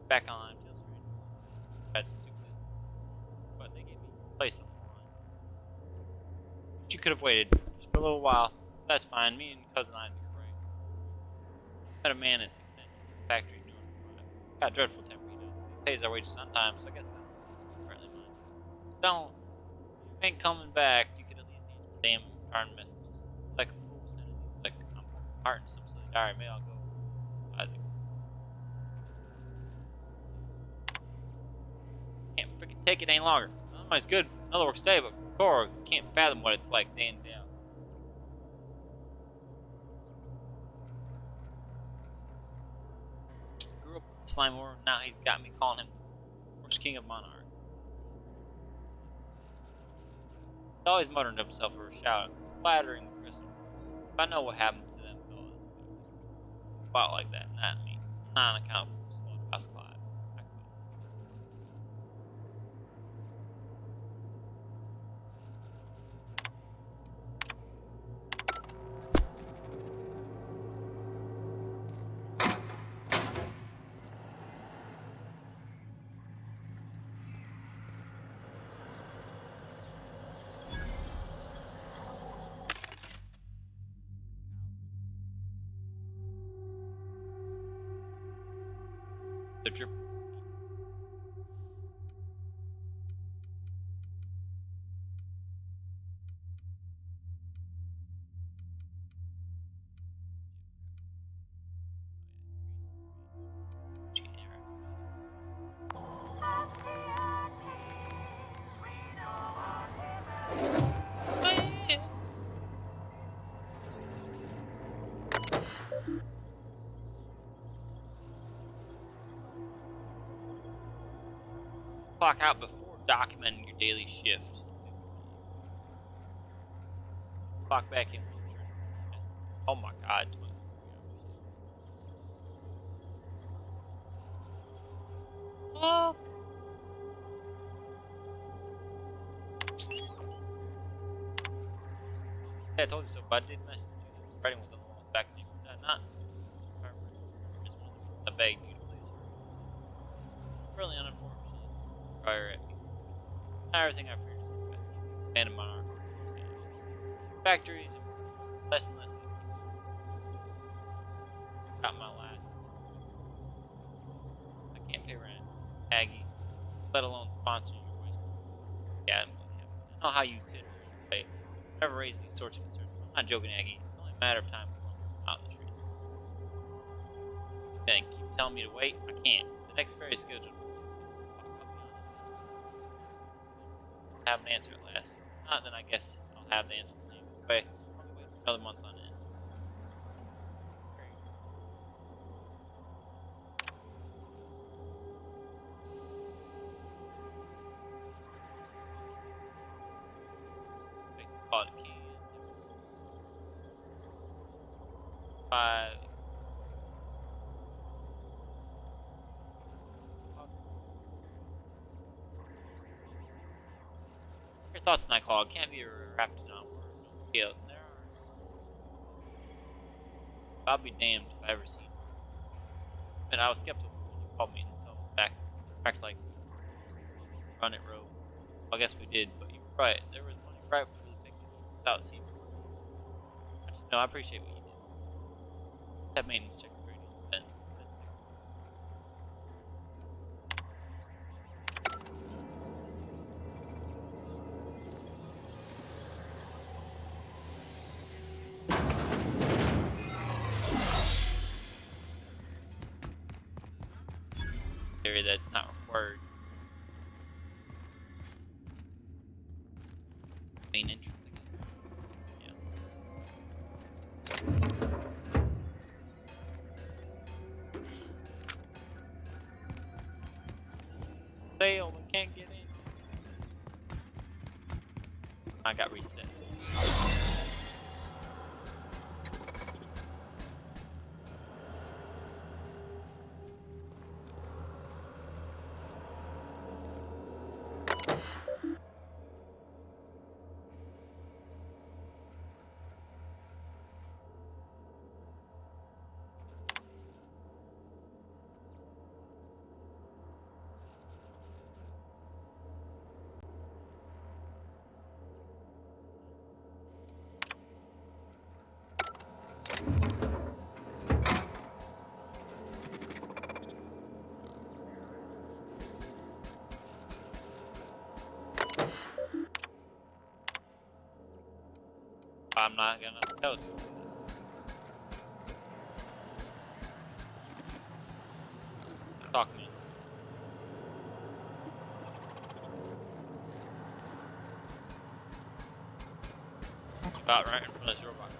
Back online, feels strange. That's stupid. But they gave me a place on the line. She could have waited just for a little while. That's fine. Me and cousin Isaac are right. Met a man is eccentric. Factory doing got a dreadful temper. He does. He pays our wages on time, so I guess that's apparently mine. Don't. You ain't coming back. You could at least answer my damn darn messages. Like a fool sending me like I'm pouring my heart in some silly diary. Maybe I'll go with Isaac. Can't freaking take it any longer. Another money's good. Another work's day, but Cora can't fathom what it's like day in and day out. Grew up with the slime war, now he's got me calling him the worst king of Monarch. He's always muttering to himself or shouting, splattering the crystal. If I know what happened to them fellas, about like that, not me. Not an accountable for Slaughterhouse Clive. I quit. The dripping. Clock out before documenting your daily shift. Clock back in when you return. Oh my god, 23 hours. Fuck. Yeah, I told you so, but I did message you that the writing was on the wall back then. Did I not? If I remember, it's one of the reasons I begged you to please hurry. Really uninformed, she listened. Prior at me. Not everything I feared is coming back. Abandoned monarch. Factories and less and less excuses. Got my last. I can't pay rent. Aggie, let alone sponsor your wife's career. Yeah, I'm really happy. I know how you titter. Right? Never raise these sorts of concerns. I'm not joking, Aggie. It's only a matter of time before I'm out in the street. Then keep telling me to wait. I can't. The next ferry is scheduled for 2 have an answer at last. Not then I guess I'll have the answer the same way. Probably wait for another month on end. call it a can. Five. Your thoughts on that call? It can't be wrapped in words on scales, and there are. I'll be damned if I ever seen. And I was skeptical when you called me and fell back like run it road. I guess we did, but you were right. There was money right before the picnic. Without seeing. Actually, no, I appreciate what you did. That maintenance check the radio fence. That's sick. Area that's not required. Main entrance, I guess. Yeah. Sale, but can't get in. I got reset. I'm not gonna tell you. Talk to me. About right in front of this robot.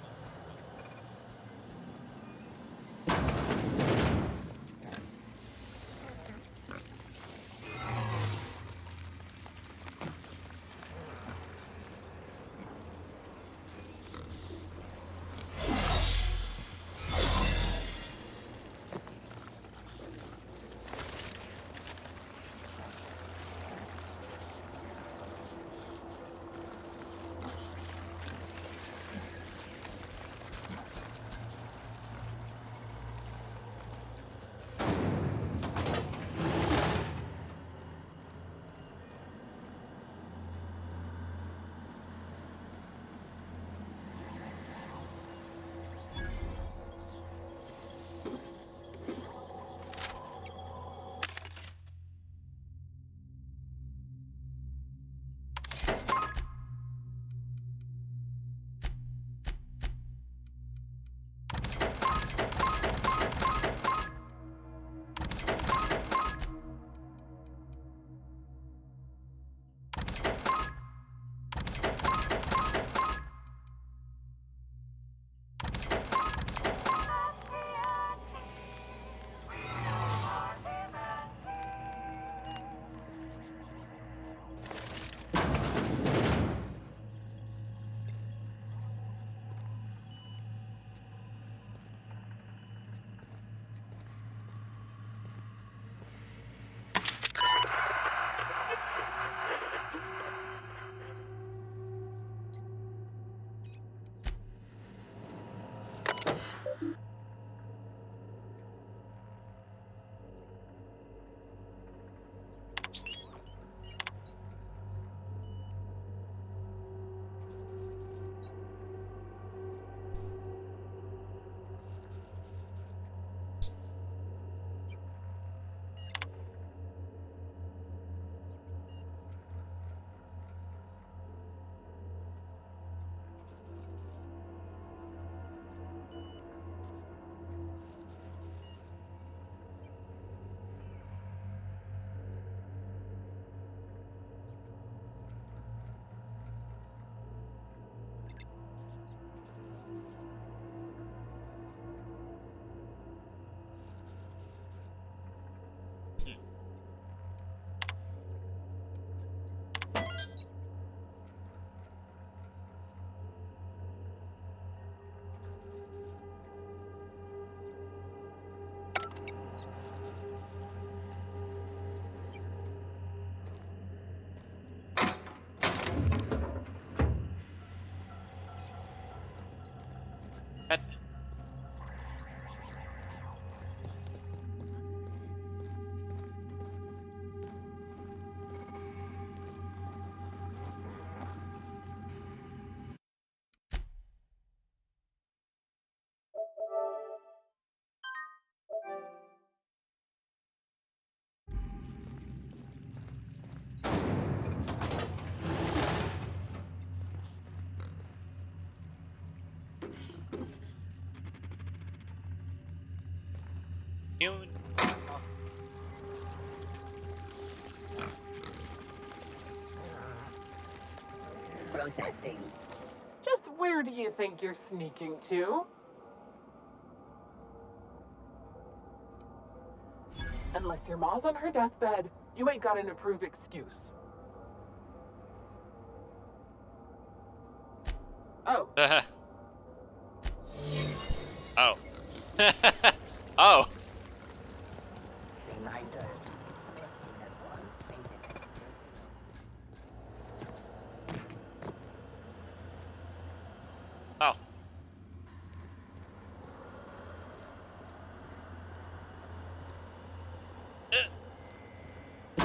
Processing. Just where do you think you're sneaking to? Unless your mom's on her deathbed, you ain't got an approved excuse. Oh. Oh. Oh. Reminder. Oh.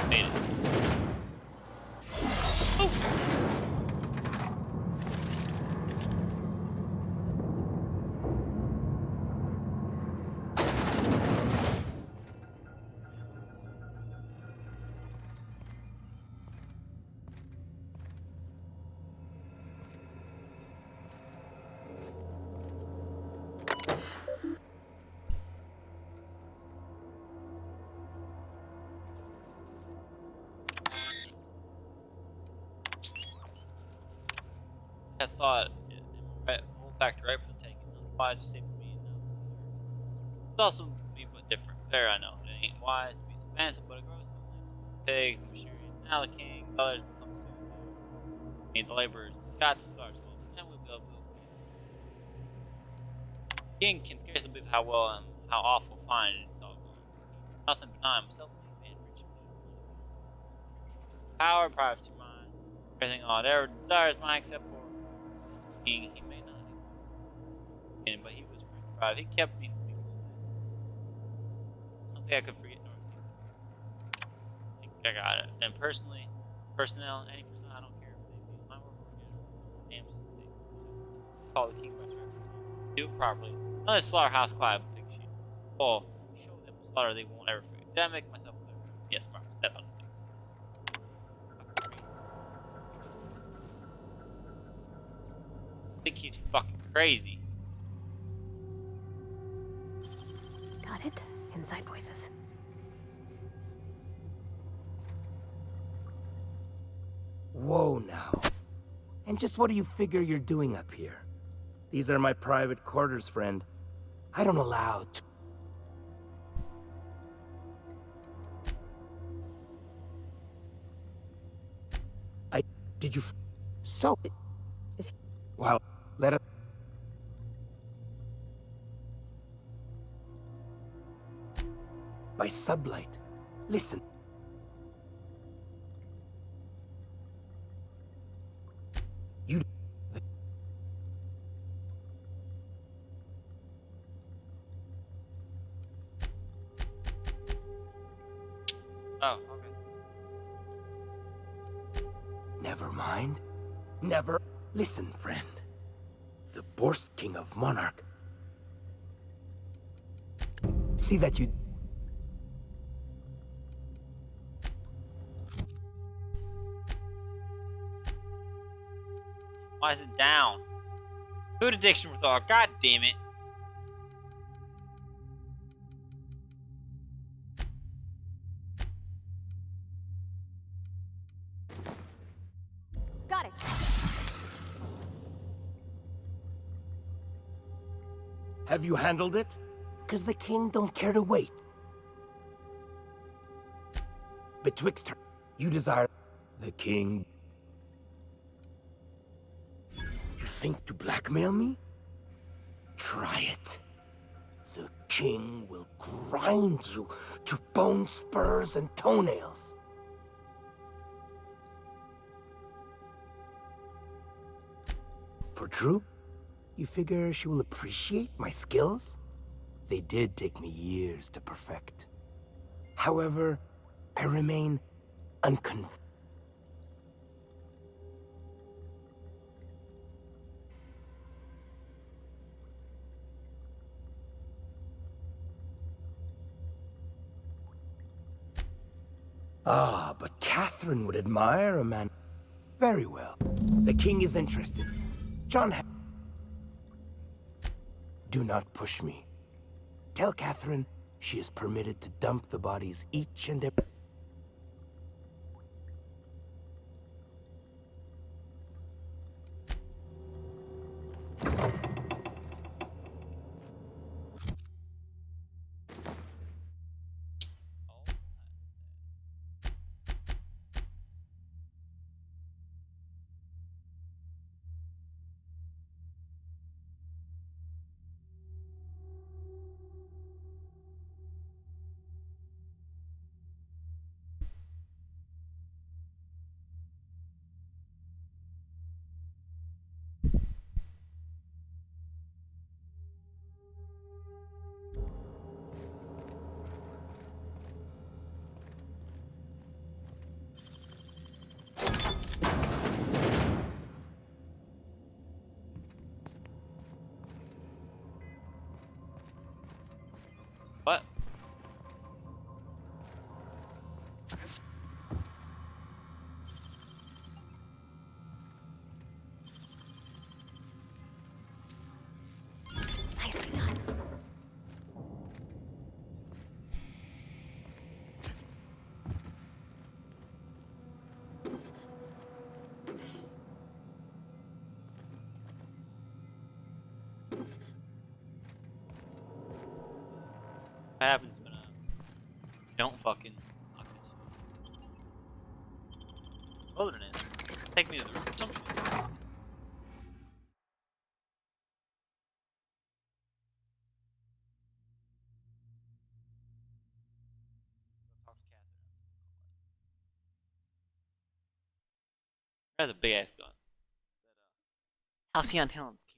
Made it. I thought olfactory right for the taking. Otherwise, it's safe for me. It's also be but different. There, I know. It ain't wise to be so fancy, but it grows so much. Pigs, the machinery, now the king, the others become so I mean, the laborers got to start small, and we'll be able to build. King can scarcely believe how well and how awful fine it's all going. Nothing benign, myself being rich. Power, privacy, mine, everything all it ever desires mine except for king. He may not have, but he was free to thrive. He kept me from being I don't think I could forget nor see. I think I got it. And personally, personnel, any personnel, I don't care if they be my work or get names as they call the king by trust. Do it properly. Another slaughterhouse Clive pig shit. Well, show them a slaughter they won't ever forget. Did I make myself clear? Yes, Mark. Step on it. I think he's fucking crazy. Got it? Inside voices. Whoa now. And just what do you figure you're doing up here? These are my private quarters, friend. I don't allow t- Did you So... Well, let us... By sublight. Listen. You... Oh, okay. Never mind. Never... Listen, friend. The Borst King of Monarch. See that you... Why is it down? Food addiction with all. God damn it. Got it. Have you handled it? Because the king don't care to wait. Betwixt her, you desire the king. You think to blackmail me? Try it. The king will grind you to bone spurs and toenails. For true? You figure she will appreciate my skills? They did take me years to perfect. However, I remain unconvinced. Ah, but Catherine would admire a man. Very well. The king is interested. John Do not push me. Tell Catherine she is permitted to dump the bodies each and every... What happens when you don't fucking lock this shit? Wilderness. Take me to the river. Some shit. Talk to Catherine. That's a big ass gun. Halcyon Helens carrying.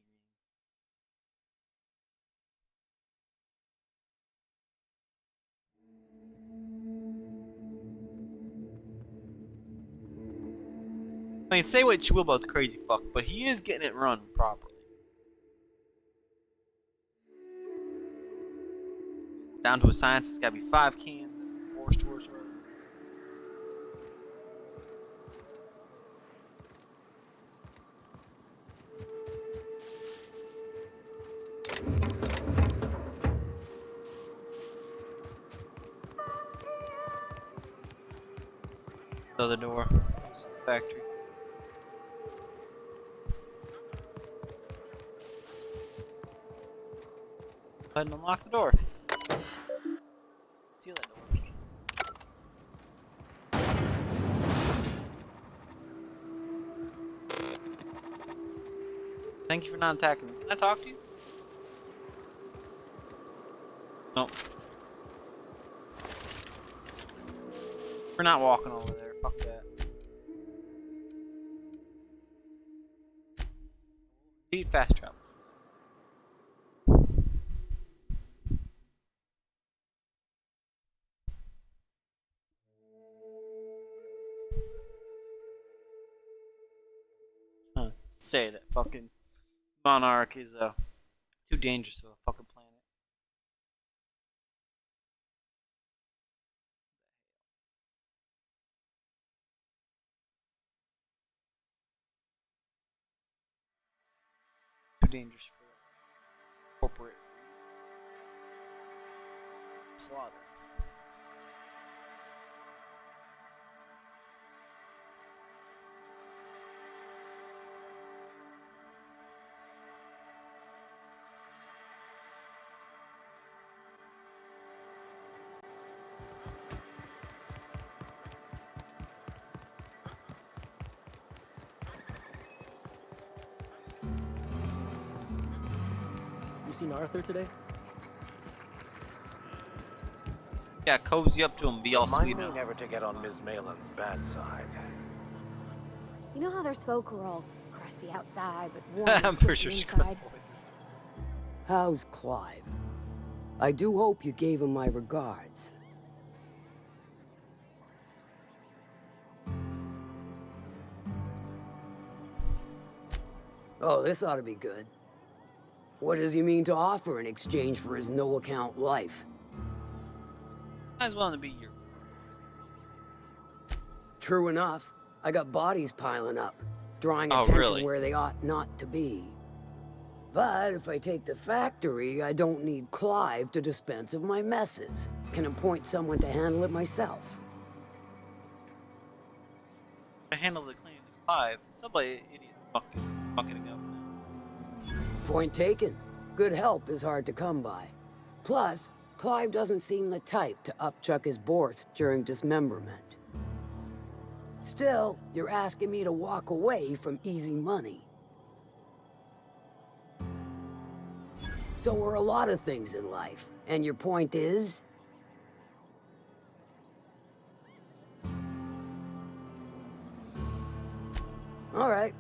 I mean, say what you will about the crazy fuck, but he is getting it run properly. Down to a science, it's gotta be 5 cans, 4 stores worth. Other door. Factory. Go ahead and unlock the door. Seal that door. Thank you for not attacking me. Can I talk to you? Nope. We're not walking over there. Fuck that. Need fast travels. Say that fucking Monarch is too dangerous to a fucking planet. Too dangerous for corporate slaughter. You seen Arthur today? Yeah, cozy up to him, be all Remind sweet me now. never to get on Ms. Malin's bad side. You know how there's folk who are all crusty outside, but warm I'm and pretty squishy sure she's inside? crusty. How's Clive? I do hope you gave him my regards. Oh, this ought to be good. What does he mean to offer in exchange for his no-account life? Might as well to be your. True enough. I got bodies piling up, drawing Oh, attention really? where they ought not to be. But if I take the factory, I don't need Clive to dispense of my messes. Can appoint someone to handle it myself. To handle the cleaning of 5, somebody idiot's fucking it up. Point taken. Good help is hard to come by. Plus, Clive doesn't seem the type to upchuck his Borst during dismemberment. Still, you're asking me to walk away from easy money. So are a lot of things in life. And your point is? All right.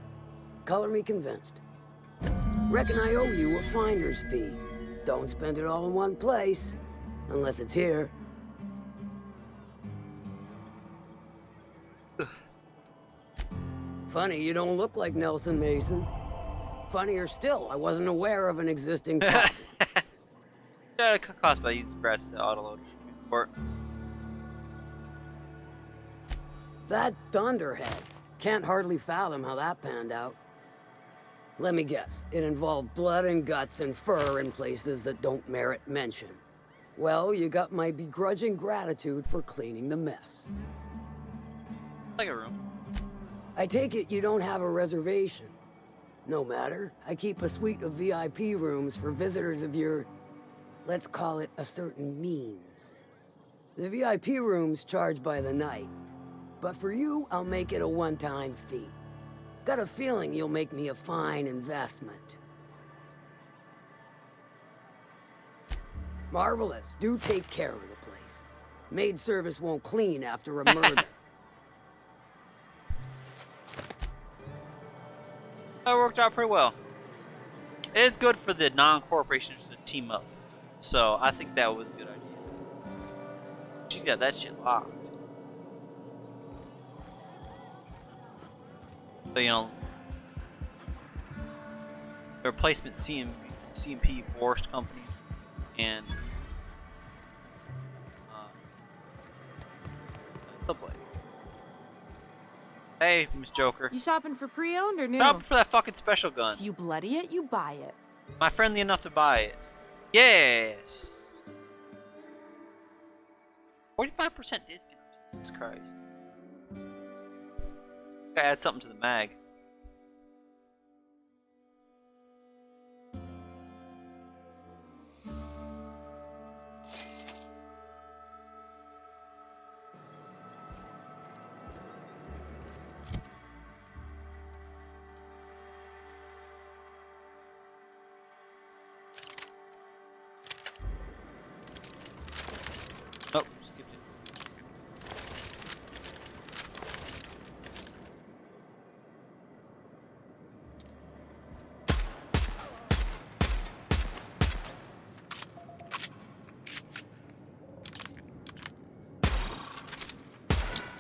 Color me convinced. Reckon I owe you a finder's fee. Don't spend it all in one place. Unless it's here. Funny, you don't look like Nelson Mason. Funnier still, I wasn't aware of an existing problem. Yeah, cut costs by using brats to autoload transport. That Thunderhead. Can't hardly fathom how that panned out. Let me guess, it involved blood and guts and fur in places that don't merit mention. Well, you got my begrudging gratitude for cleaning the mess. Like a room. I take it you don't have a reservation. No matter, I keep a suite of VIP rooms for visitors of your let's call it a certain means. The VIP room's charged by the night, but for you, I'll make it a one-time fee. Got a feeling you'll make me a fine investment. Marvelous. Do take care of the place. Maid service won't clean after a murder. That worked out pretty well. It is good for the non-corporations to team up. So, I think that was a good idea. She's got that shit locked. So, you know, the replacement CMP Borscht Company and Subway. Hey, Miss Joker. You shopping for pre-owned or new? Shopping for that fucking special gun. If you bloody it, you buy it. Am I friendly enough to buy it? Yes. 45% discount. Jesus Christ. Gotta add something to the mag. Oh, skipped it.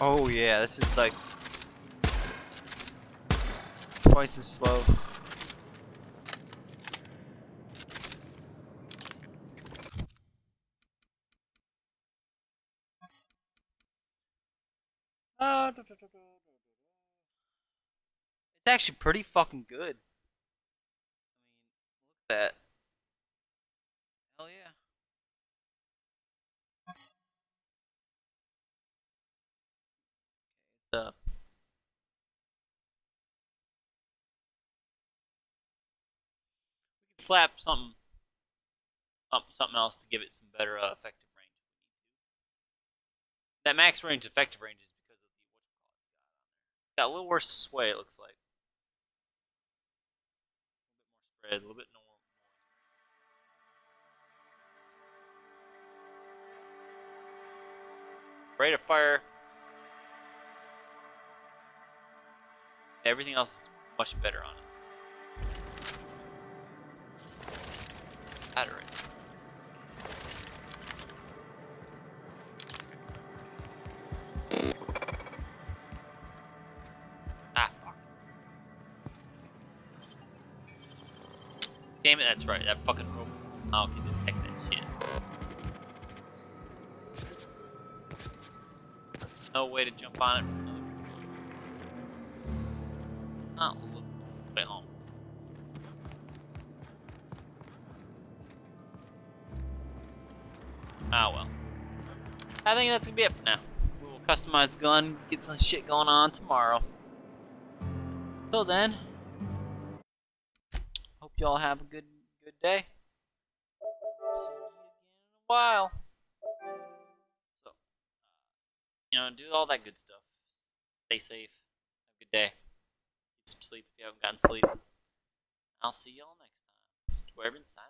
Oh yeah, this is like twice as slow. It's actually pretty fucking good. I mean, look at that. Hell yeah. It's we can slap something else to give it some better effective range. That max range effective range is because of the it's got a little worse sway. It looks like a little bit more spread, a little bit more. Rate of fire. Everything else is much better on it. Battery. Ah, fuck. Damn it, that's right. That fucking robot somehow can detect that shit. No way to jump on it from another. Not look way home. Ah well. I think that's gonna be it for now. We will customize the gun, get some shit going on tomorrow. Till then, hope y'all have a good day. See you again in a while. So, you know, do all that good stuff. Stay safe. Have a good day. Get some sleep if you haven't gotten sleep. I'll see y'all next time. Just wherever inside.